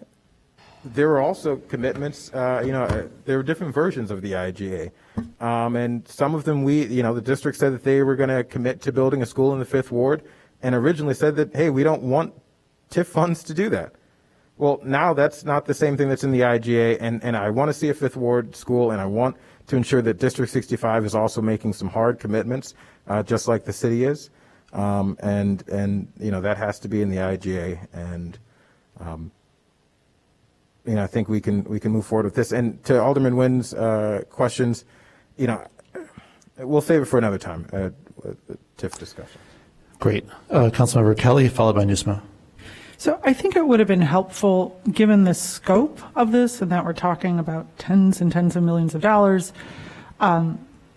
there are also commitments, there are different versions of the IGA. And some of them the district said that they were going to commit to building a school in the 5th Ward and originally said that, hey, we don't want TIF funds to do that. Well, now that's not the same thing that's in the IGA, and I want to see a 5th Ward school, and I want to ensure that District 65 is also making some hard commitments, just like the city is. And that has to be in the IGA, and I think we can move forward with this. And to Alderman Nguyen's questions, we'll save it for another time, TIF discussion. Great. Councilmember Kelly, followed by Nusma. So I think it would have been helpful, given the scope of this and that we're talking about tens and tens of millions of dollars,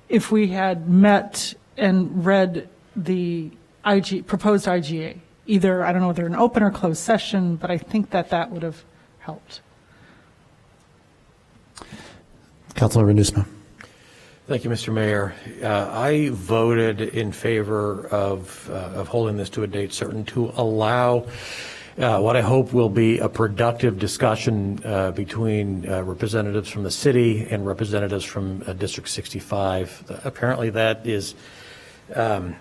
if we had met and read the proposed IGA, either, I don't know whether an open or closed session, but I think that would have helped. Councilmember Nusma. Thank you, Mr. Mayor. I voted in favor of holding this to a date certain to allow what I hope will be a productive discussion between representatives from the city and representatives from District 65. Apparently that is at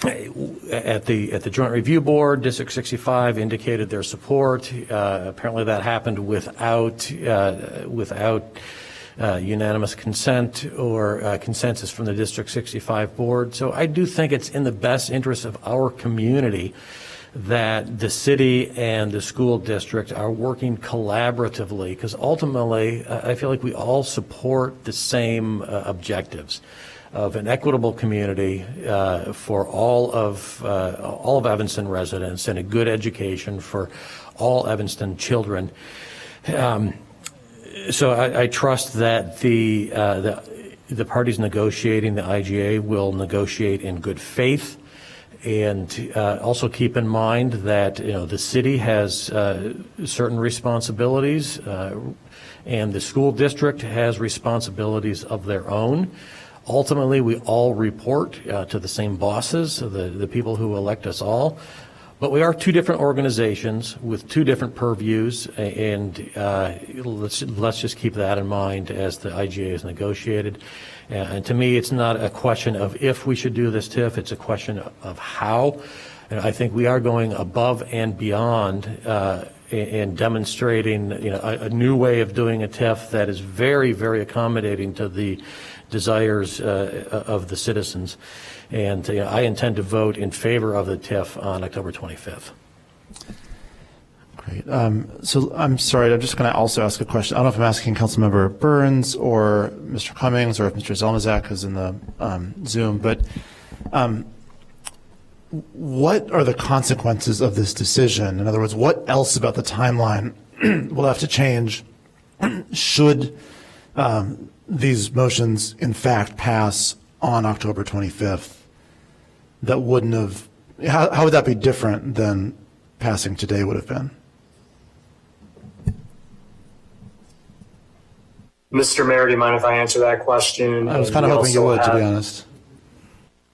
the Joint Review Board, District 65 indicated their support. Apparently that happened without unanimous consent or consensus from the District 65 board. So I do think it's in the best interest of our community that the city and the school district are working collaboratively, because ultimately I feel like we all support the same objectives of an equitable community for all of Evanston residents and a good education for all Evanston children. So I trust that the parties negotiating the IGA will negotiate in good faith, and also keep in mind that the city has certain responsibilities, and the school district has responsibilities of their own. Ultimately, we all report to the same bosses, the people who elect us all. But we are two different organizations with two different purviews, and let's just keep that in mind as the IGA is negotiated. And to me, it's not a question of if we should do this TIF, it's a question of how. And I think we are going above and beyond in demonstrating a new way of doing a TIF that is very, very accommodating to the desires of the citizens. And I intend to vote in favor of the TIF on October 25th. Great. So I'm sorry, I'm just going to also ask a question. I don't know if I'm asking Councilmember Burns or Mr. Cummings or if Mr. Zelnazak is in the Zoom, but what are the consequences of this decision? In other words, what else about the timeline will have to change should these motions in fact pass on October 25th? That wouldn't have, how would that be different than passing today would have been? Mr. Mayor, do you mind if I answer that question? I was kind of hoping you would, to be honest.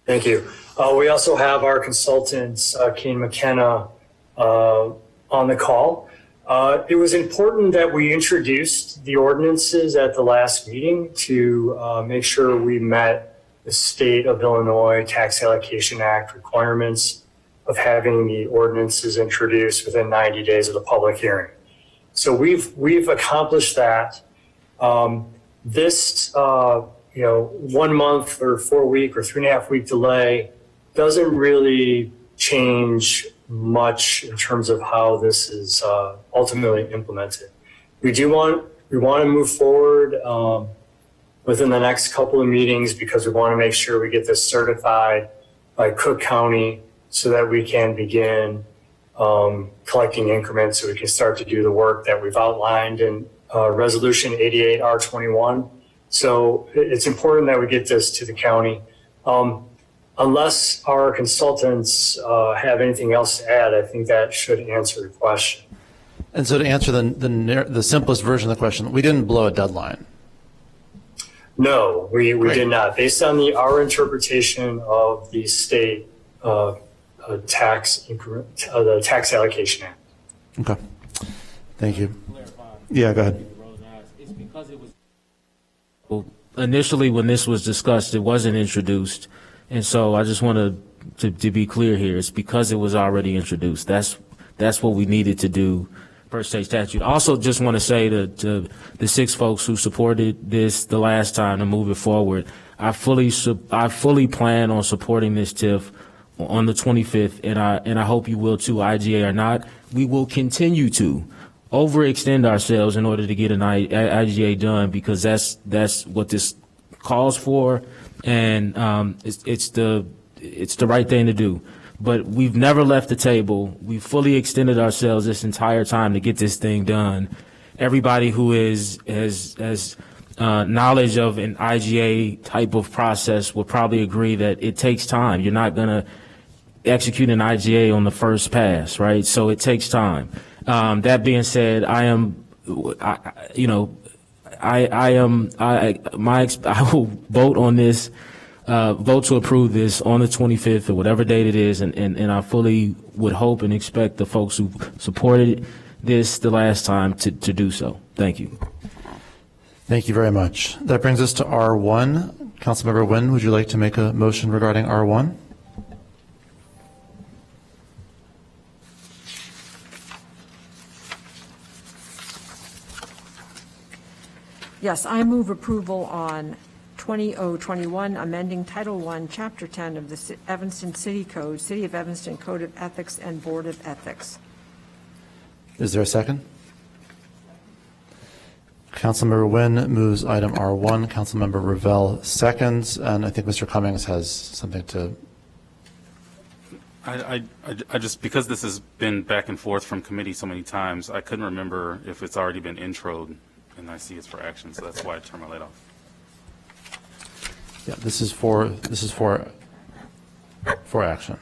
Thank you. We also have our consultant, Keen McKenna, on the call. It was important that we introduced the ordinances at the last meeting to make sure we met the State of Illinois Tax Allocation Act requirements of having the ordinances introduced within 90 days of the public hearing. So we've accomplished that. This 1 month or 4 week or 3.5 week delay doesn't really change much in terms of how this is ultimately implemented. We want to move forward within the next couple of meetings because we want to make sure we get this certified by Cook County so that we can begin collecting increments so we can start to do the work that we've outlined in Resolution 88R21. So it's important that we get this to the county. Unless our consultants have anything else to add, I think that should answer the question. And so to answer the simplest version of the question, we didn't blow a deadline. No, we did not. Based on our interpretation of the state tax increment, the Tax Allocation Act. Okay. Thank you. Yeah, go ahead. It's because it was initially when this was discussed, it wasn't introduced, and so I just want to be clear here. It's because it was already introduced. That's what we needed to do per state statute. Also, just want to say to the 6 folks who supported this the last time to move it forward, I fully plan on supporting this TIF on the 25th, and I hope you will too, IGA or not. We will continue to overextend ourselves in order to get an IGA done because that's what this calls for, and it's the right thing to do. But we've never left the table. We've fully extended ourselves this entire time to get this thing done. Everybody who has knowledge of an IGA type of process will probably agree that it takes time. You're not going to execute an IGA on the first pass, right? So it takes time. That being said, I will vote on this, vote to approve this on the 25th or whatever date it is, and I fully would hope and expect the folks who supported this the last time to do so. Thank you. Thank you very much. That brings us to R1. Councilmember Nguyen, would you like to make a motion regarding R1? Yes, I move approval on 20-021, amending Title I, Chapter 10 of the Evanston City Code, City of Evanston Code of Ethics and Board of Ethics. Is there a second? Councilmember Nguyen moves item R1. Councilmember Revelle seconds, and I think Mr. Cummings has something to. I just, because this has been back and forth from committee so many times, I couldn't remember if it's already been introed, and I see it's for action, so that's why I turned my light off. Yeah, this is for action.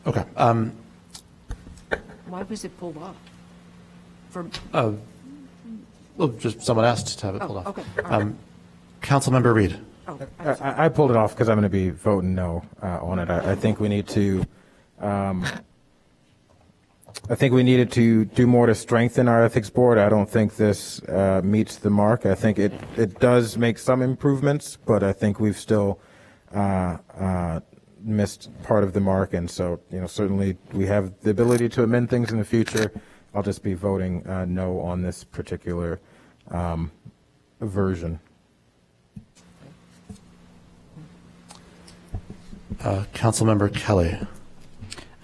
Okay. Why was it pulled off? Well, just someone asked to have it pulled off. Okay. All right. Councilmember Reed. Oh, I pulled it off because I'm going to be voting no on it. I think we need to. I think we needed to do more to strengthen our ethics board. I don't think this meets the mark. I think it does make some improvements, but I think we've still missed part of the mark. And so, certainly we have the ability to amend things in the future. I'll just be voting no on this particular version. Councilmember Kelly.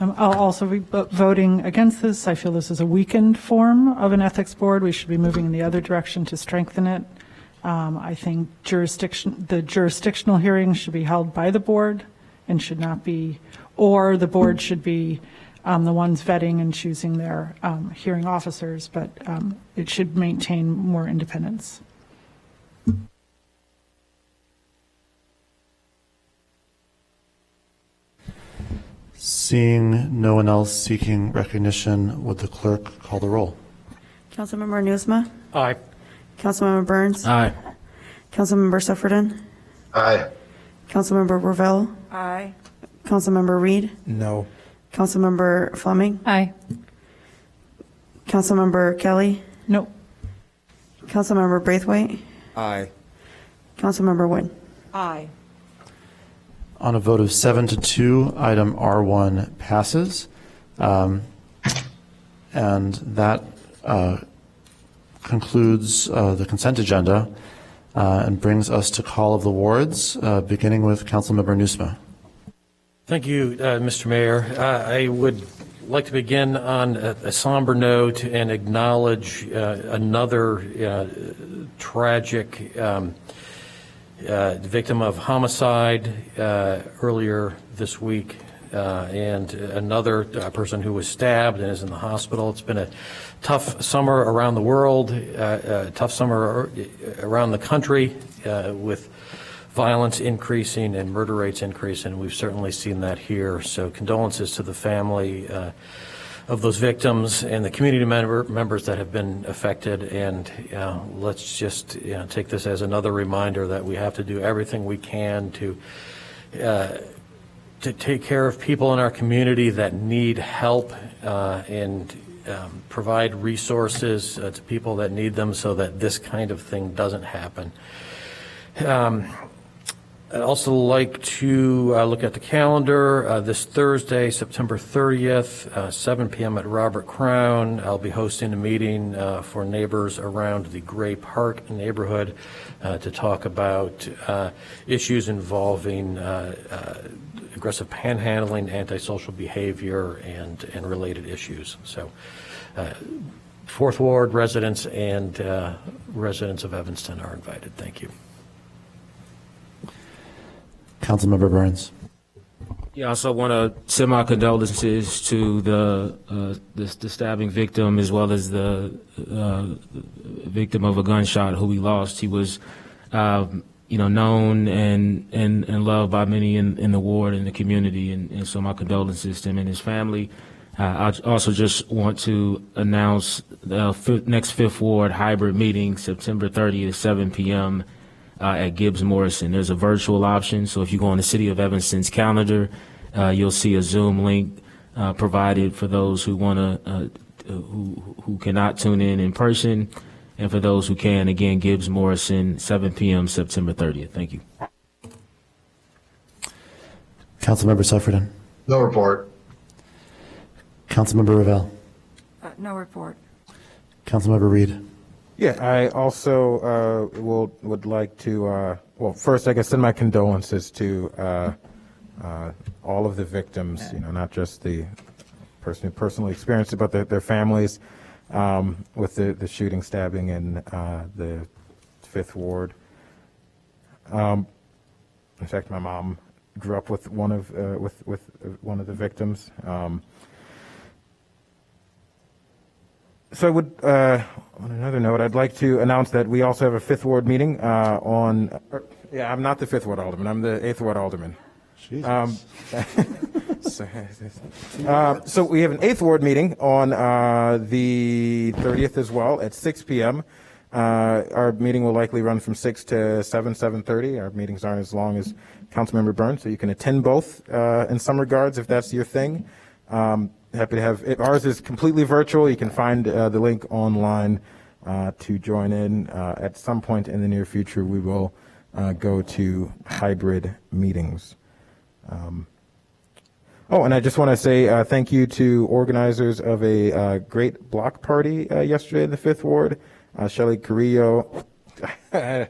I'll also be voting against this. I feel this is a weakened form of an ethics board. We should be moving in the other direction to strengthen it. I think the jurisdictional hearings should be held by the board and should not be, or the board should be the ones vetting and choosing their hearing officers, but it should maintain more independence. Seeing no one else seeking recognition, would the clerk call the roll? Councilmember Newsma? Aye. Councilmember Burns? Aye. Councilmember Sufferton? Aye. Councilmember Revelle? Aye. Councilmember Reed? No. Councilmember Fleming? Aye. Councilmember Kelly? No. Councilmember Braithwaite? Aye. Councilmember Nguyen? Aye. On a vote of 7-2, item R1 passes. And that concludes the consent agenda. and brings us to call of the wards, beginning with Councilmember Nusma. Thank you, Mr. Mayor. I would like to begin on a somber note and acknowledge another tragic victim of homicide earlier this week, and another person who was stabbed and is in the hospital. It's been a tough summer around the world, a tough summer around the country, with violence increasing and murder rates increasing. We've certainly seen that here. So condolences to the family of those victims and the community members that have been affected. And let's just take this as another reminder that we have to do everything we can to take care of people in our community that need help and provide resources to people that need them so that this kind of thing doesn't happen. I'd also like to look at the calendar. This Thursday, September 30th, 7 p.m. at Robert Crown, I'll be hosting a meeting for neighbors around the Gray Park neighborhood to talk about issues involving aggressive panhandling, antisocial behavior, and related issues. So, Fourth Ward residents and residents of Evanston are invited. Thank you. Councilmember Burns. Yeah, I also want to send my condolences to the stabbing victim as well as the victim of a gunshot who we lost. He was, known and loved by many in the ward and the community, and so my condolences to him and his family. I also just want to announce the next Fifth Ward hybrid meeting, September 30th, 7 p.m. At Gibbs Morrison. There's a virtual option, so if you go on the City of Evanston's calendar, you'll see a Zoom link provided for those who want to, who cannot tune in person, and for those who can, again, Gibbs Morrison, 7 p.m. September 30th. Thank you. Councilmember Suffredin. No report. Councilmember Ravel. No report. Councilmember Reed. Yeah, I also would like to, first, I guess, send my condolences to all of the victims, not just the person who personally experienced it, but their families with the shooting, stabbing in the Fifth Ward. In fact, my mom grew up with one of one of the victims. So I would, on another note, I'd like to announce that we also have a Fifth Ward meeting I'm not the Fifth Ward Alderman, I'm the Eighth Ward Alderman. So we have an Eighth Ward meeting on the 30th as well at 6 p.m. Our meeting will likely run from 6 to 7:30. Our meetings aren't as long as Councilmember Burns, so you can attend both in some regards if that's your thing. Happy to have it. Ours is completely virtual. You can find the link online to join in. At some point in the near future, we will go to hybrid meetings. And I just want to say thank you to organizers of a great block party yesterday in the Fifth Ward. Shelley Carrillo. Yeah,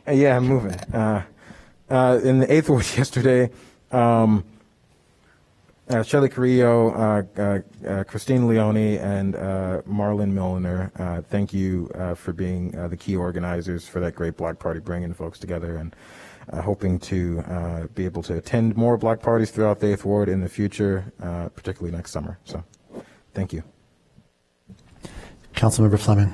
I'm moving. In the Eighth Ward yesterday, Shelley Carrillo, Christine Leone, and Marlon Milliner, thank you for being the key organizers for that great block party, bringing folks together, and hoping to be able to attend more block parties throughout the Eighth Ward in the future, particularly next summer. So, thank you. Councilmember Fleming.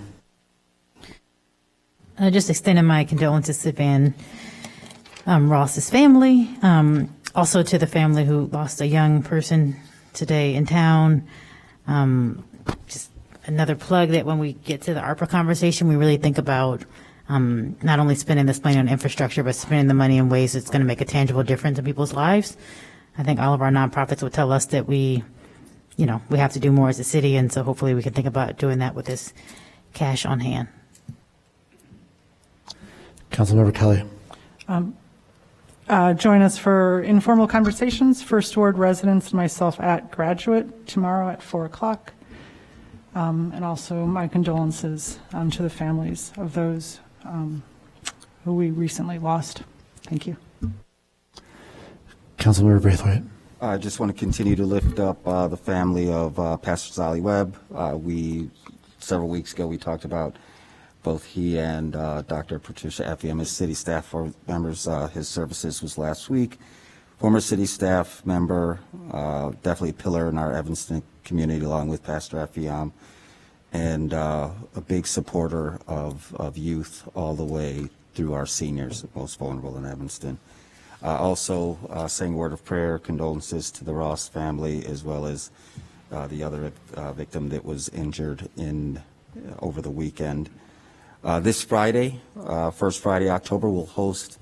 Just extending my condolences to Van Ross's family. Also to the family who lost a young person today in town. Just another plug that when we get to the ARPA conversation, we really think about not only spending this money on infrastructure, but spending the money in ways that's going to make a tangible difference in people's lives. I think all of our nonprofits would tell us that we have to do more as a city, and so hopefully we can think about doing that with this cash on hand. Councilmember Kelly. Join us for informal conversations, First Ward residents and myself at Graduate tomorrow at 4 o'clock. And also my condolences to the families of those who we recently lost. Thank you. Councilmember Braithwaite. I just want to continue to lift up the family of Pastor Zolly Webb. Several weeks ago, we talked about both he and Dr. Patricia Effiam as city staff members. His services was last week. Former city staff member, definitely a pillar in our Evanston community, along with Pastor Effiam, and a big supporter of youth all the way through our seniors, most vulnerable in Evanston. Also, saying a word of prayer, condolences to the Ross family, as well as the other victim that was injured over the weekend. This Friday, first Friday, October, we'll host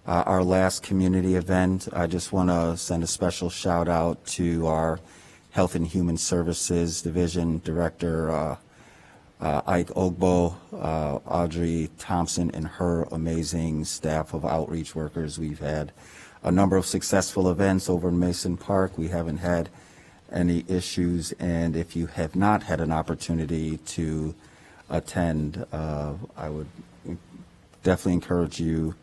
our last community event. I just want to send a special shout out to our Health and Human Services Division Director, Ike Ogbo, Audrey Thompson, and her amazing staff of outreach workers. We've had a number of successful events over in Mason Park. We haven't had any issues, and if you have not had an opportunity to attend, I would definitely encourage you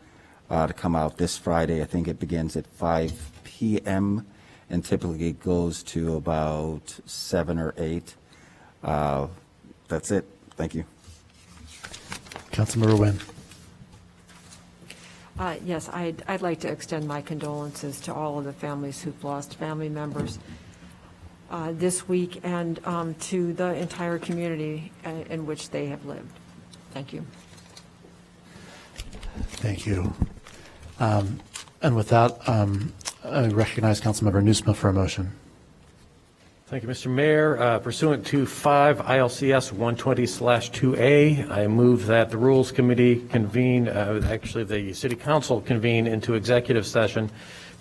to come out this Friday. I think it begins at 5 p.m. and typically goes to about 7 or 8. That's it. Thank you. Councilmember Wynn. Yes, I'd like to extend my condolences to all of the families who've lost family members this week, and to the entire community in which they have lived. Thank you. Thank you. And with that, I recognize Councilmember Nusma for a motion. Thank you, Mr. Mayor. Pursuant to 5 ILCS 120/2A, I move that the Rules Committee convene, actually the City Council convene into executive session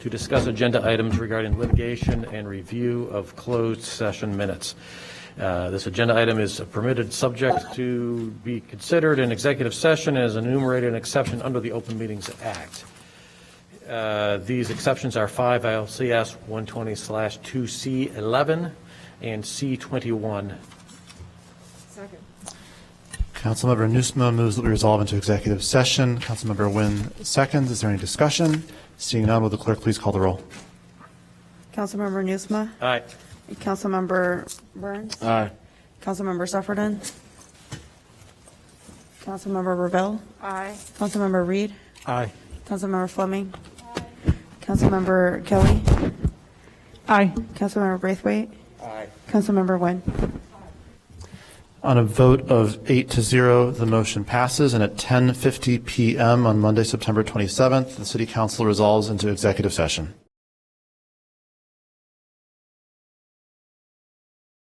to discuss agenda items regarding litigation and review of closed session minutes. This agenda item is permitted subject to be considered in executive session as enumerated an exception under the Open Meetings Act. These exceptions are 5 ILCS 120/2C11 and C21. Second. Councilmember Nusma moves that we resolve into executive session. Councilmember Wynn seconds. Is there any discussion? Seeing none, will the clerk please call the roll? Councilmember Nusma. Aye. Councilmember Burns. Aye. Councilmember Suffredin. Councilmember Revelle. Aye. Councilmember Reed. Aye. Councilmember Fleming. Councilmember Kelly. Aye. Councilmember Braithwaite. Aye. Councilmember Wynn. On a vote of 8-0, the motion passes, and at 10:50 p.m. on Monday, September 27th, the City Council resolves into executive session.